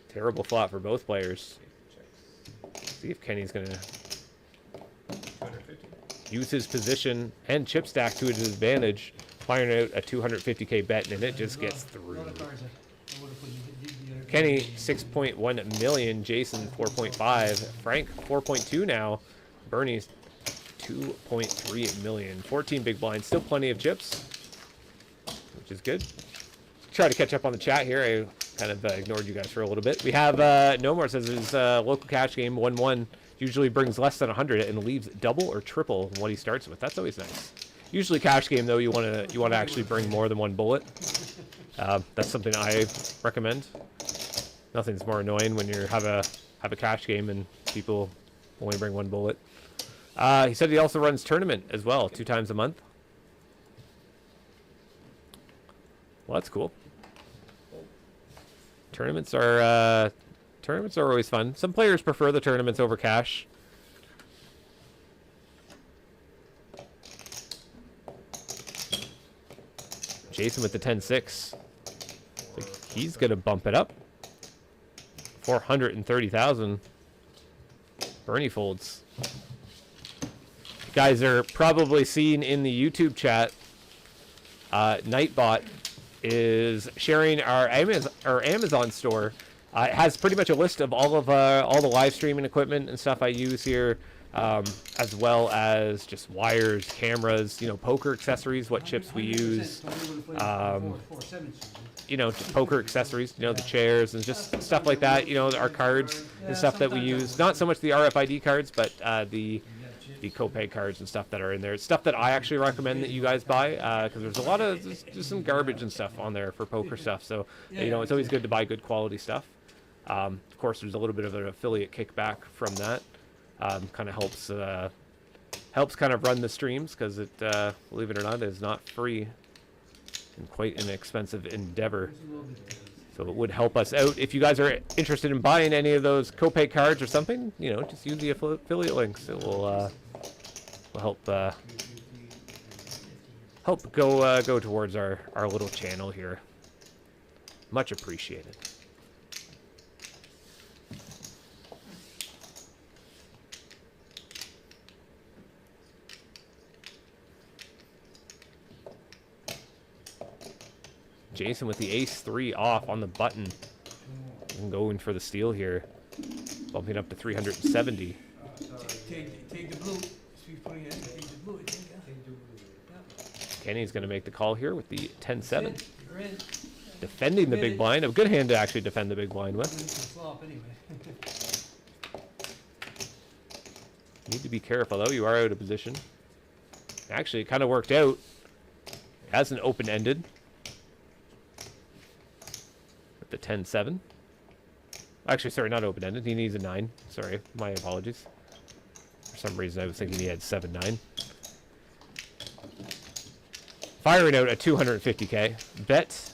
Terrible flop for both players. See if Kenny's going to use his position and chip stack to his advantage. Firing out a 250K bet, and it just gets through. Kenny, 6.1 million. Jason, 4.5. Frank, 4.2 now. Bernie's 2.3 million. 14 big blinds. Still plenty of chips, which is good. Try to catch up on the chat here. I kind of ignored you guys for a little bit. We have No More says his local cash game 1-1 usually brings less than 100 and leaves double or triple what he starts with. That's always nice. Usually cash game though, you want to actually bring more than one bullet. That's something I recommend. Nothing's more annoying when you have a cash game and people only bring one bullet. He said he also runs tournament as well, 2 times a month. Well, that's cool. Tournaments are always fun. Some players prefer the tournaments over cash. Jason with the 10-6. He's going to bump it up. 430,000. Bernie folds. You guys are probably seeing in the YouTube chat, Nightbot is sharing our Amazon store. It has pretty much a list of all the live streaming equipment and stuff I use here, as well as just wires, cameras, poker accessories, what chips we use, just poker accessories, the chairs and just stuff like that, our cards and stuff that we use. Not so much the RFID cards, but the copay cards and stuff that are in there. It's stuff that I actually recommend that you guys buy, because there's a lot of just some garbage and stuff on there for poker stuff. So it's always good to buy good quality stuff. Of course, there's a little bit of an affiliate kickback from that. Kind of helps kind of run the streams, because it, believe it or not, is not free and quite an expensive endeavor. So it would help us out. If you guys are interested in buying any of those copay cards or something, just use the affiliate links. It will help go towards our little channel here. Much appreciated. Jason with the ace-3 off on the button. And going for the steal here. Bumping up to 370. Take the blue. She's putting it in. Take the blue. Kenny's going to make the call here with the 10-7. You're in. Defending the big blind. A good hand to actually defend the big blind with. Flop anyway. Need to be careful though. You are out of position. Actually, it kind of worked out. As an open-ended. With the 10-7. Actually, sorry, not open-ended. He needs a 9. Sorry, my apologies. For some reason, I was thinking he had 7-9. Firing out at 250K. Bet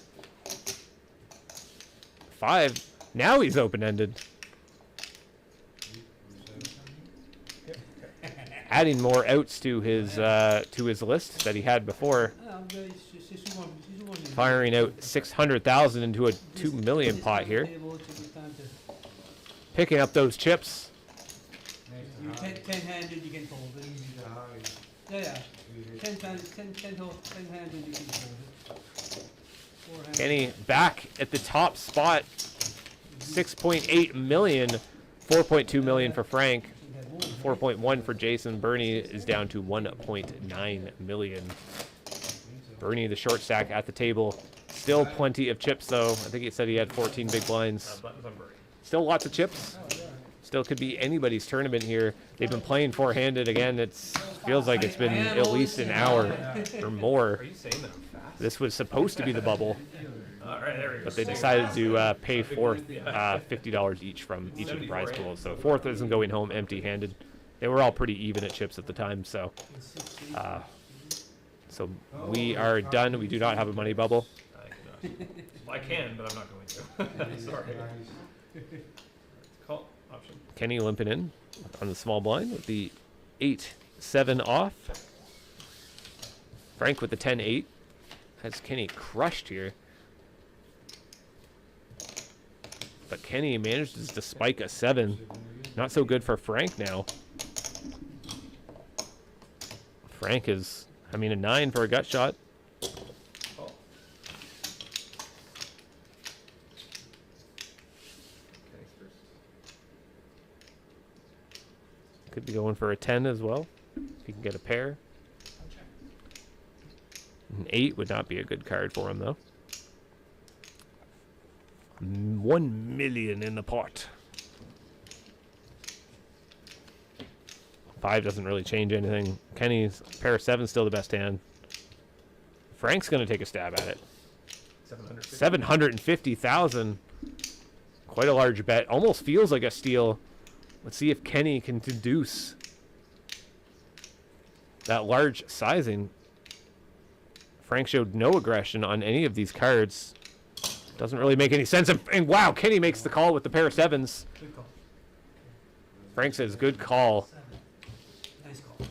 5. Now he's open-ended. Adding more outs to his list that he had before. Firing out 600,000 into a 2 million pot here. Picking up those chips. You 10-handed, you can fold it. Yeah. 10-handed, you can fold it. 4-handed. Kenny back at the top spot. 6.8 million. 4.2 million for Frank. 4.1 for Jason. Bernie is down to 1.9 million. Bernie, the short stack at the table. Still plenty of chips, though. I think he said he had 14 big blinds. Buttons on Bernie. Still lots of chips. Still could be anybody's tournament here. They've been playing four-handed again. It feels like it's been at least an hour or more. Are you saying that I'm fast? This was supposed to be the bubble, All right, there we go. but they decided to pay fourth $50 each from each of the prize pools. So fourth isn't going home empty-handed. They were all pretty even at chips at the time, so we are done. We do not have a money bubble. I can, but I'm not going to. Sorry. Call option. Kenny limping in on the small blind with the 8-7 off. Frank with the 10-8. Has Kenny crushed here. But Kenny manages to spike a 7. Not so good for Frank now. Frank is, I mean, a 9 for a gut shot. Call. Kenny's first. Could be going for a 10 as well. If he can get a pair. An 8 would not be a good card for him, though. 1 million in the pot. 5 doesn't really change anything. Kenny's pair of 7 still the best hand. Frank's going to take a stab at it. 750,000. Quite a large bet. Almost feels like a steal. Let's see if Kenny can deduce that large sizing. Frank showed no aggression on any of these cards. Doesn't really make any sense. And wow, Kenny makes the call with the pair of 7s. Good call. Frank says, good call. Nice call.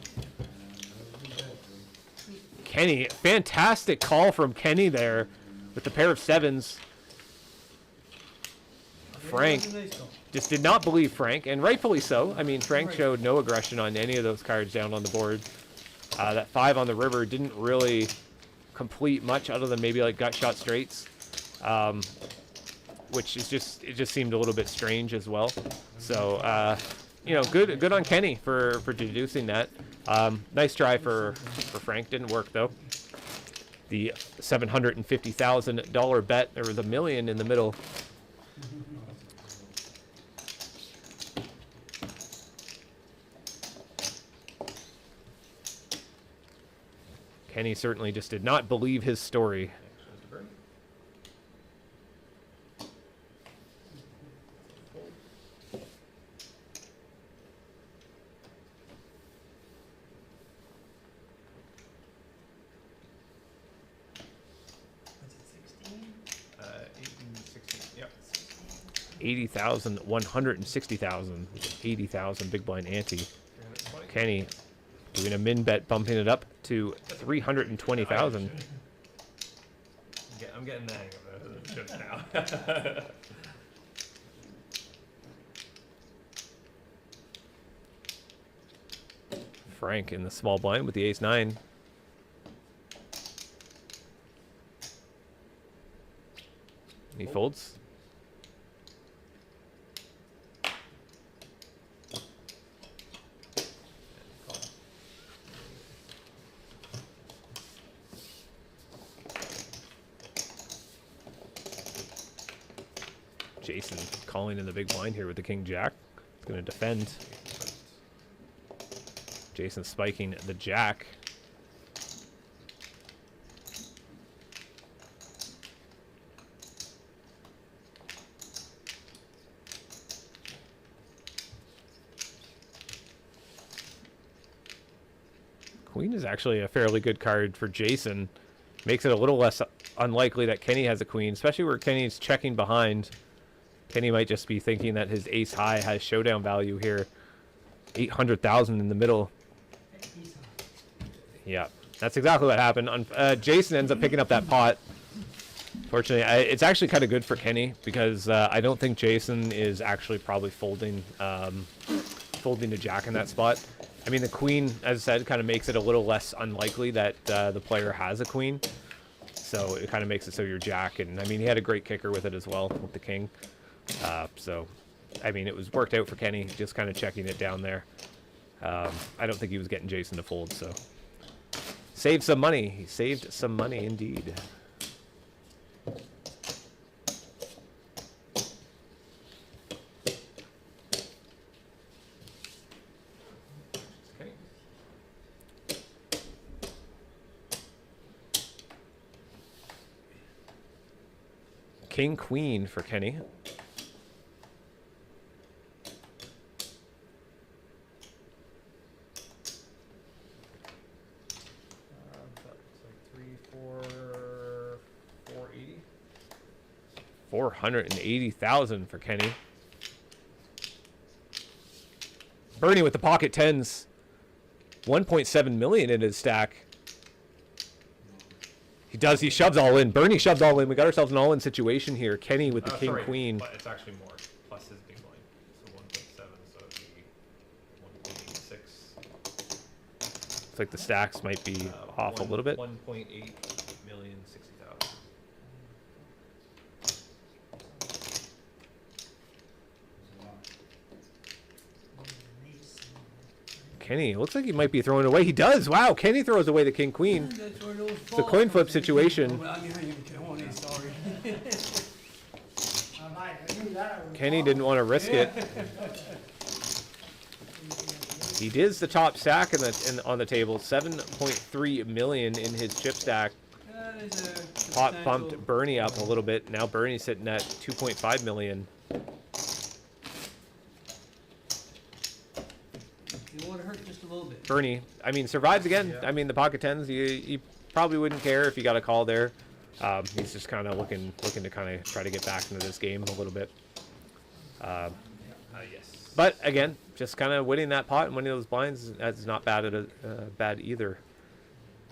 Kenny, fantastic call from Kenny there with the pair of 7s. Frank Nice call. just did not believe Frank, and rightfully so. I mean, Frank showed no aggression on any of those cards down on the board. That 5 on the river didn't really complete much other than maybe like gut shot straights, which is it just seemed a little bit strange as well. So you know, good on Kenny for deducing that. Nice try for Frank. Didn't work though. The $750,000 bet. There was $1 million in the middle. Kenny certainly just did not believe his story. What's it, 16? 18, 16. Yep. 80,000, 160,000, 80,000 big blind ante. 320. Kenny doing a min bet, bumping it up to 320,000. I'm getting the hang of the chips now. Frank in the small blind with the ace-9. He folds. Jason calling in the big blind here with the king-jack. He's going to defend. Jason spiking the jack. Queen is actually a fairly good card for Jason. Makes it a little less unlikely that Kenny has a queen, especially where Kenny's checking behind. Kenny might just be thinking that his ace high has showdown value here. 800,000 in the middle. Yeah, that's exactly what happened. Jason ends up picking up that pot. Fortunately, it's actually kind of good for Kenny because I don't think Jason is actually probably folding folding a jack in that spot. I mean, the queen, as I said, kind of makes it a little less unlikely that the player has a queen. So it kind of makes it so you're jack. And I mean, he had a great kicker with it as well, with the king. So, I mean, it was worked out for Kenny, just kind of checking it down there. I don't think he was getting Jason to fold, so. Saved some money. He saved some money indeed. King Queen for Kenny. That's like 480. 480,000 for Kenny. Bernie with the pocket tens. 1.7 million in his stack. He does. He shoves all in. Bernie shoves all in. We got ourselves an all-in situation here. Kenny with the king, Sorry, queen. But it's actually more. Plus his big blind. So 1.7. So it'd be 1.86. Looks like the stacks might be off a little bit. 1.8 million 60,000. Kenny, looks like he might be throwing away. He does. Wow, Kenny throws away the king, queen. It's a coin flip situation. Kenny didn't want to risk it. He does the top stack on the table. 7.3 million in his chip stack. Pot bumped Bernie up a little bit. Now Bernie's sitting at 2.5 million. You want to hurt just a little bit. Bernie, I mean, survives again. Yeah. I mean, the pocket tens, you probably wouldn't care if you got a call there. He's just kind of looking to kind of try to get back into this game a little bit. Yes. But again, just kind of winning that pot and winning those blinds is not bad bad either.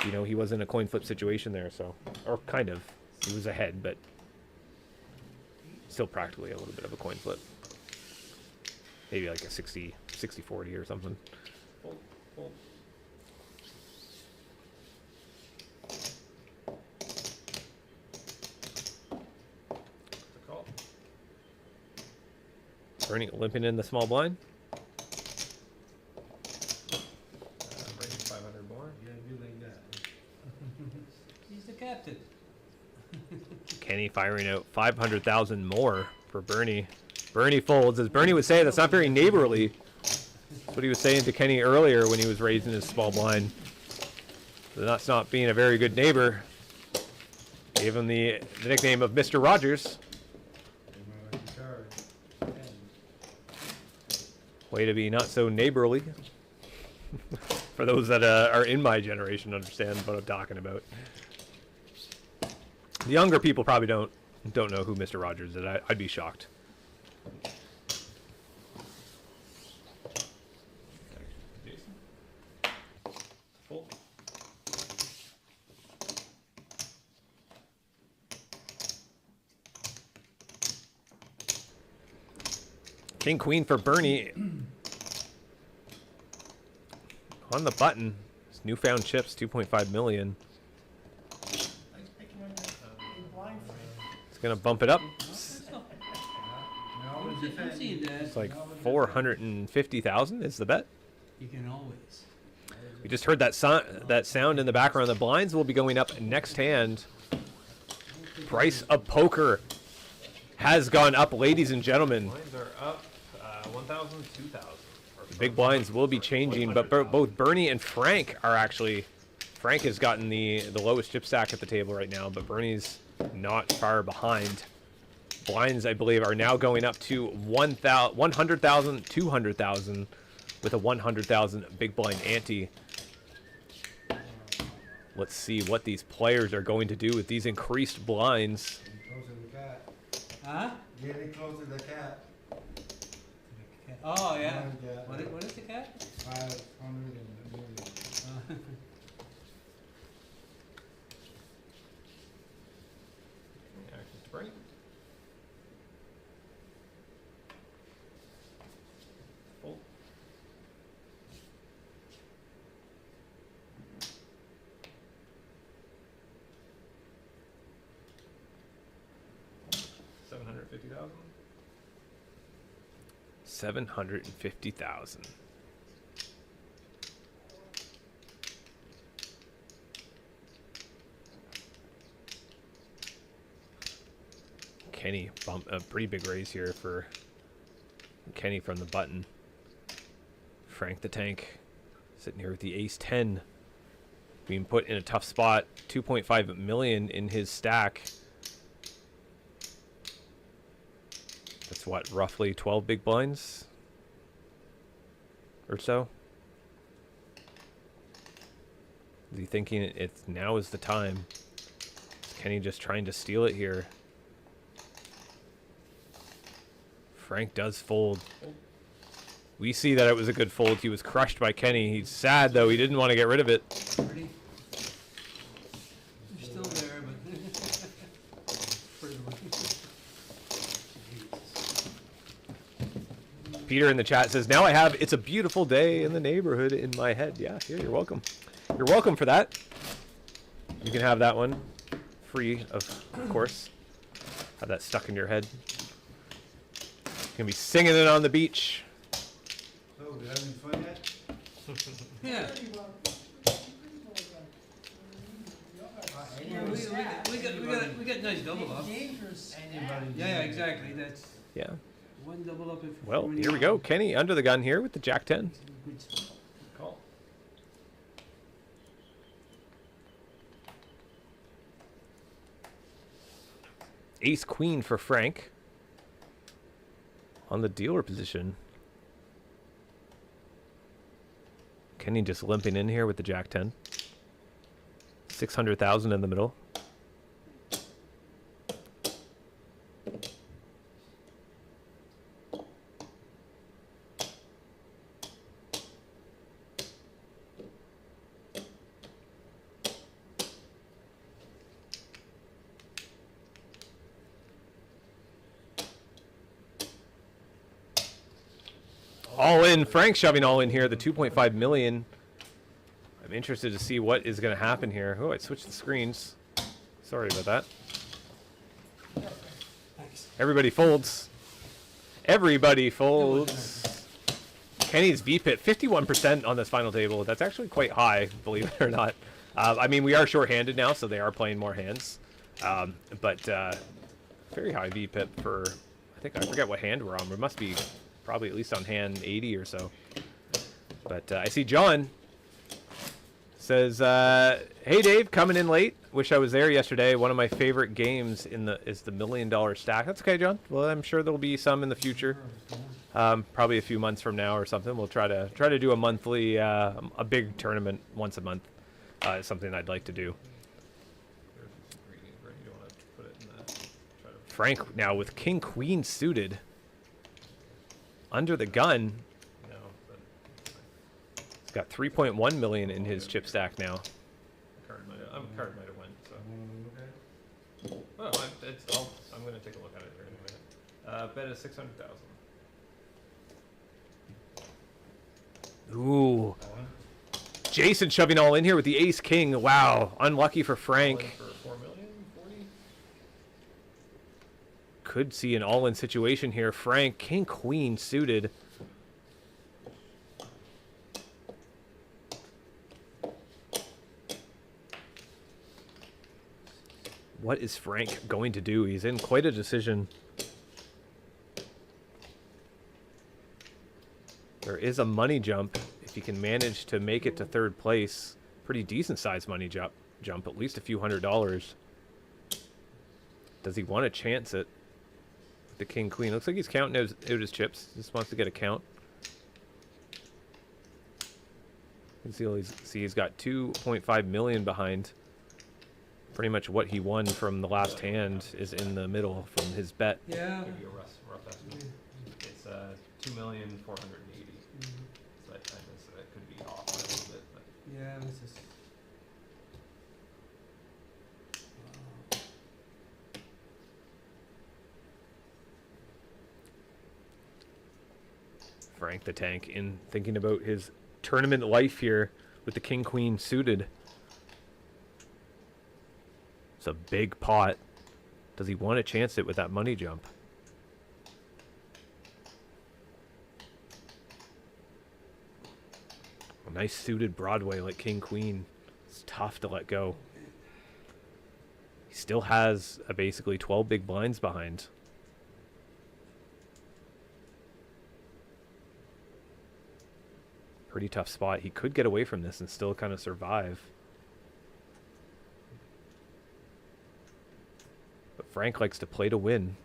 You know, he was in a coin flip situation there, so, or kind of. He was ahead, but still practically a little bit of a coin flip. Maybe like a 60-40 or something. Fold, fold. It's a call. Bernie limping in the small blind. Bring 500 more. You gotta do like that. He's the captain. Kenny firing out 500,000 more for Bernie. Bernie folds. As Bernie would say, that's not very neighborly. That's what he was saying to Kenny earlier when he was raising his small blind. So that's not being a very good neighbor. Gave him the nickname of Mr. Rogers. Way to be not so neighborly. For those that are in my generation understand what I'm talking about. The younger people probably don't know who Mr. Rogers is. I'd be shocked. Jason. Fold. King Queen for Bernie. On the button. His newfound chips, 2.5 million. It's gonna bump it up. I'm seeing that. It's like 450,000 is the bet. You can always. We just heard that sound in the background. The blinds will be going up next hand. Price of poker has gone up, ladies and gentlemen. Blinds are up 1,000, 2,000. The big blinds will be changing, but both Bernie and Frank are actually... Frank has gotten the lowest chip stack at the table right now, but Bernie's not far behind. Blinds, I believe, are now going up to 100,000, 200,000 with a 100,000 big blind ante. Let's see what these players are going to do with these increased blinds. Getting closer to the cat. Huh? Getting closer to the cat. Oh, yeah. Yeah. What is the cat? 500 and a million. Action to break. Fold. $750,000. 750,000. Kenny bump a pretty big raise here for Kenny from the button. Frank the Tank sitting here with the ace 10, being put in a tough spot. 2.5 million in his stack. That's what, roughly 12 big blinds or so. Is he thinking it's now is the time? Is Kenny just trying to steal it here? Frank does fold. We see that it was a good fold. He was crushed by Kenny. He's sad though. He didn't want to get rid of it. Pretty. You're still there, but Peter in the chat says, now I have It's a Beautiful Day in the Neighborhood in my head. Yeah, here, you're welcome. You're welcome for that. You can have that one free, of course. Have that stuck in your head. You're going to be singing it on the beach. So, we having fun yet? yeah. We got nice double up. Dangerous. Yeah, exactly. That's Yeah. one double up. If Well, here we go. Kenny under the gun here with the Jack 10. Good spot. Call. Ace Queen for Frank. On the dealer position. Kenny just limping in here with the Jack 10. 600,000 in the middle. All in. Frank shoving all in here. The 2.5 million. I'm interested to see what is going to happen here. Oh, I switched the screens. Sorry about that. Everybody folds. Everybody folds. Kenny's VPIT, 51% on this final table. That's actually quite high, believe it or not. I mean, we are short-handed now, so they are playing more hands. But very high VPIT for, I forget what hand we're on. We must be probably at least on hand 80 or so. But I see John says, hey Dave, coming in late. Wish I was there yesterday. One of my favorite games is the $1 Million Stack. That's okay, John. Well, I'm sure there'll be some in the future. Probably a few months from now or something. We'll try to do a monthly, a big tournament once a month. It's something I'd like to do. Frank now with King Queen suited. Under the gun. No, but He's got 3.1 million in his chip stack now. card might have went. So. Okay. Well, I'm going to take a look at it here in a minute. Bet is 600,000. Ooh. Jason shoving all in here with the ace king. Wow. Unlucky for Frank. All in for 4 million, 40. Could see an all-in situation here. Frank, king queen suited. What is Frank going to do? He's in quite a decision. There is a money jump if he can manage to make it to third place. Pretty decent sized money jump, at least a few $100s. Does he want to chance it? The king queen. Looks like he's counting out his chips. Just wants to get a count. He's got 2.5 million behind. Pretty much what he won from the last hand is in the middle from his bet. Yeah. Give you a rough estimate. It's 2,480,000. So that kind of that could be off by a little bit, but Yeah, this is. Wow. Frank the Tank in thinking about his tournament life here with the King Queen suited. It's a big pot. Does he want to chance it with that money jump? A nice suited Broadway like King Queen. It's tough to let go. He still has basically 12 big blinds behind. Pretty tough spot. He could get away from this and still kind of survive. But Frank likes to play to win.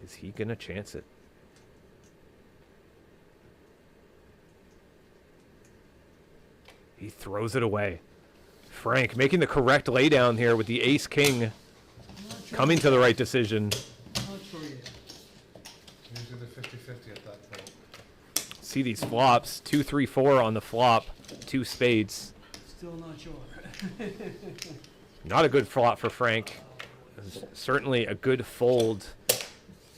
Is he gonna chance it? He throws it away. Frank making the correct laydown here with the ace-king. Coming to the right decision. Not sure yet. Usually the 50-50 at that point. See these flops. 2, 3, 4 on the flop. 2 spades. Still not sure. Not a good flop for Frank. Certainly a good fold.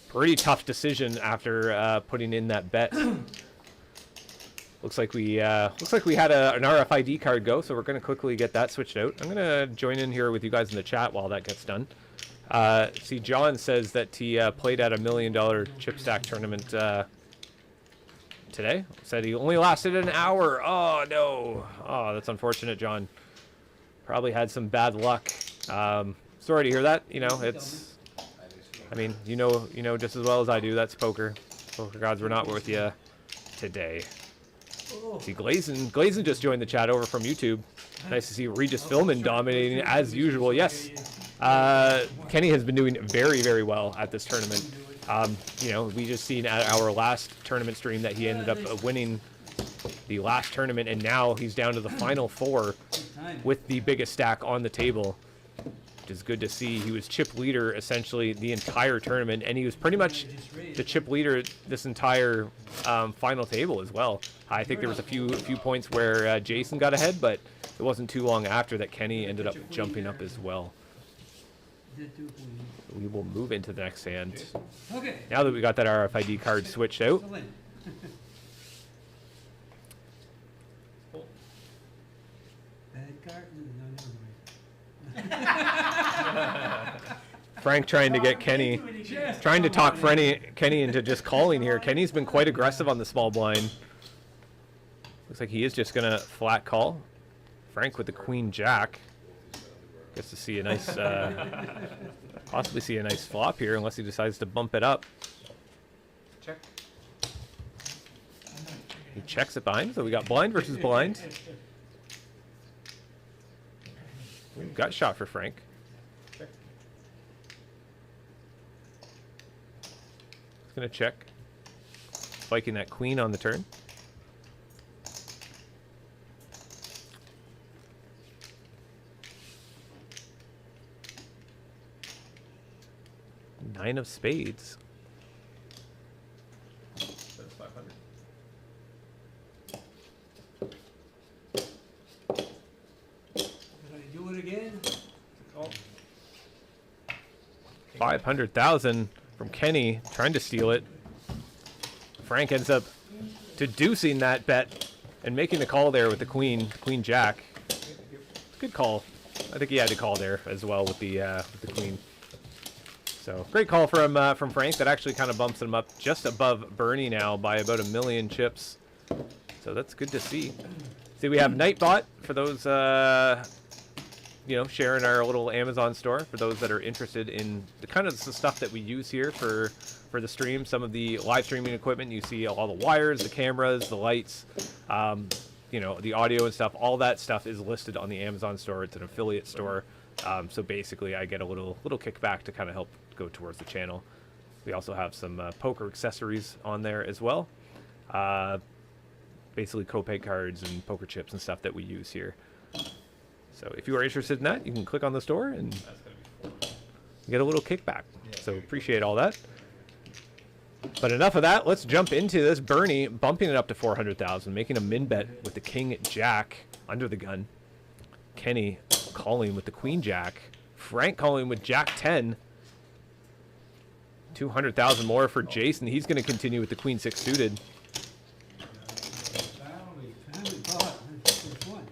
Pretty tough decision after putting in that bet. Looks like we had an RFID card go, so we're going to quickly get that switched out. I'm going to join in here with you guys in the chat while that gets done. See, John says that he played at $1 million chip stack tournament today. Said he only lasted an hour. Oh no! Oh, that's unfortunate, John. Probably had some bad luck. Sorry to hear that. You know, it's. I mean, you know just as well as I do. That's poker. Poker gods were not with you today. See, Glazen just joined the chat over from YouTube. Nice to see Regis Philman dominating as usual. Yes. Kenny has been doing very, very well at this tournament. You know, we just seen at our last tournament stream that he ended up winning the last tournament, and now he's down to the final 4 with the biggest stack on the table, which is good to see. He was chip leader essentially the entire tournament, and he was pretty much the chip leader this entire final table as well. I think there was a few points where Jason got ahead, but it wasn't too long after that Kenny ended up jumping up as well. We will move into the next hand. Okay. Now that we got that RFID card switched out. Bad card? No, never mind. Frank trying to get Kenny, trying to talk Kenny into just calling here. Kenny's been quite aggressive on the small blind. Looks like he is just gonna flat call. Frank with the queen jack. Gets to see a nice, possibly see a nice flop here, unless he decides to bump it up. check. He checks it behind, so we got blind versus blind. We've got shot for Frank. Check. He's gonna check. Spiking that queen on the turn. Nine of spades. That's 500. Did I do it again? Call. 500,000 from Kenny, trying to steal it. Frank ends up deducing that bet and making the call there with the queen jack. Good call. I think he had to call there as well with the queen. So great call from Frank. That actually kind of bumps him up just above Bernie now by about 1 million chips. So that's good to see. See, we have Nightbot for those you know, sharing our little Amazon store for those that are interested in the kind of the stuff that we use here for the stream. Some of the live streaming equipment, you see all the wires, the cameras, the lights, you know, the audio and stuff. All that stuff is listed on the Amazon store. It's an affiliate store. So basically I get a little kickback to kind of help go towards the channel. We also have some poker accessories on there as well. Basically copay cards and poker chips and stuff that we use here. So if you are interested in that, you can click on the store and get a little kickback. So appreciate all that. But enough of that. Let's jump into this. Bernie bumping it up to 400,000, making a min bet with the king jack under the gun. Kenny calling with the queen jack. Frank calling with jack 10. 200,000 more for Jason. He's going to continue with the queen 6 suited. Family thought, there's one.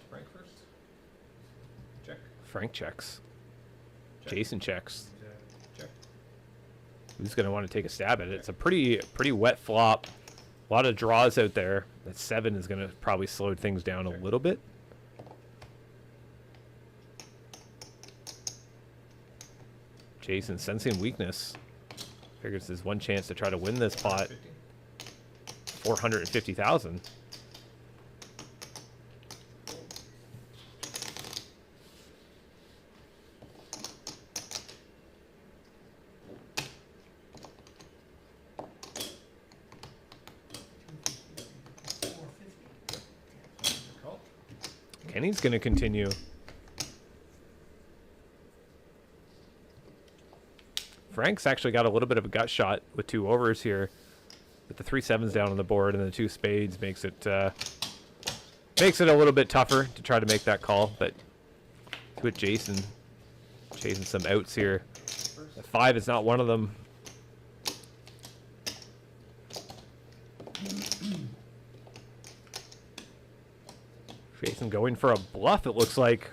Frank first. Check. Frank checks. Check. Jason checks. Check. Who's going to want to take a stab at it? It's a pretty wet flop. A lot of draws out there. That 7 is going to probably slow things down a little bit. Jason sensing weakness. Figures there's one chance to try to win this pot. 450,000. Call. Kenny's going to continue. Frank's actually got a little bit of a gut shot with 2 overs here. With the 3 7s down on the board and the 2 spades makes it a little bit tougher to try to make that call. But with Jason chasing some outs here. The 5 is not one of them. Jason going for a bluff, it looks like.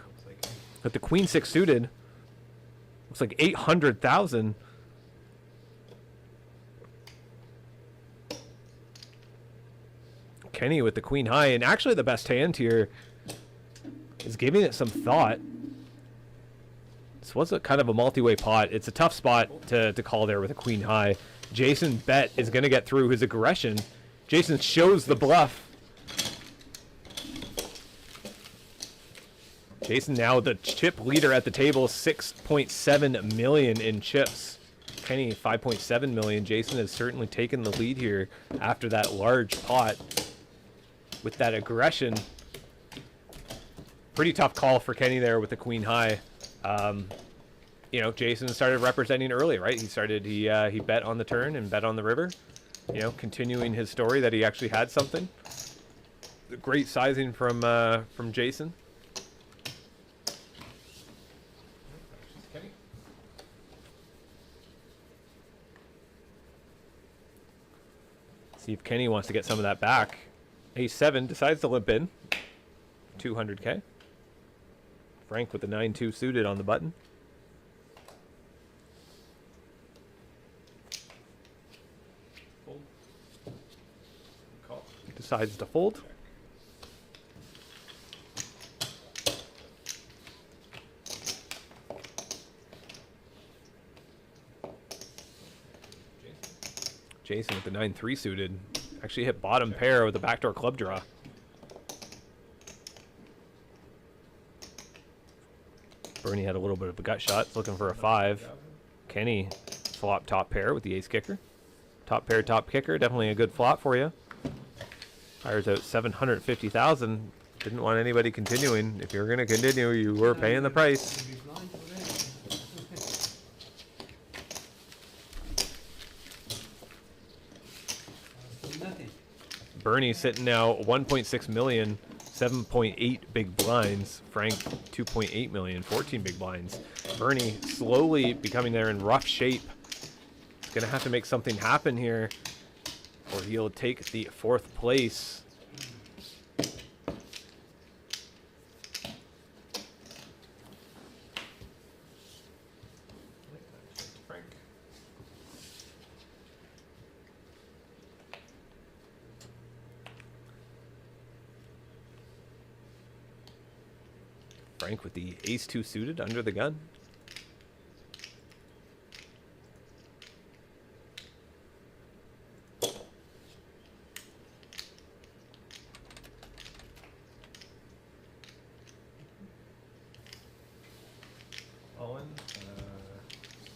With the queen 6 suited. Looks like 800,000. Kenny with the queen high, and actually the best hand here is giving it some thought. This was a kind of a multi-way pot. It's a tough spot to call there with a queen high. Jason bet is going to get through his aggression. Jason shows the bluff. Jason now the chip leader at the table, 6.7 million in chips. Kenny 5.7 million. Jason has certainly taken the lead here after that large pot. With that aggression, pretty tough call for Kenny there with the queen high. You know, Jason started representing early, right? He bet on the turn and bet on the river. You know, continuing his story that he actually had something. Great sizing from Jason. Kenny. See if Kenny wants to get some of that back. A7 decides to limp in. 200K. Frank with the 9-2 suited on the button. Fold. Call. Decides to fold. Jason with the 9-3 suited. Actually hit bottom pair with a backdoor club draw. Bernie had a little bit of a gut shot, looking for a 5. Kenny flop top pair with the ace kicker. Top pair, top kicker, definitely a good flop for you. Fires out 750,000. Didn't want anybody continuing. If you're going to continue, you were paying the price. You'd be blind already. Nothing. Bernie sitting now 1.6 million, 7.8 big blinds. Frank 2.8 million, 14 big blinds. Bernie slowly becoming there in rough shape. He's gonna have to make something happen here, or he'll take the 4th place. Frank. Frank with the ace-2 suited under the gun.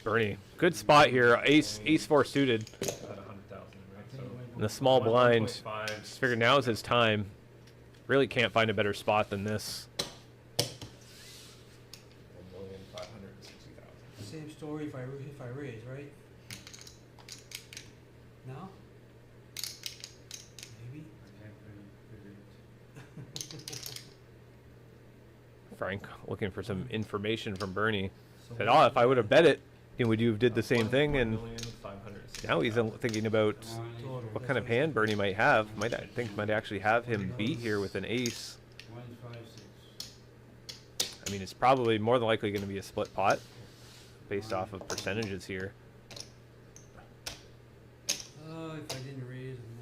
Bernie, good spot here. Ace 4 suited. At 100,000, right? So In the small blind. 1.5. Just figured now is his time. Really can't find a better spot than this. 1,560,000. Same story if I raise, right? No? Maybe? I can't figure it. Frank looking for some information from Bernie. So Said, oh, if I would have bet it, would you have did the same thing? And 1,560,000. now he's thinking about what kind of hand Bernie might have. Might actually have him beat here with an ace. 156. I mean, it's probably more than likely going to be a split pot based off of percentages here. Oh, if I didn't raise, I'm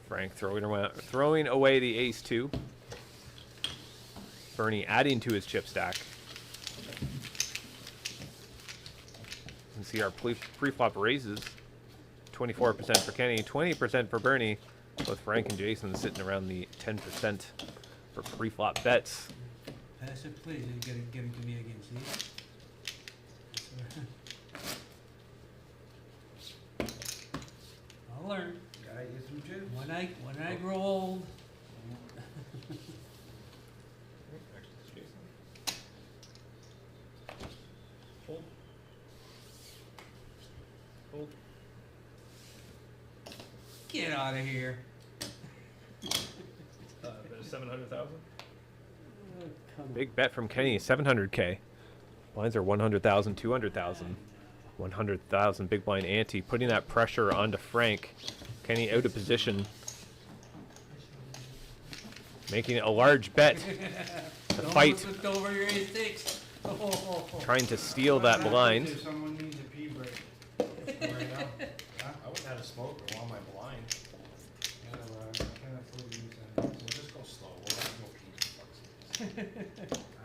Frank throwing away the ace 2. Bernie adding to his chip stack. You can see our pre-flop raises. 24% for Kenny, 20% for Bernie. Both Frank and Jason sitting around the 10% for pre-flop bets. not. Pass it, please. You gotta give it to me again, see? I'll learn. Gotta get some chips. When I grow old. Hold. Hold. Get out of here. Bet 700,000. Big bet from Kenny, 700K. Blinds are 100,000, 200,000. 100,000 big blind ante, putting that pressure onto Frank. Kenny out of position. Making a large bet. The fight. Look over your ace-six. Trying to steal that blind. If someone needs a pee break. Right now, I wouldn't have a smoke or on my blind. Yeah, well, I can't afford to use that. We'll just go slow. We'll have no pee.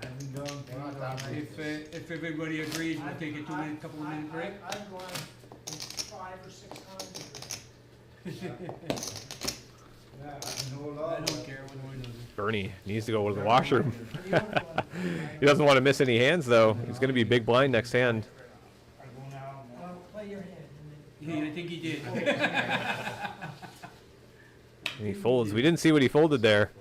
I haven't gone We're not that pee If everybody agrees, we'll take a couple of minute break. I've gone 5 or 6 times. Yeah, I know a lot. I don't care what one does. Bernie needs to go to the washroom. He doesn't want to miss any hands, though. He's going to be big blind next hand. I go now. Well, play your hand. And then, I think he did. And he folds. We didn't see what he folded there.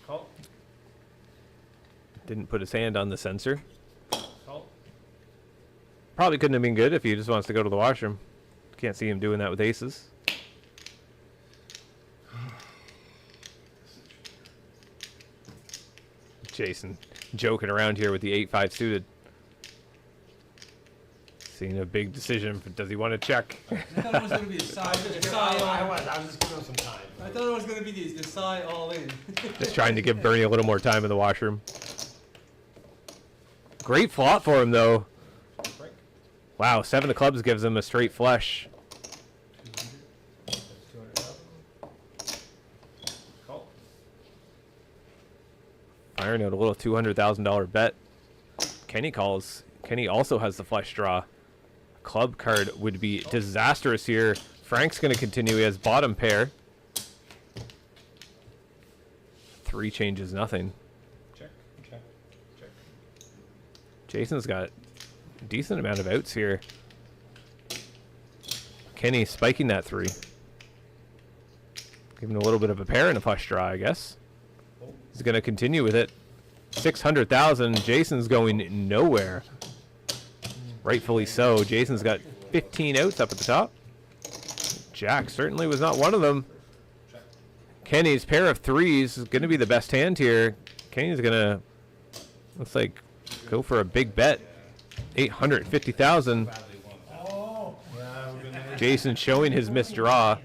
Call. Didn't put his hand on the sensor. Call. Probably couldn't have been good if he just wants to go to the washroom. Can't see him doing that with aces. Jason joking around here with the 8-5 suited. Seeing a big decision. Does he want to check? I thought it was going to be the side. I was just giving him some time. I thought it was going to be the side all in. Just trying to give Bernie a little more time in the washroom. Great flop for him, though. Frank. Wow, 7 of clubs gives him a straight flush. 200,000. Call. Firing out a little $200,000 bet. Kenny calls. Kenny also has the flush draw. Club card would be disastrous here. Frank's going to continue. He has bottom pair. 3 changes, nothing. Check. Check. Check. Jason's got a decent amount of outs here. Kenny spiking that 3. Giving a little bit of a pair and a flush draw, I guess. He's going to continue with it. 600,000. Jason's going nowhere. Rightfully so. Jason's got 15 outs up at the top. Jack certainly was not one of them. Kenny's pair of 3s is going to be the best hand here. Kenny's going to, looks like, go for a big bet. 850,000. oh, Jason showing his misdraw.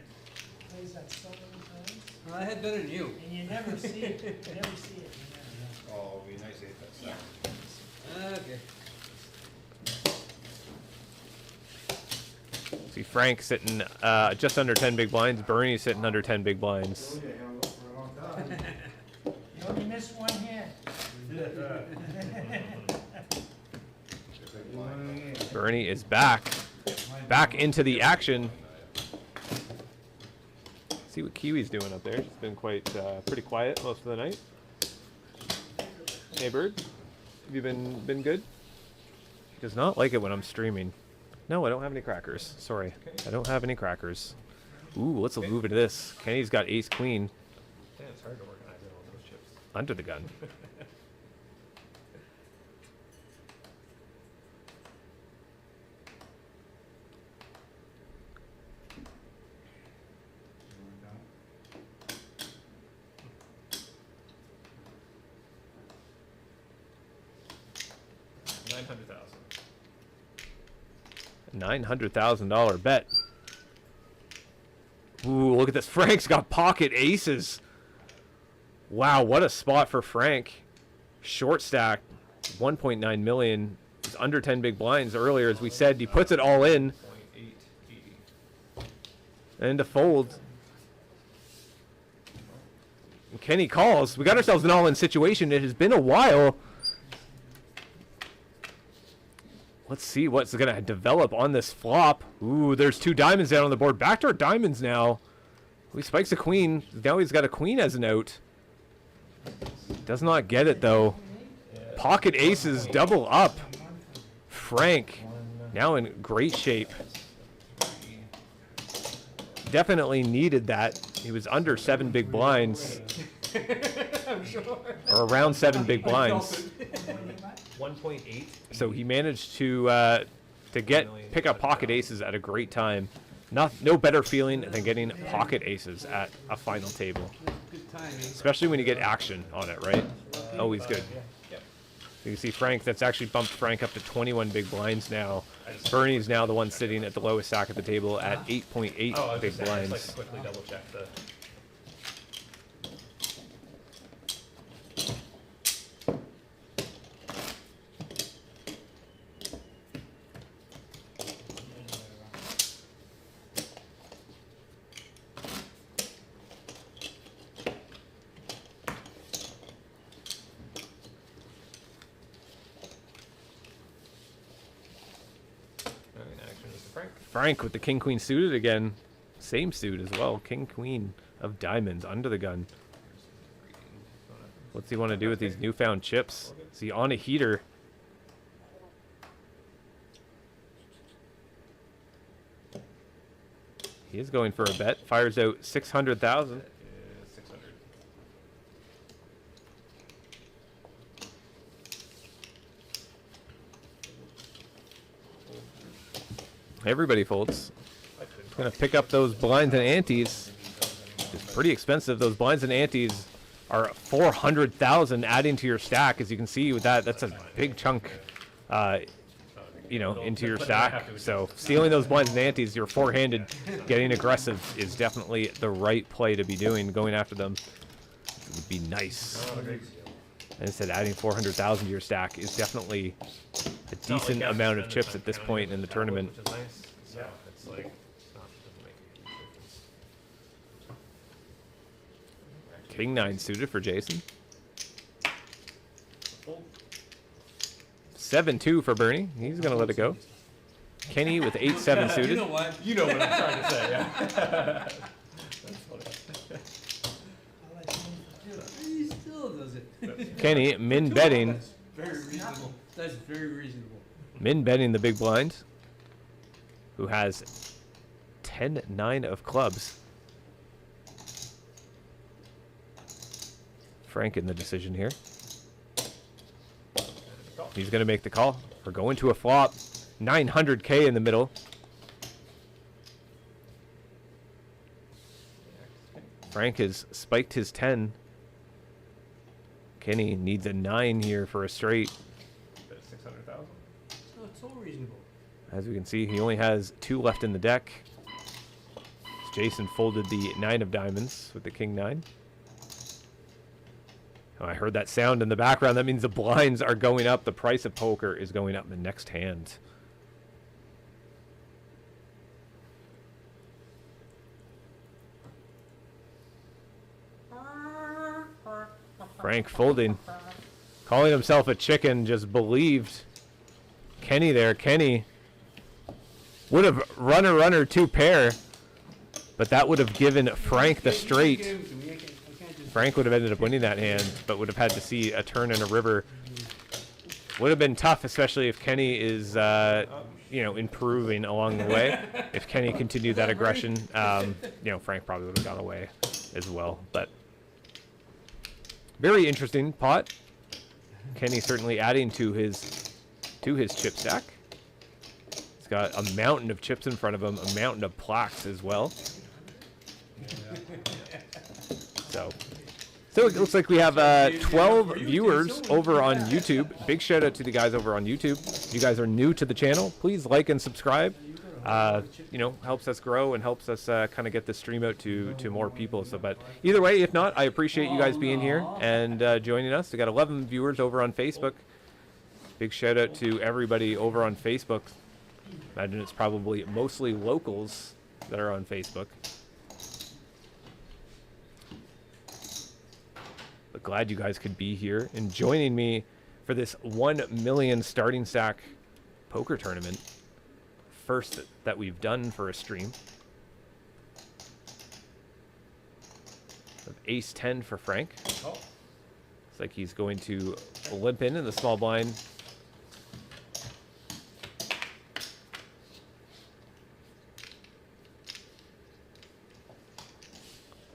plays that so many times. I had better than you. And you never see it. You never see it. Oh, it'd be nice if that's that. Okay. See Frank sitting just under 10 big blinds. Bernie sitting under 10 big blinds. Yeah, held up for a long time. You only missed one hand. Bernie is back into the action. See what Kiwi's doing up there. She's been quite pretty quiet most of the night. Hey, Bird. Have you been good? He does not like it when I'm streaming. No, I don't have any crackers. Sorry. I don't have any crackers. Ooh, let's move into this. Kenny's got ace queen Yeah, it's hard to organize it on those chips. under the gun. $900,000. $900,000 bet. Ooh, look at this. Frank's got pocket aces. Wow, what a spot for Frank. Short stack, 1.9 million. He's under 10 big blinds earlier, as we said. He puts it all in. 0.880. And to fold. Kenny calls. We got ourselves an all-in situation. It has been a while. Let's see what's going to develop on this flop. Ooh, there's 2 diamonds down on the board. Backdoor diamonds now. He spikes a queen. Now he's got a queen as an out. Does not get it, though. Pocket aces double up. Frank now in great shape. Definitely needed that. He was under 7 big blinds. Or around 7 big blinds. 1.8. So he managed to pick up pocket aces at a great time. No better feeling than getting pocket aces at a final table. Good timing. Especially when you get action on it, right? Always good. You can see Frank, that's actually bumped Frank up to 21 big blinds now. Bernie's now the one sitting at the lowest stack at the table at 8.8 Oh, I was big just saying, I just like blinds. to quickly double check the. Frank with the king queen suited again. Same suit as well. King queen of diamonds under the gun. What's he want to do with these newfound chips? Is he on a heater? He is going for a bet. Fires out 600,000. 600. Everybody folds. Gonna pick up those blinds and antes. It's pretty expensive. Those blinds and antes are 400,000 adding to your stack. As you can see with that, that's a big chunk, into your stack. So stealing those blinds and antes, you're four-handed. Getting aggressive is definitely the right play to be doing. Going after them would be nice. And instead, adding 400,000 to your stack is definitely a decent amount of chips at this point in the tournament. Which is nice. So it's like, it's not, doesn't make a huge difference. King 9 suited for Jason. 7-2 for Bernie. He's going to let it go. Kenny with 8-7 suited. You know what? You know what I'm trying to say, yeah. I like him too. He still does it. Kenny min betting. That's very reasonable. That's very reasonable. Min betting the big blind. Who has 10-9 of clubs. Frank in the decision here. He's going to make the call. We're going to a flop. 900K in the middle. Frank has spiked his 10. Kenny needs a 9 here for a straight. 600,000. So it's all reasonable. As we can see, he only has 2 left in the deck. Jason folded the 9 of diamonds with the king 9. Oh, I heard that sound in the background. That means the blinds are going up. The price of poker is going up in the next hand. Frank folding. Calling himself a chicken, just believed. Kenny there. Kenny would have runner 2 pair, but that would have given Frank the straight. Frank would have ended up winning that hand, but would have had to see a turn and a river Would have been tough, especially if Kenny is, you know, improving along the way. If Kenny continued that aggression, you know, Frank probably would have gone away as well. But very interesting pot. Kenny certainly adding to his chip stack. He's got a mountain of chips in front of him, a mountain of plaques as well. So it looks like we have 12 viewers over on YouTube. Big shout out to the guys over on YouTube. If you guys are new to the channel, please like and subscribe. You know, helps us grow and helps us kind of get the stream out to more people. So, but either way, if not, I appreciate you guys being here and joining us. We got 11 viewers over on Facebook. Big shout out to everybody over on Facebook. Imagine it's probably mostly locals that are on Facebook. But glad you guys could be here and joining me for this 1 million starting stack poker tournament. First that we've done for a stream. Of ace 10 for Frank. Oh. Looks like he's going to limp in the small blind.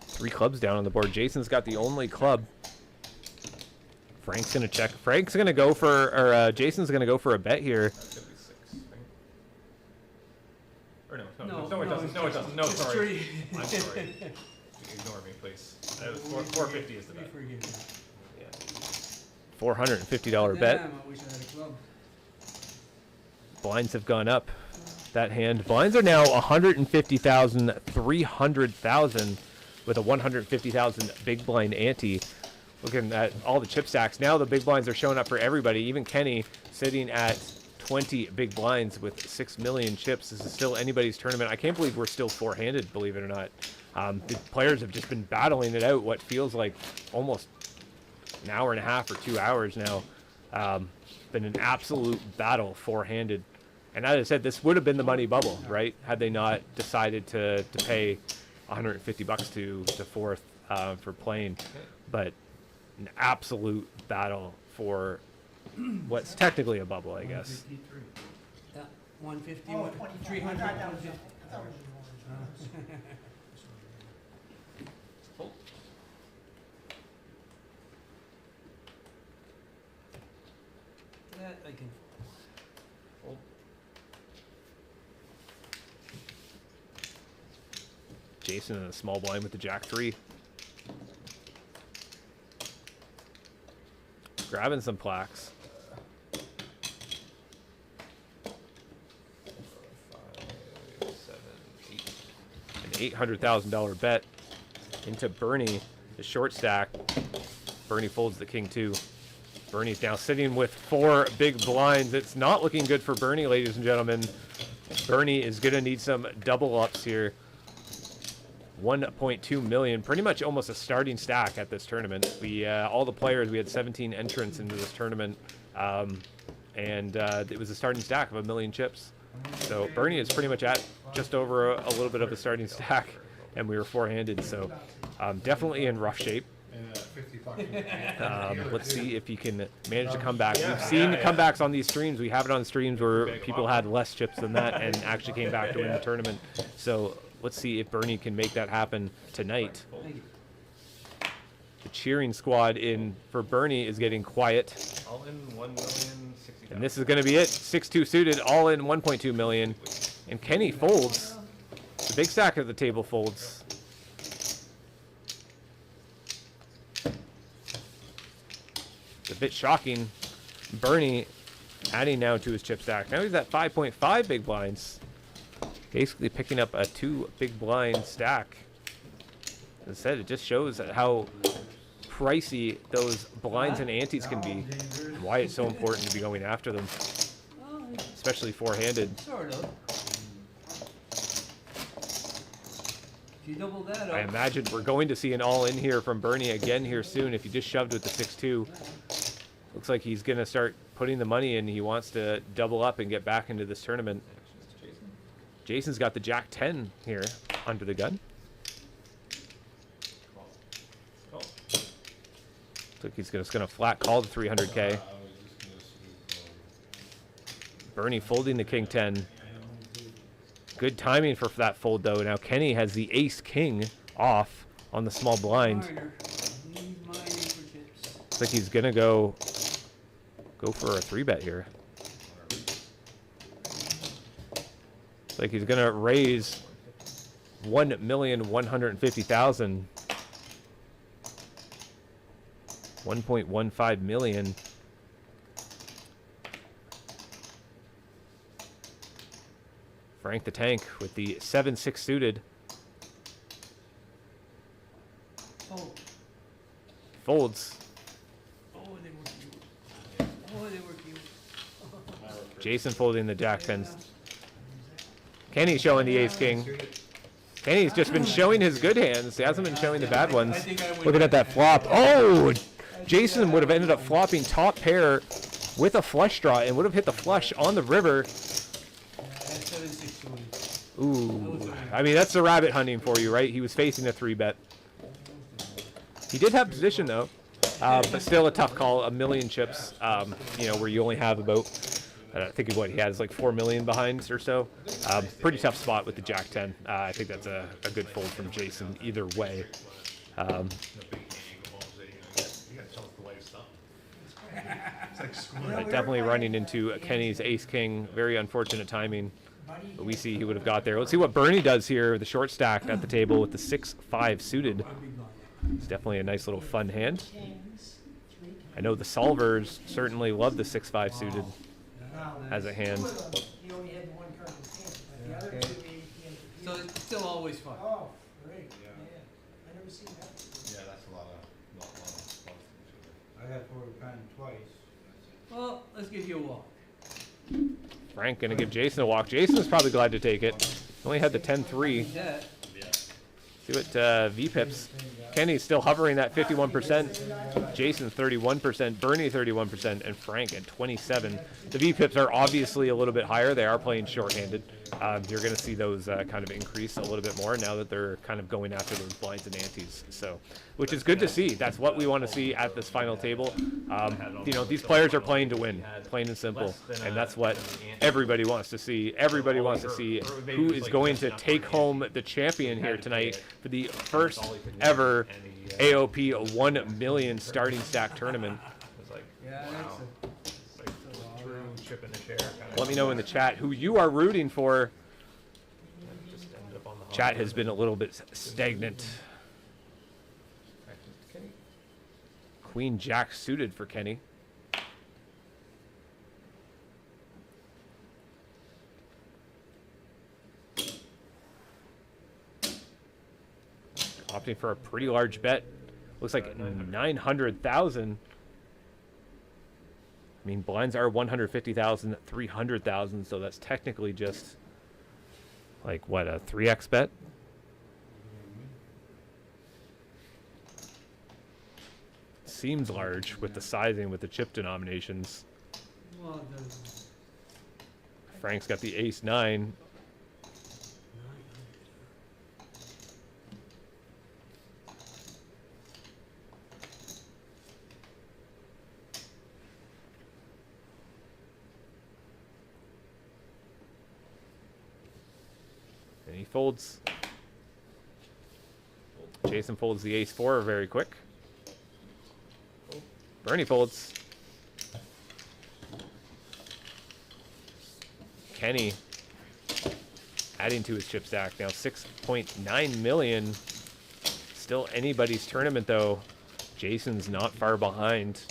Three clubs down on the board. Jason's got the only club. Frank's gonna check. Frank's gonna go for, or Jason's gonna go for a bet here. That's gonna be 6, I think. Or no, it doesn't. No, it doesn't. No, It's sorry. three. I'm sorry. Ignore me, please. 450 is the bet. Yeah. $450 bet. Damn, I wish I had a club. Blinds have gone up. That hand. Blinds are now 150,000, 300,000 with a 150,000 big blind ante. Looking at all the chip stacks. Now the big blinds are showing up for everybody. Even Kenny sitting at 20 big blinds with 6 million chips. This is still anybody's tournament. I can't believe we're still four-handed, believe it or not. The players have just been battling it out what feels like almost an hour and a half or 2 hours now. Been an absolute battle four-handed. And as I said, this would have been the money bubble, right? Had they not decided to pay 150 bucks to fourth for playing. But an absolute battle for what's technically a bubble, I guess. Yeah, 150, Oh, 300, 25. I thought it 150. was That I can. Jason in a small blind with the jack 3. Grabbing some plaques. An $800,000 bet into Bernie, the short stack. Bernie folds the king 2. Bernie's now sitting with 4 big blinds. It's not looking good for Bernie, ladies and gentlemen. Bernie is going to need some double ups here. 1.2 million, pretty much almost a starting stack at this tournament. We all the players, we had 17 entrants into this tournament, and it was a starting stack of 1 million chips. So Bernie is pretty much at just over a little bit of a starting stack, and we were four-handed. So definitely in rough shape. Let's see if he can manage to come back. We've seen comebacks on these streams. We have it on streams where people had less chips than that and actually came back to win the tournament. So let's see if Bernie can make that happen tonight. The cheering squad in for Bernie is getting quiet. All in 1,060,000. And this is going to be it. 6-2 suited, all in 1.2 million. And Kenny folds. The big stack at the table folds. It's a bit shocking. Bernie adding now to his chip stack. Now he's at 5.5 big blinds. Basically picking up a 2 big blind stack. As I said, it just shows how pricey those blinds and antes can be, and why it's so important to be going after them, especially four-handed. Sort of. If you double that up. I imagine we're going to see an all-in here from Bernie again here soon if he just shoved with the 6-2. Looks like he's going to start putting the money in. He wants to double up and get back into this tournament. Jason's got the Jack 10 here under the gun. Looks like he's just going to flat call the 300K. Bernie folding the king 10. Good timing for that fold though. Now Kenny has the ace king off on the small blind. Minor. He's mining for chips. Looks like he's gonna go for a 3-bet here. Looks like he's gonna raise 1,150,000. 1.15 million. Frank the Tank with the 7-6 suited. Oh, Folds. oh, they were cute. Oh, they were cute. Jason folding the jack 10. Kenny showing the ace king. Kenny's just been showing his good hands. He hasn't been showing the bad ones. Looking at that flop. Oh! Jason would have ended up flopping top pair with a flush draw and would have hit the flush on the river. Ooh. I mean, that's the rabbit hunting for you, right? He was facing a 3-bet. He did have position, though. But still a tough call. A million chips, you know, where you only have about, I think of what he has, like 4 million behind or so. Pretty tough spot with the jack 10. I think that's a good fold from Jason either way. Definitely running into Kenny's ace king. Very unfortunate timing. But we see he would have got there. Let's see what Bernie does here. The short stack at the table with the 6-5 suited. It's definitely a nice little fun hand. I know the solvers certainly love the 6-5 suited as a hand. He only had one card in his hand, but the other two he had. So it's still always fun. Oh, great, yeah. I never seen that. Yeah, that's a lot of I had 40 pound twice. Well, let's give you a walk. Frank gonna give Jason a walk. Jason's probably glad to take it. Only had the 10-3. Yeah. See what VPips. Kenny's still hovering at 51%. Jason 31%. Bernie 31%. And Frank at 27%. The VPips are obviously a little bit higher. They are playing shorthanded. You're going to see those kind of increase a little bit more now that they're kind of going after those blinds and antes. So, which is good to see. That's what we want to see at this final table. You know, these players are playing to win, plain and simple. And that's what everybody wants to see. Everybody wants to see who is going to take home the champion here tonight for the first ever AOP 1 million starting stack tournament. Yeah, True chip in the chair. Let me know in the chat who you are rooting for. Chat has been a little bit stagnant. Queen Jack suited for Kenny. Opting for a pretty large bet. Looks like 900,000. I mean, blinds are 150,000, 300,000, so that's technically just like what, a 3x bet? Seems large with the sizing, with the chip denominations. well, it does. Frank's got the ace 9. And he folds. Jason folds the ace 4 very quick. Bernie folds. Kenny adding to his chip stack now 6.9 million. Still anybody's tournament though. Jason's not far behind.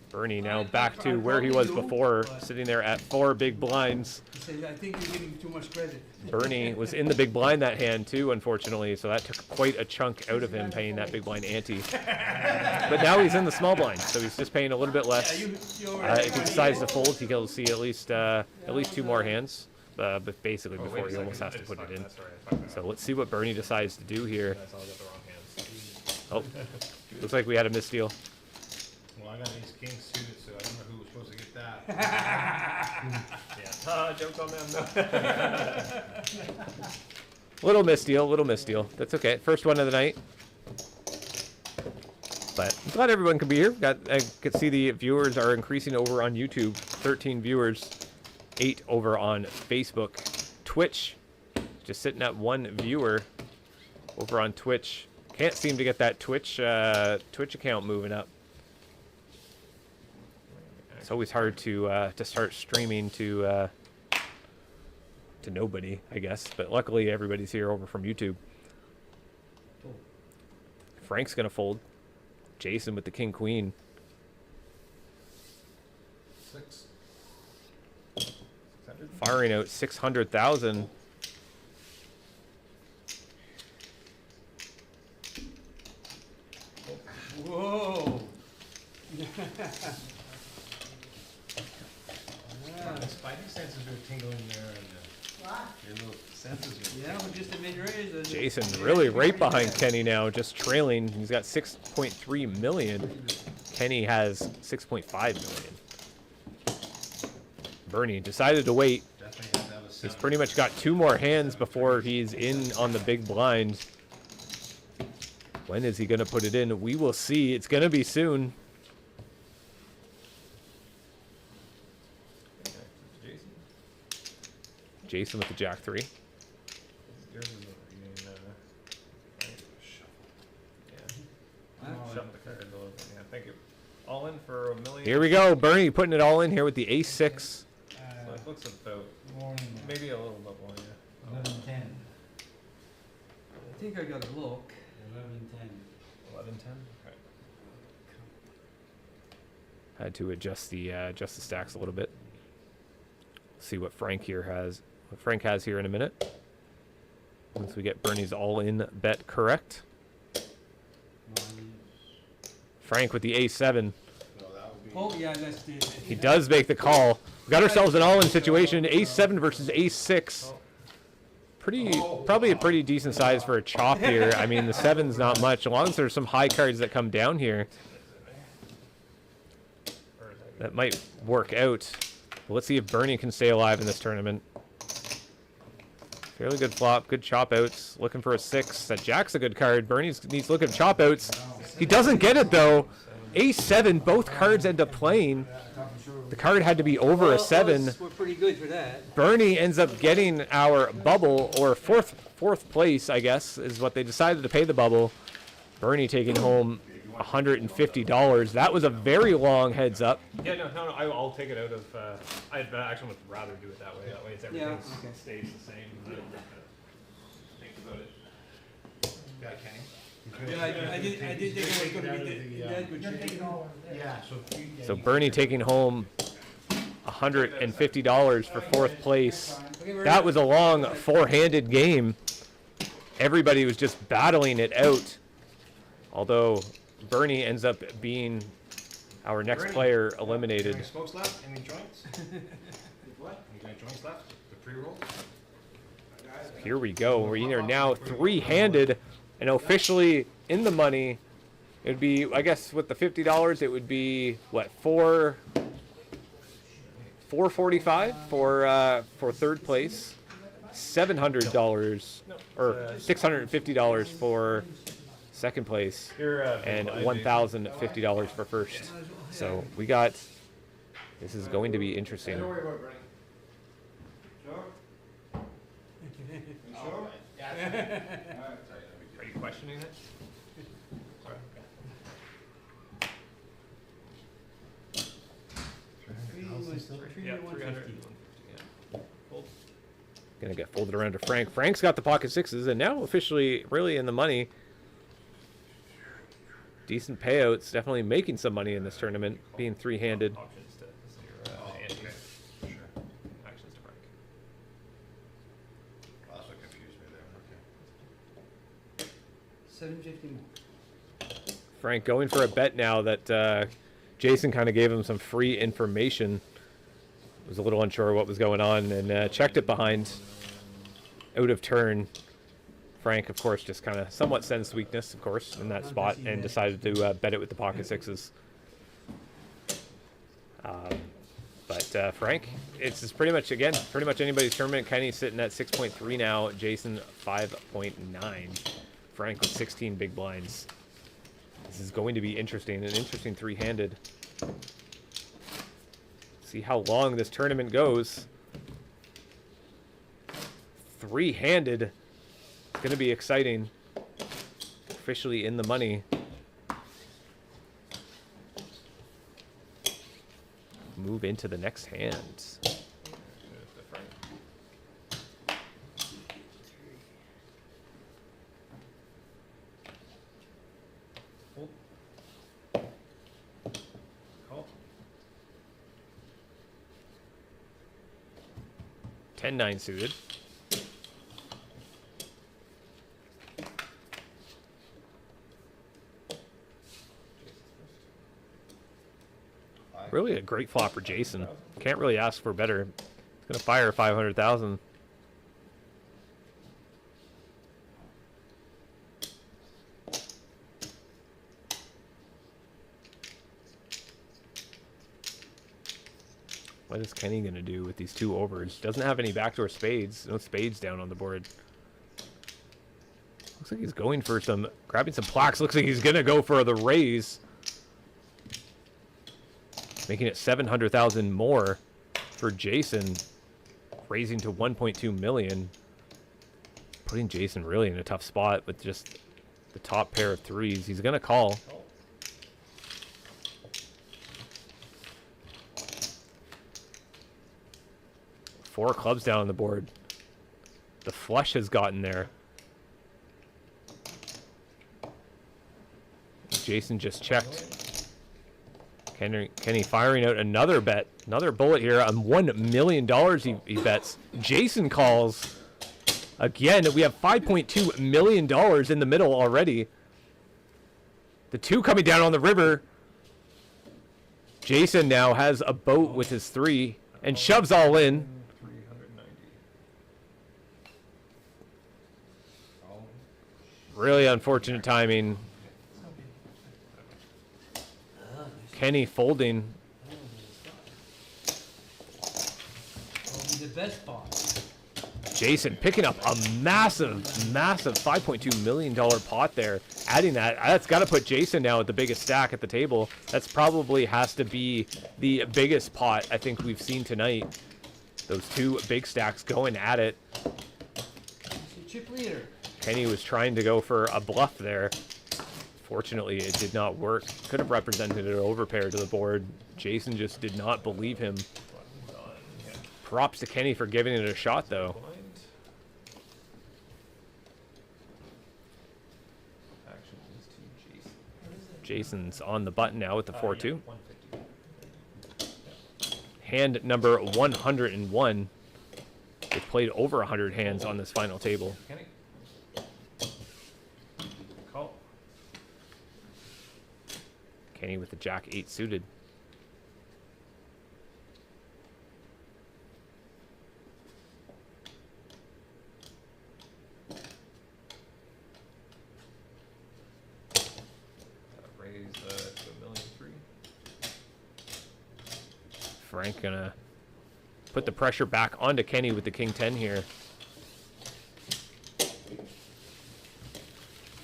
Bernie now back to where he was before, sitting there at 4 big blinds. He says, I think you're giving too much credit. Bernie was in the big blind that hand too, unfortunately, so that took quite a chunk out of him paying that big blind ante. But now he's in the small blind, so he's just paying a little bit less. If he decides to fold, he'll see at least 2 more hands, but basically before he almost has to put it in. So let's see what Bernie decides to do here. Oh, looks like we had a misdeal. Well, I got these kings suited, so I don't know who was supposed to get that. Yeah. Joke on them. No. Little misdeal. That's okay. First one of the night. But I'm glad everyone could be here. I could see the viewers are increasing over on YouTube. 13 viewers. 8 over on Facebook. Twitch, just sitting at 1 viewer over on Twitch. Can't seem to get that Twitch account moving up. It's always hard to start streaming to nobody, I guess. But luckily, everybody's here over from YouTube. Frank's gonna fold. Jason with the king queen. 6. Firing out 600,000. Whoa. The spidey senses are tingling there, and your little senses are. Yeah, we're just a mid-raise. Jason really right behind Kenny now, just trailing. He's got 6.3 million. Kenny has 6.5 million. Bernie decided to wait. Definitely have to have a He's seven. pretty much got 2 more hands before he's in on the big blind. When is he going to put it in? We will see. It's going to be soon. Jason with the jack 3. Yours is shuffle the card a little bit. Yeah, thank you. All in for $1 million. Here we go. Bernie putting it all in here with the ace 6. So it looks about Morning, maybe a little bit more. Yeah. 11:10. I think I got a look. 11:10. 11-10. Okay. Had to adjust the stacks a little bit. See what Frank here has. What Frank has here in a minute. Once we get Bernie's all-in bet correct. Frank with the a7. Oh, yeah, that's the. He does make the call. We got ourselves an all-in situation. A7 versus a6. Probably a pretty decent size for a chop here. I mean, the 7's not much. As long as there's some high cards that come down here, that might work out. But let's see if Bernie can stay alive in this tournament. Fairly good flop, good chop outs. Looking for a 6. That jack's a good card. Bernie needs looking at chop outs. He doesn't get it though. A7, both cards end up playing. The card had to be over a 7. We're pretty good for that. Bernie ends up getting our bubble, or fourth place, I guess, is what they decided to pay the bubble. Bernie taking home $150. That was a very long heads up. Yeah, no, I'll take it out of. I actually would rather do it that way. That way, it's everything okay. stays the same. I don't have to think about it. Got it, Kenny? Yeah, I did think it was going to be that, but You're taking all of it. Yeah, So Bernie taking home $150 for 4th place. That was a long 4-handed game. Everybody was just battling it out. Although Bernie ends up being our next Bernie, player eliminated. Any smokes left? Any joints? What? Any joints left? The pre-roll? Here we go. We're now 3-handed and officially in the money. It would be, I guess, with the $50, it would be what, $445 for 3rd place, $700 or $650 for 2nd place, and $1,050 for 1st. So we got. This is going to be interesting. Don't worry about it, Bernie. Sure? Sure? Are you questioning it? Yeah, 300. Yeah. Gonna get folded around to Frank. Frank's got the pocket 6s and now officially really in the money. Decent payouts, definitely making some money in this tournament, being 3-handed. Options to your hand. Sure. Actions to Frank. Oh, that's what confused me there. Okay. 750 more. Frank going for a bet now that Jason kind of gave him some free information. Was a little unsure what was going on and checked it behind. Out of turn. Frank, of course, just kind of somewhat sensed weakness, of course, in that spot and decided to bet it with the pocket 6s. But Frank, it's pretty much, again, pretty much anybody's tournament. Kenny's sitting at 6.3 now. Jason, 5.9. Frank with 16 big blinds. This is going to be interesting, an interesting 3-handed. See how long this tournament goes. Three-handed. It's going to be exciting. Officially in the money. Move into the next hand. Call. 10-9 suited. Really a great flop for Jason. Can't really ask for better. He's gonna fire 500,000. What is Kenny gonna do with these two overs? Doesn't have any backdoor spades. No spades down on the board. Looks like he's going for some, grabbing some plaques. Looks like he's gonna go for the raise. Making it 700,000 more for Jason, raising to 1.2 million. Putting Jason really in a tough spot with just the top pair of threes. He's gonna call. Four clubs down on the board. The flush has gotten there. Jason just checked. Kenny firing out another bet. Another bullet here on $1 million he bets. Jason calls. Again, we have $5.2 million in the middle already. The two coming down on the river. Jason now has a boat with his three and shoves all in. 390. Really unfortunate timing. Kenny folding. The best pot. Jason picking up a massive $5.2 million pot there. Adding that, that's got to put Jason now at the biggest stack at the table. That's probably has to be the biggest pot I think we've seen tonight. Those two big stacks going at it. Chip leader. Kenny was trying to go for a bluff there. Fortunately, it did not work. Could have represented an overpair to the board. Jason just did not believe him. Props to Kenny for giving it a shot, though. Jason's on the button now with the 4-2. Hand number 101. They've played over 100 hands on this final table. Kenny. Call. Kenny with the Jack 8 suited. Raise to $1,000,003. Frank gonna put the pressure back onto Kenny with the King 10 here.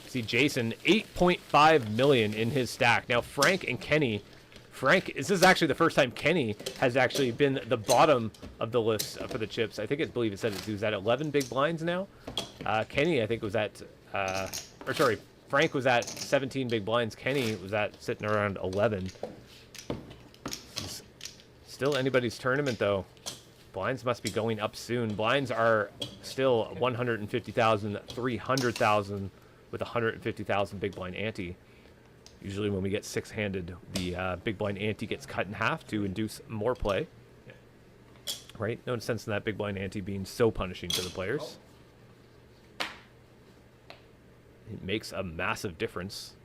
See Jason, 8.5 million in his stack. Now Frank and Kenny. Frank, this is actually the first time Kenny has actually been the bottom of the list for the chips. I think I believe it said he was at 11 big blinds now. Kenny, I think, was at, Frank was at 17 big blinds. Kenny was at sitting around 11. Still anybody's tournament, though. Blinds must be going up soon. Blinds are still 150,000, 300,000 with 150,000 big blind ante. Usually when we get six-handed, the big blind ante gets cut in half to induce more play. Right? No sense in that big blind ante being so punishing to the players. It makes a massive difference.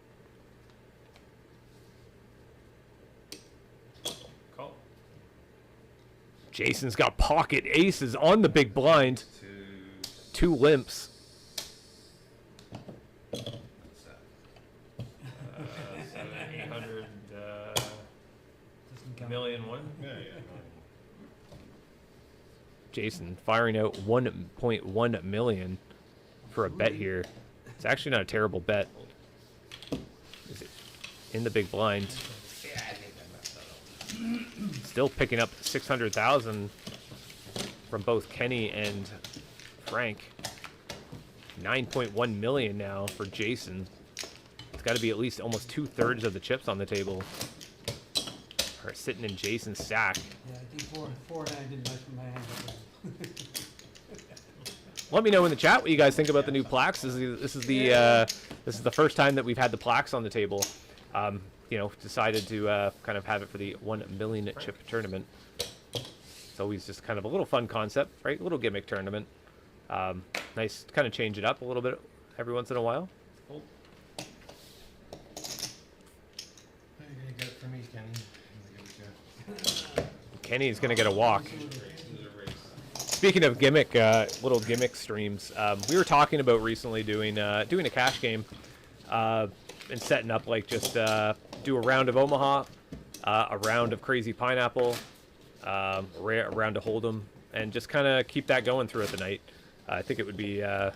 Call. Jason's got pocket aces on the big blind. Two limps. 800 Doesn't count. million one. Jason firing out 1.1 million for a bet here. It's actually not a terrible bet. Is it in the big blind? Still picking up 600,000 from both Kenny and Frank. 9.1 million now for Jason. It's got to be at least almost 2/3 of the chips on the table are sitting in Jason's stack. Yeah, I think four and I didn't much from my hand. Let me know in the chat what you guys think about the new plaques. This is the first time that we've had the plaques on the table. You know, decided to kind of have it for the 1 million chip tournament. It's always just kind of a little fun concept, right? A little gimmick tournament. Nice to kind of change it up a little bit every once in a while. You're gonna get it for me, Kenny. I'm gonna give it to you. Kenny's gonna get a walk. Speaking of gimmick, little gimmick streams, we were talking about recently doing a cash game and setting up like just do a round of Omaha, a round of Crazy Pineapple, a round of Hold'em, and just kind of keep that going throughout the night. I think it would be a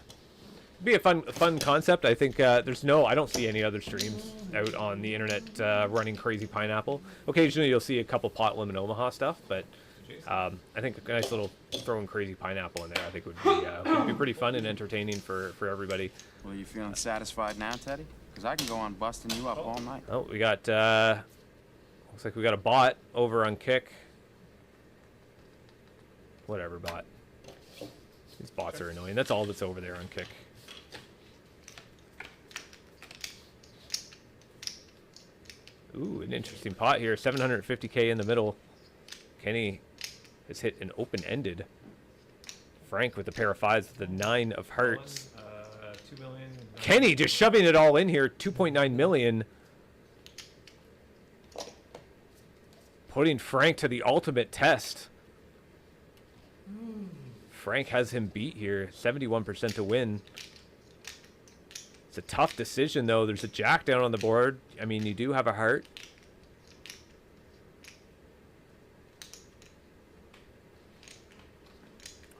fun concept. I think I don't see any other streams out on the internet running Crazy Pineapple. Occasionally you'll see a couple pot limit Omaha stuff, but I think a nice little throwing Crazy Pineapple in there I think would be pretty fun and entertaining for everybody. Well, you feeling satisfied now, Teddy? Because I can go on busting you up all night. Oh, we got looks like we got a bot over on Kick. Whatever bot. These bots are annoying. That's all that's over there on Kick. Ooh, an interesting pot here. 750K in the middle. Kenny has hit an open-ended. Frank with a pair of fives with the 9 of hearts. 2 million. Kenny just shoving it all in here. 2.9 million. Putting Frank to the ultimate test. Frank has him beat here. 71% to win. It's a tough decision, though. There's a jack down on the board. I mean, you do have a heart.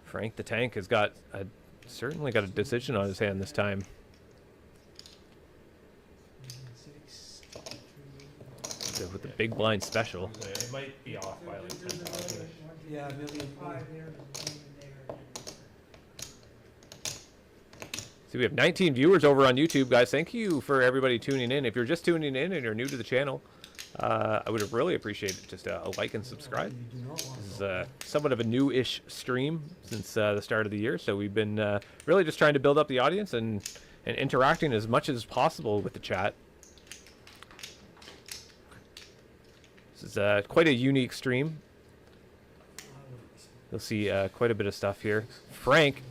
Frank the Tank has got certainly got a decision on his hand this time. So with the big blind special. It might be off by like 10,000. Yeah, $1 million. So we have 19 viewers over on YouTube, guys. Thank you for everybody tuning in. If you're just tuning in and you're new to the channel, I would really appreciate just a like and subscribe. This is somewhat of a new-ish stream since the start of the year, so we've been really just trying to build up the audience and interacting as much as possible with the chat. This is quite a unique stream. You'll see quite a bit of stuff here. Frank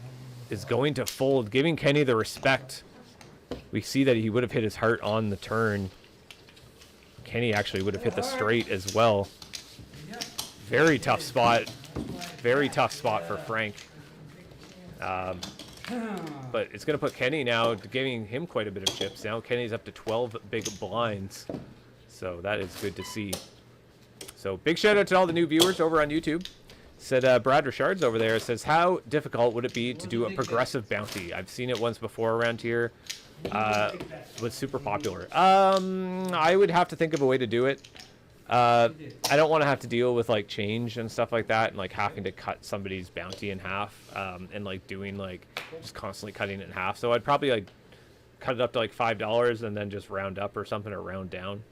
is going to fold, giving Kenny the respect. We see that he would have hit his heart on the turn. Kenny actually would have hit the straight as well. Very tough spot. Very tough spot for Frank. But it's going to put Kenny now, giving him quite a bit of chips. Now Kenny's up to 12 big blinds. So that is good to see. So big shout out to all the new viewers over on YouTube. Said Brad Richards over there, says, how difficult would it be to do a progressive bounty? I've seen it once before around here. Was super popular. I would have to think of a way to do it. I don't want to have to deal with like change and stuff like that and like having to cut somebody's bounty in half and like doing like just constantly cutting it in half. So I'd probably like cut it up to like $5 and then just round up or something or round down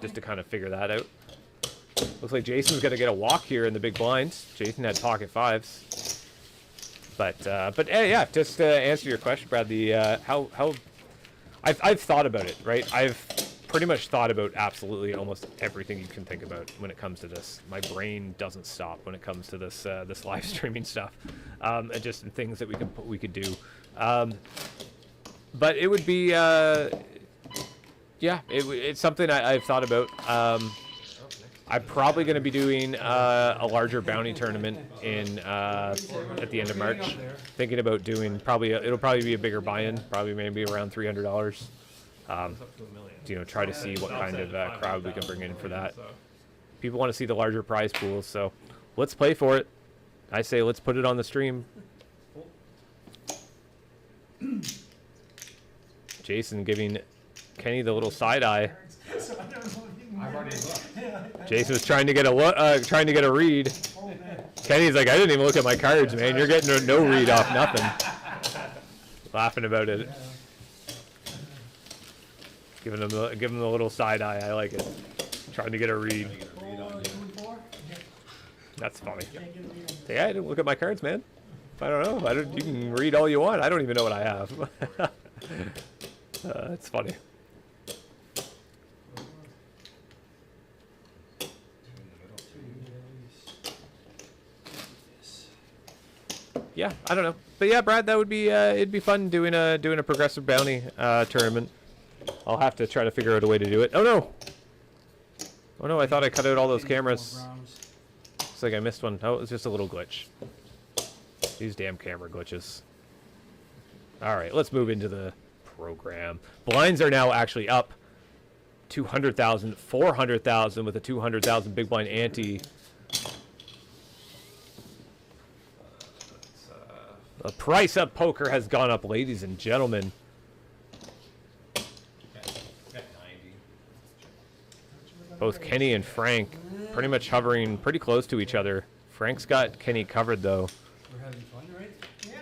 just to kind of figure that out. Looks like Jason's going to get a walk here in the big blinds. Jason had pocket fives. But yeah, just to answer your question, Brad, the how I've thought about it, right? I've pretty much thought about absolutely almost everything you can think about when it comes to this. My brain doesn't stop when it comes to this this live streaming stuff, and just things that we could do. But it would be yeah, it's something I've thought about. I'm probably going to be doing a larger bounty tournament in at the end of March. Thinking about doing it'll probably be a bigger buy-in, probably maybe around $300. You know, try to see what kind of crowd we can bring in for that. People want to see the larger prize pools, so let's play for it. I say let's put it on the stream. Jason giving Kenny the little side eye. I've already looked. Jason was trying to get a read. Kenny's like, I didn't even look at my cards, man. You're getting no read off nothing. Laughing about it. Giving him the little side eye. I like it. Trying to get a read. That's funny. Yeah, I didn't look at my cards, man. I don't know. You can read all you want. I don't even know what I have. It's funny. Yeah, I don't know, but yeah, Brad, that would be it'd be fun doing a progressive bounty tournament. I'll have to try to figure out a way to do it. Oh no! Oh no! I thought I cut out all those cameras. Looks like I missed one. Oh, it was just a little glitch. These damn camera glitches. All right, let's move into the program. Blinds are now actually up 200,000, 400,000 with a 200,000 big blind ante. The price of poker has gone up, ladies and gentlemen. Got 90. Both Kenny and Frank pretty much hovering pretty close to each other. Frank's got Kenny covered, though. We're having fun, right? Yeah.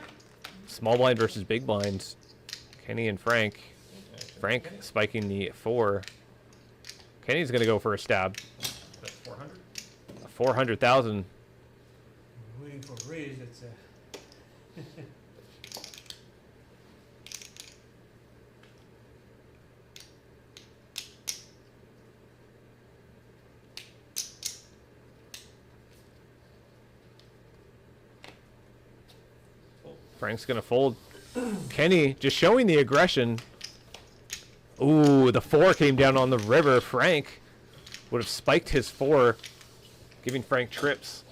Small blind versus big blind. Kenny and Frank. Frank spiking the 4. Kenny's going to go for a stab. That's 400. 400,000. Waiting for a raise. It's Frank's going to fold. Kenny just showing the aggression. Ooh, the 4 came down on the river. Frank would have spiked his 4, giving Frank trips.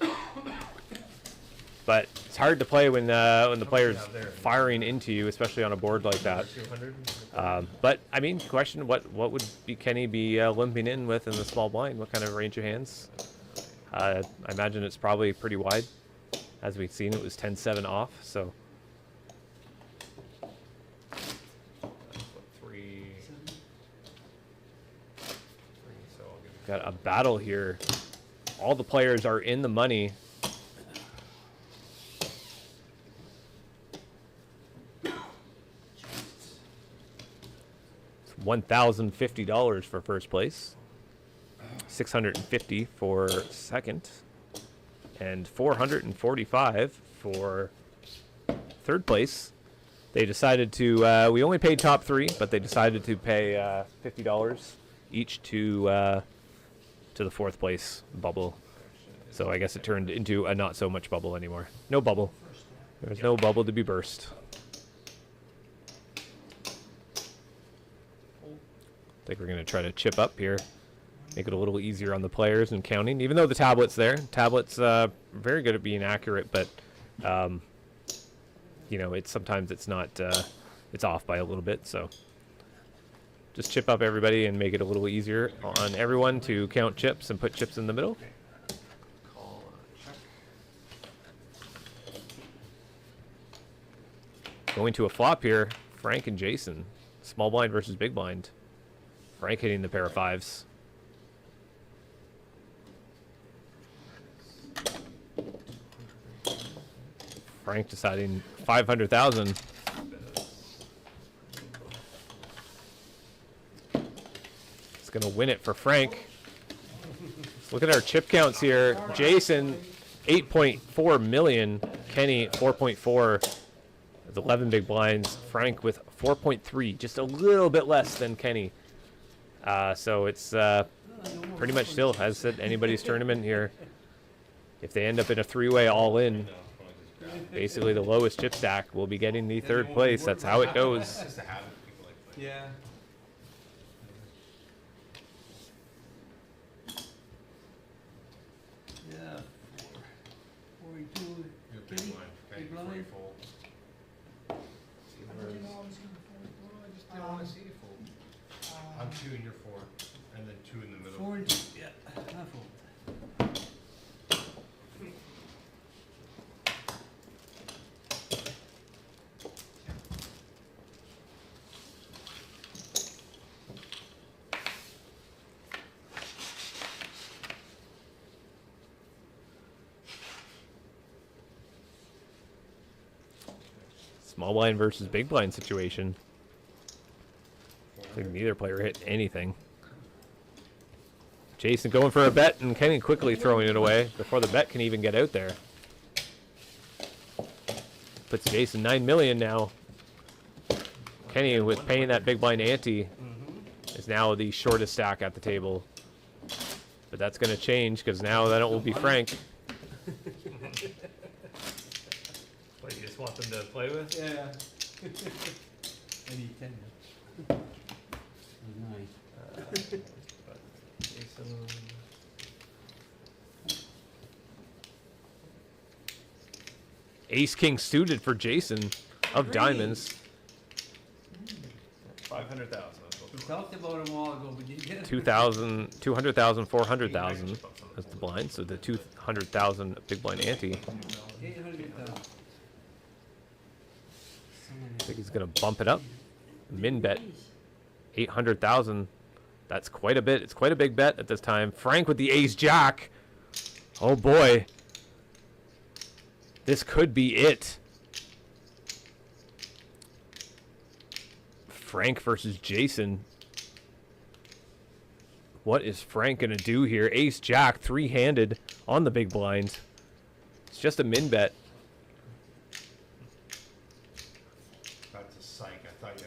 But it's hard to play when the player's firing into you, especially on a board like that. 200. But I mean, question: what would Kenny be limping in with in the small blind? What kind of range of hands? I imagine it's probably pretty wide. As we've seen, it was 10-7 off. So. Got a battle here. All the players are in the money. It's $1,050 for first place, $650 for second, and $445 for third place. They decided to. We only paid top 3, but they decided to pay $50 each to the fourth place bubble. So I guess it turned into a not so much bubble anymore. No bubble. There's no bubble to be burst. I think we're going to try to chip up here. Make it a little easier on the players and counting. Even though the tablet's there. Tablet's very good at being accurate, but you know, sometimes it's not it's off by a little bit, so just chip up everybody and make it a little easier on everyone to count chips and put chips in the middle. Call, check. Going to a flop here, Frank and Jason. Small blind versus big blind. Frank hitting the pair of 5s. Frank deciding 500,000. Gonna win it for Frank. Let's look at our chip counts here. Jason, 8.4 million. Kenny, 4.4. With 11 big blinds. Frank with 4.3, just a little bit less than Kenny. So it's pretty much still, as said, anybody's tournament here. If they end up in a 3-way all-in, basically the lowest chip stack will be getting the third place. That's how it goes. yeah. Yeah. 42. You're Kenny, big blind. Okay, big before you blind. fold. How did you know I was gonna fold? Well, I just didn't want to see you fold. I'm 2 and you're 4, and then 2 in the middle. 4 and 2. Yeah. I fold. Small blind versus big blind situation. I think neither player hit anything. Jason going for a bet and Kenny quickly throwing it away before the bet can even get out there. Puts Jason 9 million now. Kenny, with paying that big blind ante, is now the shortest stack at the table. But that's going to change because now then it will be Frank. What, you just want them to play with? Yeah. I need 10 now. Nine. Jason. Ace King suited for Jason of diamonds. 500,000. We talked about them all ago, but you didn't get it. 2,000, 200,000, 400,000 as the blind. So the 200,000 big blind ante. 800,000. I think he's going to bump it up. Min bet 800,000. That's quite a bit. It's quite a big bet at this time. Frank with the ace jack. Oh boy. This could be it. Frank versus Jason. What is Frank going to do here? Ace jack, three-handed on the big blind. It's just a min bet. That's a psych. I thought you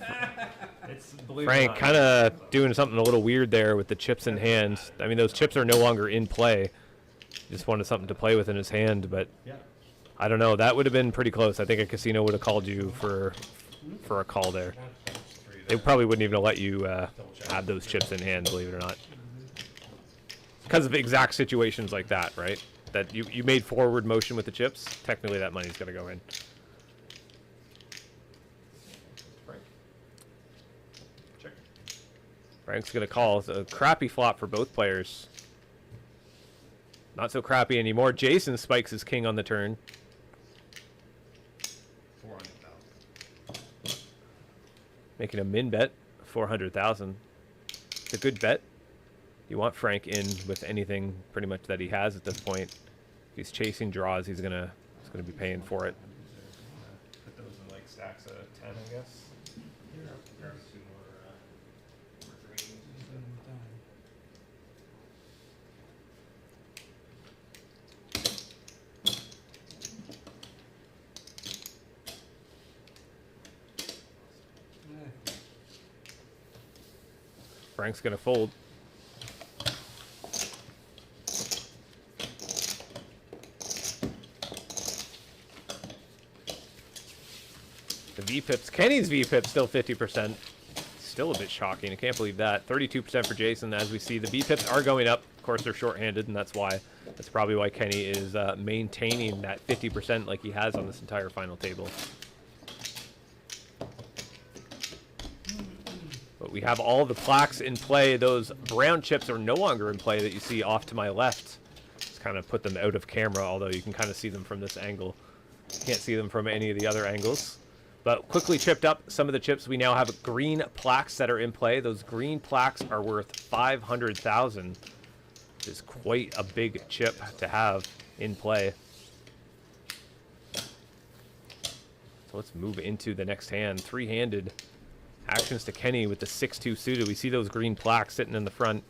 had, no. It's believe it or Frank not, kind of doing something a little weird there with the chips in hand. I mean, those chips are no longer in play. Just wanted something to play with in his hand, but Yeah. I don't know. That would have been pretty close. I think a casino would have called you for a call there. They probably wouldn't even let you have those chips in hand, believe it or not. Because of exact situations like that, right? That you made forward motion with the chips. Technically, that money's going to go in. Frank. Check. Frank's going to call. It's a crappy flop for both players. Not so crappy anymore. Jason spikes his king on the turn. 400,000. Making a min bet, 400,000. It's a good bet. You want Frank in with anything pretty much that he has at this point. If he's chasing draws, he's gonna be paying for it. Put those in like stacks of 10, I guess. Frank's gonna fold. The V-Pips, Kenny's V-Pips still 50%. Still a bit shocking. I can't believe that. 32% for Jason. As we see, the V-Pips are going up. Of course, they're short-handed, and that's probably why Kenny is maintaining that 50% like he has on this entire final table. But we have all the plaques in play. Those brown chips are no longer in play that you see off to my left. Just kind of put them out of camera, although you can kind of see them from this angle. Can't see them from any of the other angles. But quickly chipped up some of the chips. We now have green plaques that are in play. Those green plaques are worth 500,000. Which is quite a big chip to have in play. So let's move into the next hand. Three-handed. Actions to Kenny with the 6-2 suited. We see those green plaques sitting in the front.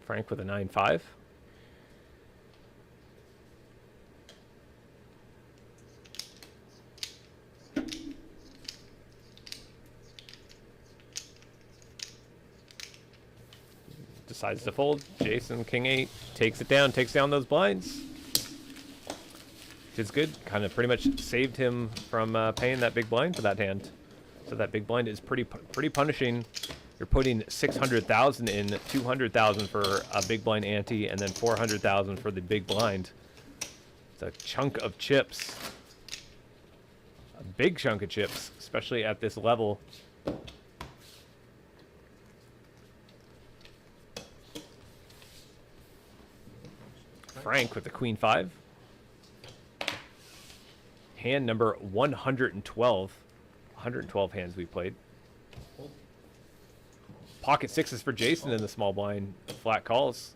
Frank with a 9-5. Decides to fold. Jason, king 8, takes it down, takes down those blinds. Which is good. Kind of pretty much saved him from paying that big blind for that hand. So that big blind is pretty punishing. You're putting 600,000 in, 200,000 for a big blind ante, and then 400,000 for the big blind. It's a chunk of chips. A big chunk of chips, especially at this level. Frank with the queen 5. Hand number 112. 112 hands we played. pocket sixes for Jason in the small blind. Flat calls.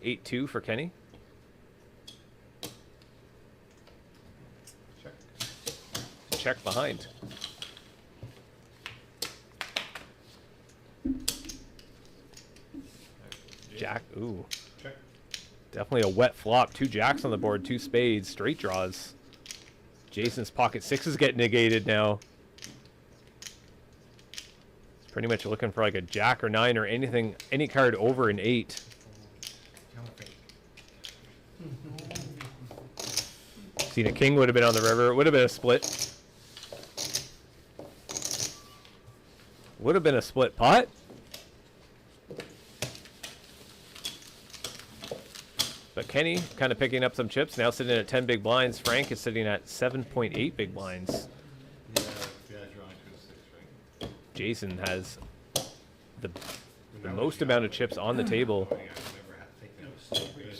8-2 for Kenny. Check. Check behind. Jack. Ooh. Check. Definitely a wet flop. 2 jacks on the board. 2 spades. Straight draws. Jason's pocket sixes get negated now. He's pretty much looking for like a jack or 9 or anything, any card over an 8. Seen a king would have been on the river. It would have been a split. Would have been a split pot. But Kenny kind of picking up some chips. Now sitting at 10 big blinds. Frank is sitting at 7.8 big blinds. Yeah, drawing 2-6, right? Jason has the most amount of chips on the table. Oh, yeah, I never had to take that. It was so good.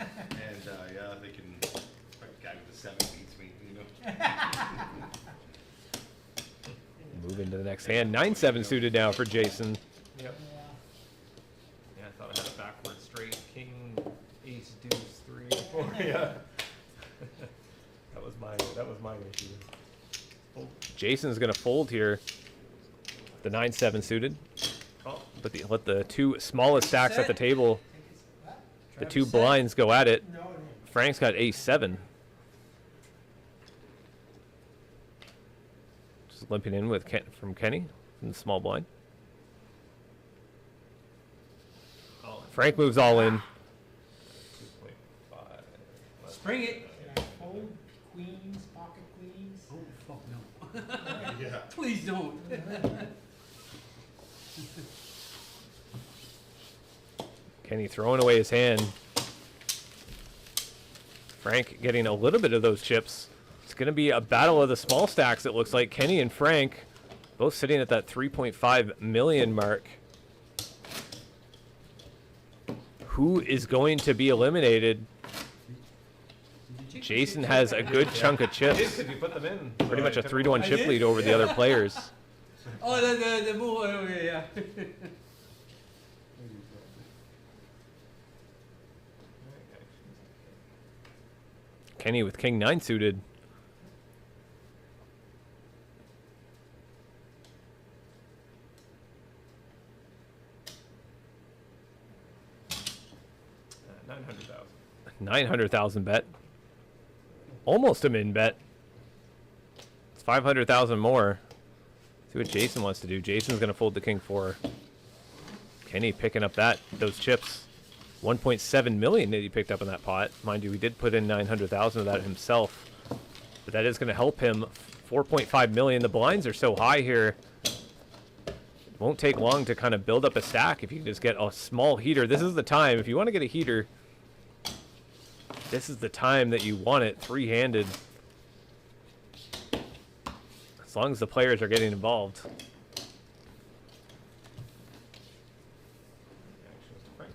And, yeah, they can, like, guy with the 7 beats me, you know? Moving to the next hand. 9-7 suited now for Jason. Yep. Yeah, I thought I had it backward straight. King, ace, deuce, 3, 4. Yeah. that was my issue. Fold. Jason's gonna fold here. The 9-7 suited. Call. But let the 2 smallest stacks at the table, the 2 Travis blinds go at it. No, no. Frank's got ace-7. Just limping in with from Kenny from the small blind. All in. Frank moves all in. 2.5. Spring it. Should I fold queens, pocket queens? Oh, fuck no. Yeah. Please don't. Kenny throwing away his hand. Frank getting a little bit of those chips. It's going to be a battle of the small stacks, it looks like. Kenny and Frank both sitting at that 3.5 million mark. Who is going to be eliminated? Jason has a good chunk of chips. If you put them in. Pretty much a 3-1 I chip did? lead over the other players. Oh, the move. Oh, yeah. Kenny with king 9 suited. $900,000. 900,000 bet. Almost a min bet. It's 500,000 more. See what Jason wants to do. Jason's going to fold the king 4. Kenny picking up those chips. 1.7 million that he picked up in that pot. Mind you, he did put in 900,000 of that himself. But that is going to help him. 4.5 million. The blinds are so high here. It won't take long to kind of build up a stack if you can just get a small heater. This is the time. If you want to get a heater, this is the time that you want it. 3-handed. As long as the players are getting involved. Actions to Frank.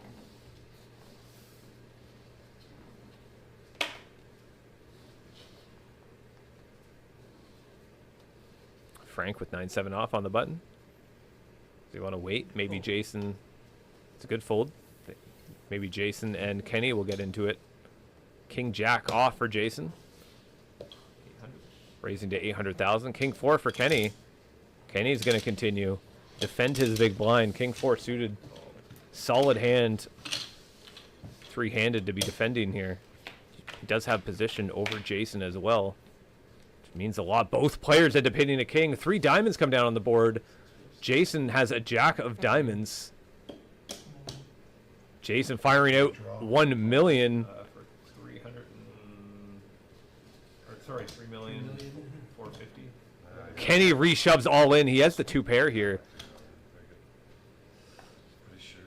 Frank with 9-7 off on the button. Do you want to wait? Maybe Jason. It's a good fold. Maybe Jason and Kenny will get into it. King Jack off for Jason. 800. Raising to 800,000. King 4 for Kenny. Kenny's going to continue. Defend his big blind. King 4 suited. Solid hand. 3-handed to be defending here. He does have position over Jason as well. Which means a lot. Both players end up hitting a king. 3 diamonds come down on the board. Jason has a jack of diamonds. Jason firing out 1 million. For 3,450,000. Kenny reshoves all in. He has the 2 pair here. Pretty sure.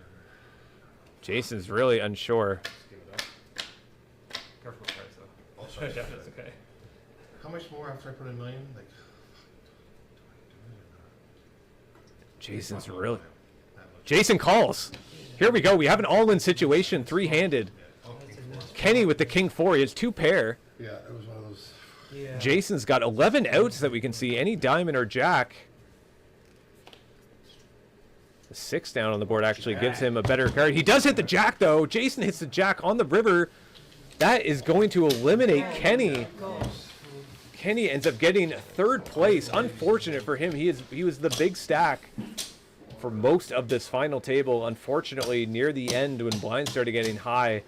Jason's really unsure. Give it up. Careful with price though. I'll try. Yeah, that's okay. How much more after I put in 9? Like, Jason's really... Jason calls. Here we go. We have an all-in situation. 3-handed. Kenny with the king 4. He has 2 pair. Yeah, it was one of those. Yeah. Jason's got 11 outs that we can see. Any diamond or jack. The The 6 down on the board actually gives him a better card. He does hit the jack, though. Jason hits the jack on the river. That is going to eliminate Kenny. Kenny ends up getting 3rd place. Unfortunate for him. He was the big stack for most of this final table. Unfortunately, near the end when blinds started getting high,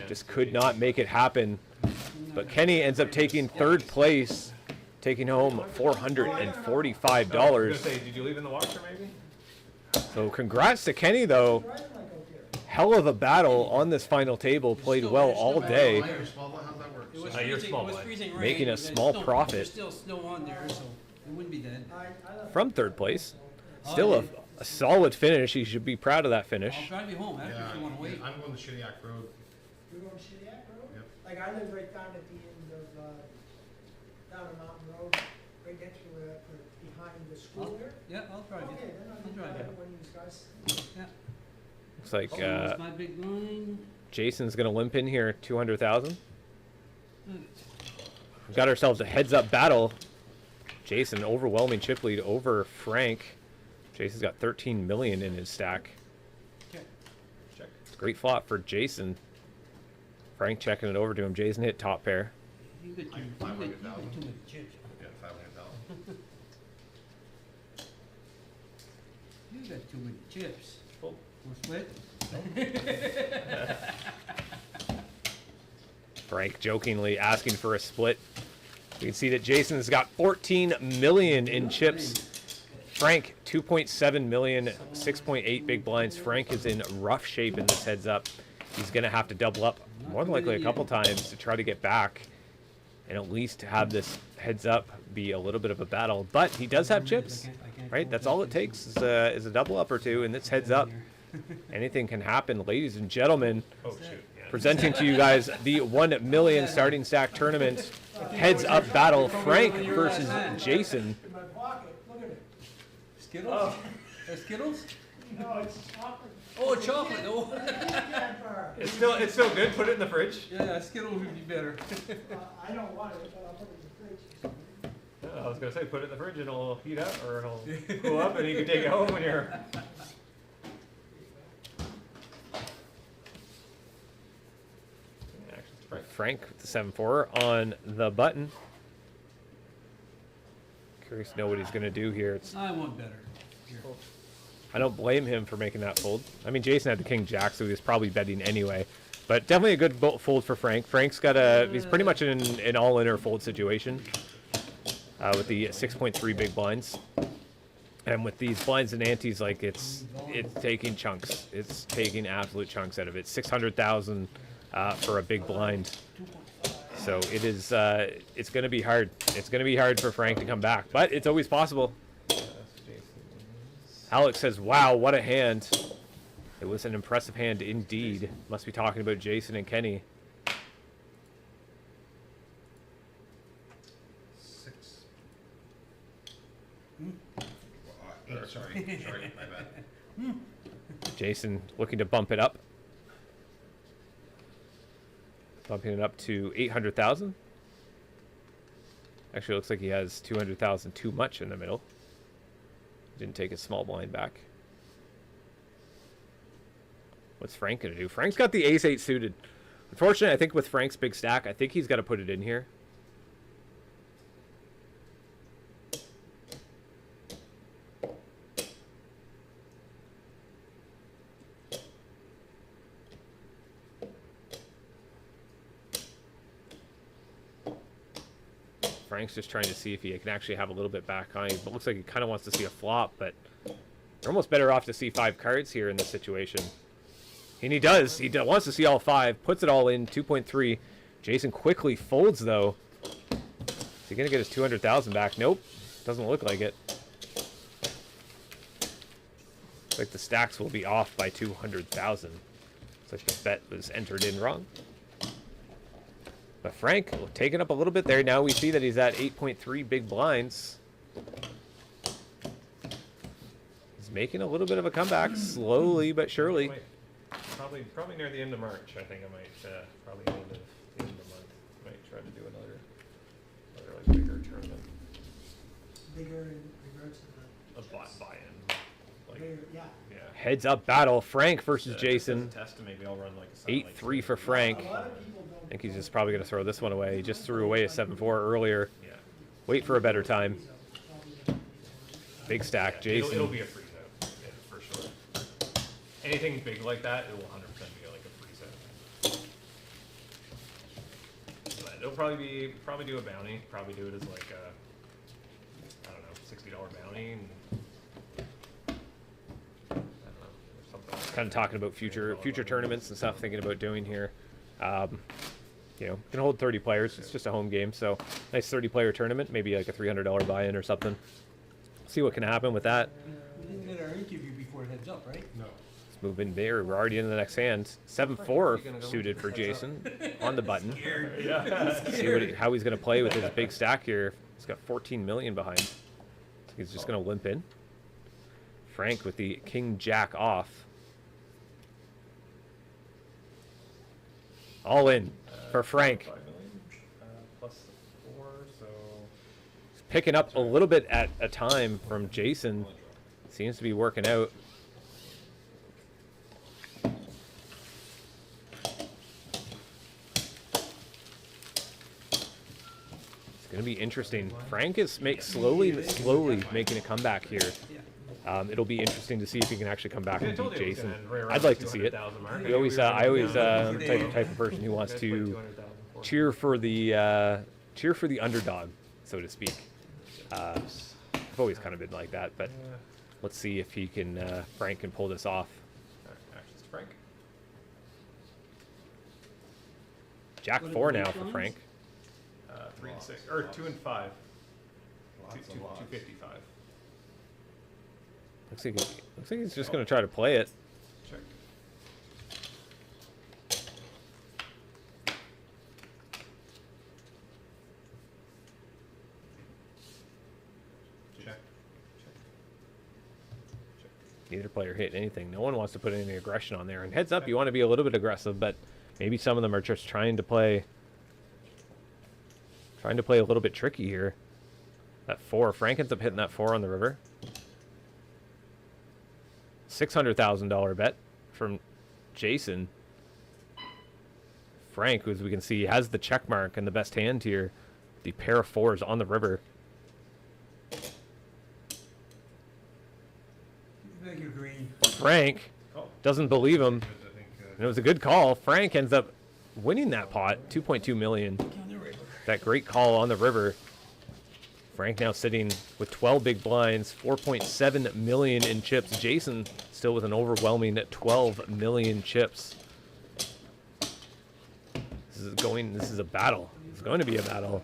just could not make it happen. But Kenny ends up taking 3rd place, taking home $445. Did you leave in the washer maybe? So congrats to Kenny, though. Hell of a battle on this final table. Played well all day, Your small one, how's that work? It was you're freezing, small it was blind. freezing rain. Making a and small snow. profit. There's still snow on there, so it wouldn't be dead. from 3rd place. Still a solid finish. He should be proud of that finish. I'll drive you home after if you want to wait. I'm going to Shediac Road. You're going to Shediac Road? Yep. Like I live right down at the end of, down a mountain road, right next to, behind the school there. Yeah, I'll drive you. Okay, then I'll drive drive you. one of these guys. Yeah. Looks like That's my big line. Jason's gonna limp in here 200,000. We've got ourselves a heads-up battle. Jason overwhelming chip lead over Frank. Jason's got 13 million in his stack. Check. Check. Great flop for Jason. Frank checking it over to him. Jason hit top pair. You got too many chips. Yeah, 500,000. You got too many chips. Full. We're split. Frank jokingly asking for a split. You can see that Jason's got 14 million in chips. Frank, 2.7 million, 6.8 big blinds. Frank is in rough shape in this heads up. He's going to have to double up more than likely a couple times to try to get back and at least have this heads up be a little bit of a battle. But he does have chips, right? That's all it takes is a double up or two, and this heads up. Anything can happen, ladies and gentlemen. Oh shoot. Yeah. Presenting to you guys the 1 million starting stack tournament heads up battle. Frank versus Jason. In my pocket, look at it. Skittles? Oh. Skittles? No, it's chocolate. Oh, chocolate. Oh. Candy bar. It's still good. Put it in the fridge. Yeah, Skittles would be better. I don't want it, but I'll put it in the fridge. Yeah, I was gonna say put it in the fridge and it'll heat up or it'll cool up and you can take it home when you're. Frank with the 7-4 on the button. Curious to know what he's going to do here. I want better. Here. I don't blame him for making that fold. I mean, Jason had the king jack, so he was probably betting anyway. But definitely a good fold for Frank. Frank's got he's pretty much in an all-in or fold situation with the 6.3 big blinds. And with these blinds and antes, like it's taking chunks. It's taking absolute chunks out of it. 600,000 for a big blind. So it is. It's going to be hard. It's going to be hard for Frank to come back, but it's always possible. Alex says, "Wow, what a hand! It was an impressive hand indeed." Must be talking about Jason and Kenny. 6. 8, sorry, my bad. Jason looking to bump it up. Bumping it up to 800,000. Actually, looks like he has 200,000 too much in the middle. Didn't take his small blind back. What's Frank going to do? Frank's got the ace-8 suited. Unfortunately, I think with Frank's big stack, I think he's got to put it in here. Frank's just trying to see if he can actually have a little bit back on him. But looks like he kind of wants to see a flop, but you're almost better off to see 5 cards here in this situation. And he does. He wants to see all 5, puts it all in, 2.3. Jason quickly folds, though. Is he going to get his 200,000 back? Nope. Doesn't look like it. Looks like the stacks will be off by 200,000. Looks like the bet was entered in wrong. But Frank taking up a little bit there. Now we see that he's at 8.3 big blinds. He's making a little bit of a comeback, slowly but surely. Probably near the end of March. I think I might probably the end of the month. Might try to do another like bigger tournament. Bigger in regards to the. A buy-in, like, Yeah. yeah. Heads up battle. Frank versus Just Jason. as a test, and maybe I'll run like a 7, 8-3 for Frank. A lot of people don't. I think he's just probably going to throw this one away. He just threw away a 7-4 earlier. Yeah. Wait for a better time. Big stack, Yeah, Jason. It'll be a freeze out, yeah, for sure. Anything big like that, it will 100% be like a freeze out. But it'll probably do a bounty. Probably do it as like a, I don't know, $60 bounty. And, I don't know, or something. Kind of talking about future tournaments and stuff, thinking about doing here. You know, can hold 30 players. It's just a home game, so nice 30-player tournament. Maybe like a $300 buy-in or something. See what can happen with that. We didn't get our interview before heads up, right? No. Let's move in there. We're already in the next hand. 7-4 suited for Jason on the button. Yeah. See what how he's going to play with his big stack here. He's got 14 million behind. He's just going to limp in. Frank with the King Jack off. All in for Frank. 5 million, plus the 4, so Picking up a little bit at a time from Jason. Seems to be working out. It's going to be interesting. Frank is slowly making a comeback here. It'll be interesting to see if he can actually come back I and told beat you it was gonna Jason. end right around I'd like to see it. 200,000 mark. I always, I always, Yeah. type of person who wants Guys put to 200,000 for it. cheer for the underdog, so to speak. I've always kind of been like that, but Yeah. let's see if he can, Frank can pull this off. Alright, actions to Frank. Jack What are 4 the now big for ones? Frank. 3 and 6, or 2 and 5. Lots Two- and lots. 255. Looks like he's just going to try to play it. Check. Check. Check. Neither player hit anything. No one wants to put any aggression on there. And heads up, you want to be a little bit aggressive, but maybe some of them are just trying to play a little bit tricky here. That 4, Frank ends up hitting that 4 on the river. $600,000 bet from Jason. Frank, as we can see, has the check mark and the best hand here. The pair of 4s on the river. Thank you, Green. Frank doesn't believe him. I think, And it was a good call. Frank ends up winning that pot, 2.2 million. That great call on the river. Frank now sitting with 12 big blinds, 4.7 million in chips. Jason still with an overwhelming 12 million chips. This is a battle. It's going to be a battle.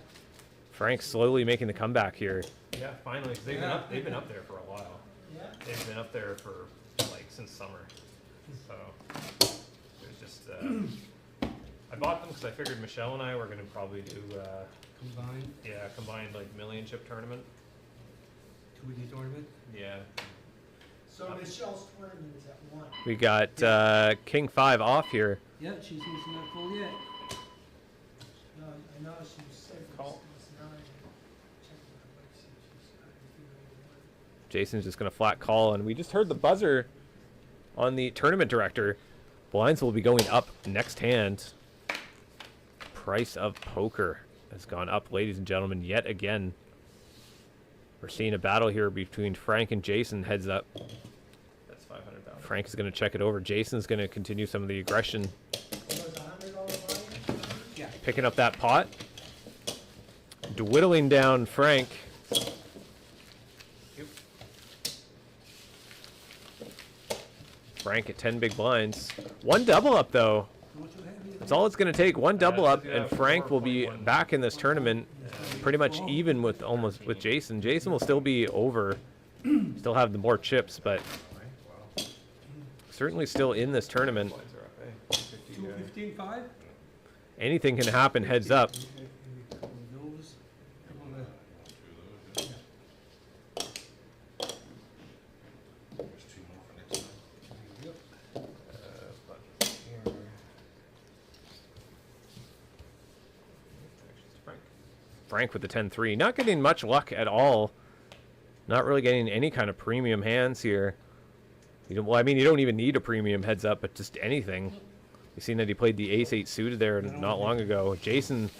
Frank slowly making the comeback here. Yeah, finally, 'cause they've been up there for a while. Yeah. They've been up there for like since summer. So it was just I bought them because I figured Michelle and I were gonna probably do Combined, combined like million chip tournament. 2D tournament. Yeah. So Michelle's tournament is at 1. We got King 5 off here. Yeah, she's not full yet. No, I know she said it Call. was 9. Checking my website, she's got it. Jason's just going to flat call, and we just heard the buzzer on the tournament director. Blinds will be going up next hand. Price of poker has gone up, ladies and gentlemen, yet again. We're seeing a battle here between Frank and Jason. Heads up. That's 500,000. Frank is going to check it over. Jason's going to continue some of the aggression. It was $100 buy-in? Yeah. Picking up that pot. Dwindling down Frank. Yep. Frank at 10 big blinds. One double up, though. That's all it's going to take. One double up, and Frank will be back in this tournament pretty much even with Jason. Jason will still be over. Still have the more chips, but certainly still in this tournament. Blinds are up, eh? 50, 215.5? Anything can happen. Heads up. Those. there's 2 more for next time. but here. Actions to Frank. Frank with the 10-3. Not getting much luck at all. Not really getting any kind of premium hands here. Well, I mean, you don't even need a premium heads up, but just anything. You seen that he played the ace-8 suited there not long ago. Jason's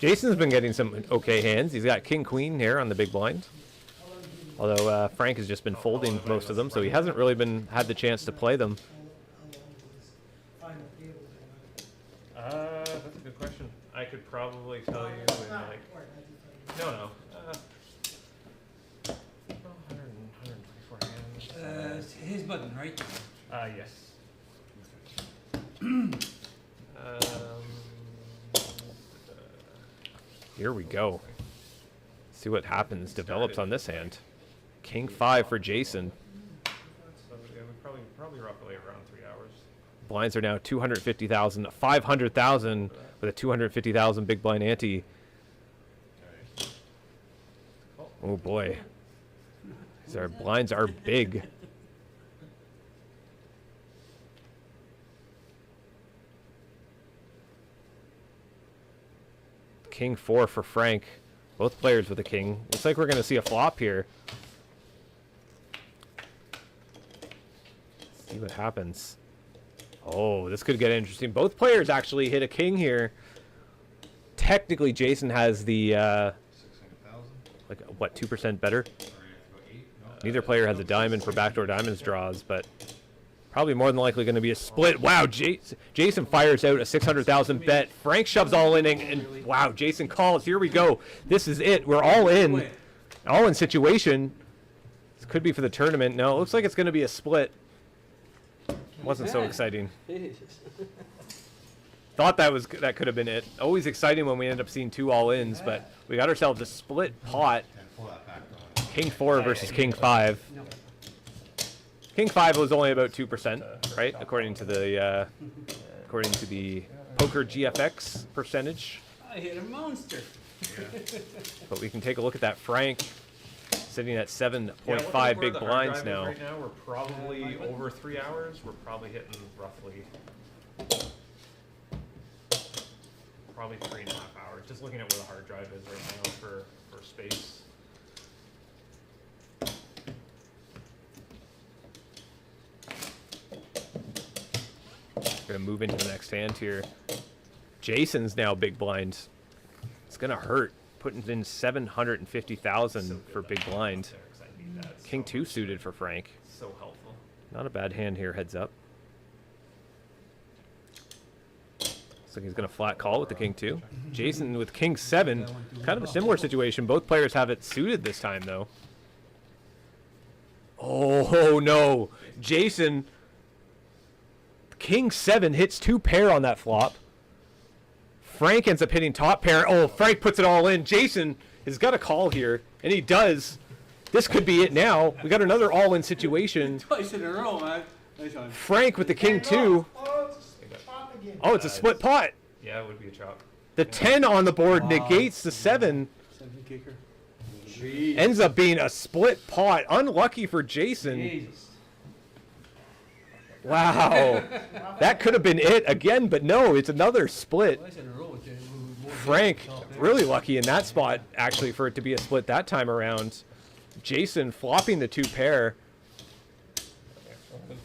been getting some okay hands. He's got king-queen here on the big blind. Although Frank has just been folding most of them, so he hasn't really had the chance to play them. That's a good question. I could probably tell you in like... No. 124 hands. His button, right? Yes. Here we go. See what happens, develops on this hand. King 5 for Jason. So yeah, we probably roughly around 3 hours. Blinds are now 250,000, 500,000 with a 250,000 big blind ante. Oh boy. These blinds are big. King 4 for Frank. Both players with a king. Looks like we're going to see a flop here. Let's see what happens. Oh, this could get interesting. Both players actually hit a king here. Technically, Jason has the, 600,000? like, what, 2% better? Or you have to go 8? No. Neither player has a diamond for backdoor diamonds draws, but probably more than likely going to be a split. Wow, Jason fires out a 600,000 bet. Frank shoves all in, and wow, Jason calls. Here we go. This is it. We're all in. All in situation. This could be for the tournament. No, it looks like it's going to be a split. Wasn't so exciting. Thought that could have been it. Always exciting when we end up seeing 2 all-ins, but we got ourselves a split pot. And pull that back on. King 4 versus King 5. King 5 was only about 2%, right? According to the poker GFX percentage. I hit a monster. But we can take a look at that Frank sitting at 7.5 where big the hard blinds drive is now. Right now, we're probably over 3 hours. We're probably hitting roughly, probably 3.5 hours. Just looking at where the hard drive is right now for space. Gonna move into the next hand here. Jason's now big blind. It's gonna hurt. Putting in 750,000 for big blind. King 2 suited for Frank. So helpful. Not a bad hand here, heads up. Looks like he's going to flat call with the King 2. Jason with King 7. Kind of a similar situation. Both players have it suited this time, though. Oh, no. Jason. King 7 hits 2 pair on that flop. Frank ends up hitting top pair. Oh, Frank puts it all in. Jason has got a call here, and he does. This could be it now. We got another all-in situation. Twice in a row, man. Nice one. Frank with the King 2. Oh, it's a split pot. Yeah, it would be a chop. The 10 on the board negates the 7. 7 kicker. Ends up being a split pot. Unlucky for Jason. Jesus. Wow. That could have been it again, but no, it's another split. Twice in a row with the Frank, really lucky in that spot, actually, for it to be a split that time around. Jason flopping the 2 pair.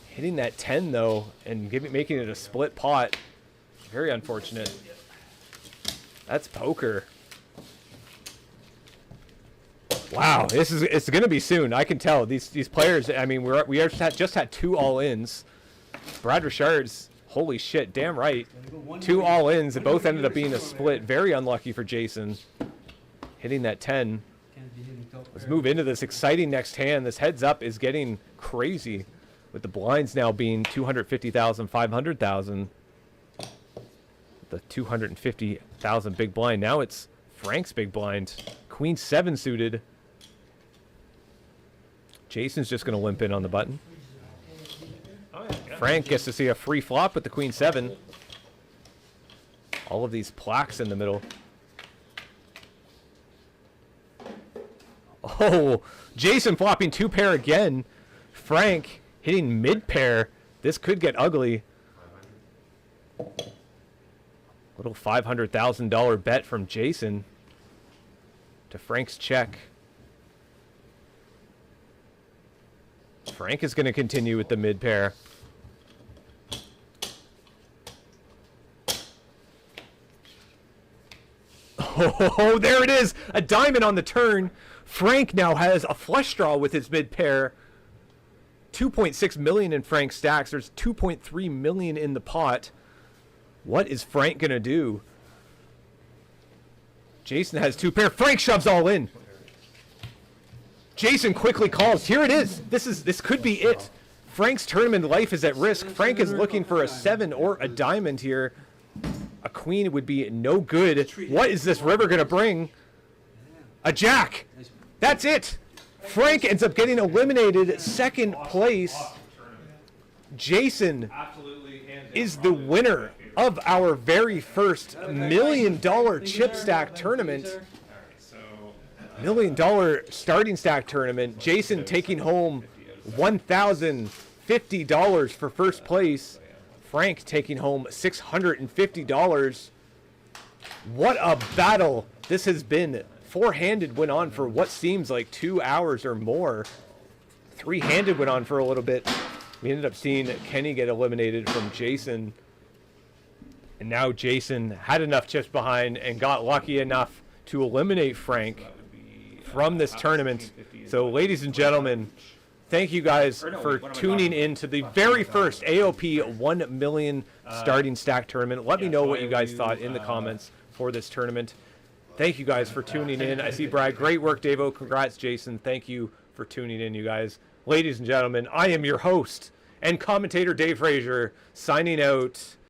Hitting that 10, though, and making it a split pot. Very unfortunate. That's poker. Wow, it's going to be soon. I can tell. These players, I mean, we just had 2 all-ins. Brad Richard's, holy shit, damn right. 2 all-ins that both ended up being a split. Very unlucky for Jason. Hitting that 10. Let's move into this exciting next hand. This heads up is getting crazy with the blinds now being 250,000, 500,000. The 250,000 big blind. Now it's Frank's big blind. Queen 7 suited. Jason's just going to limp in on the button. Frank gets to see a free flop with the Queen 7. All of these plaques in the middle. Oh, Jason flopping 2 pair again. Frank hitting mid pair. This could get ugly. Little $500,000 bet from Jason to Frank's check. Frank is going to continue with the mid pair. Oh, there it is. A diamond on the turn. Frank now has a flush draw with his mid pair. 2.6 million in Frank stacks. There's 2.3 million in the pot. What is Frank going to do? Jason has 2 pair. Frank shoves all in. Jason quickly calls. Here it is. This could be it. Frank's tournament life is at risk. Frank is looking for a 7 or a diamond here. A queen would be no good. What is this river going to bring? A jack. That's it. Frank ends up getting eliminated. Second place. Jason is the winner of our very first $1 million chip stack tournament. $1 million starting stack tournament. Jason taking home $1,050 for first place. Frank taking home $650. What a battle this has been. Four-handed went on for what seems like 2 hours or more. Three-handed went on for a little bit. We ended up seeing Kenny get eliminated from Jason. And now Jason had enough chips behind and got lucky enough to eliminate Frank from this tournament. So, ladies and gentlemen, thank you guys for tuning in to the very first AOP 1 million starting stack tournament. Let me know what you guys thought in the comments for this tournament. Thank you guys for tuning in. I see Brad. Great work, Davo. Congrats, Jason. Thank you for tuning in, you guys. Ladies and gentlemen, I am your host and commentator, Dave Frazier, signing out.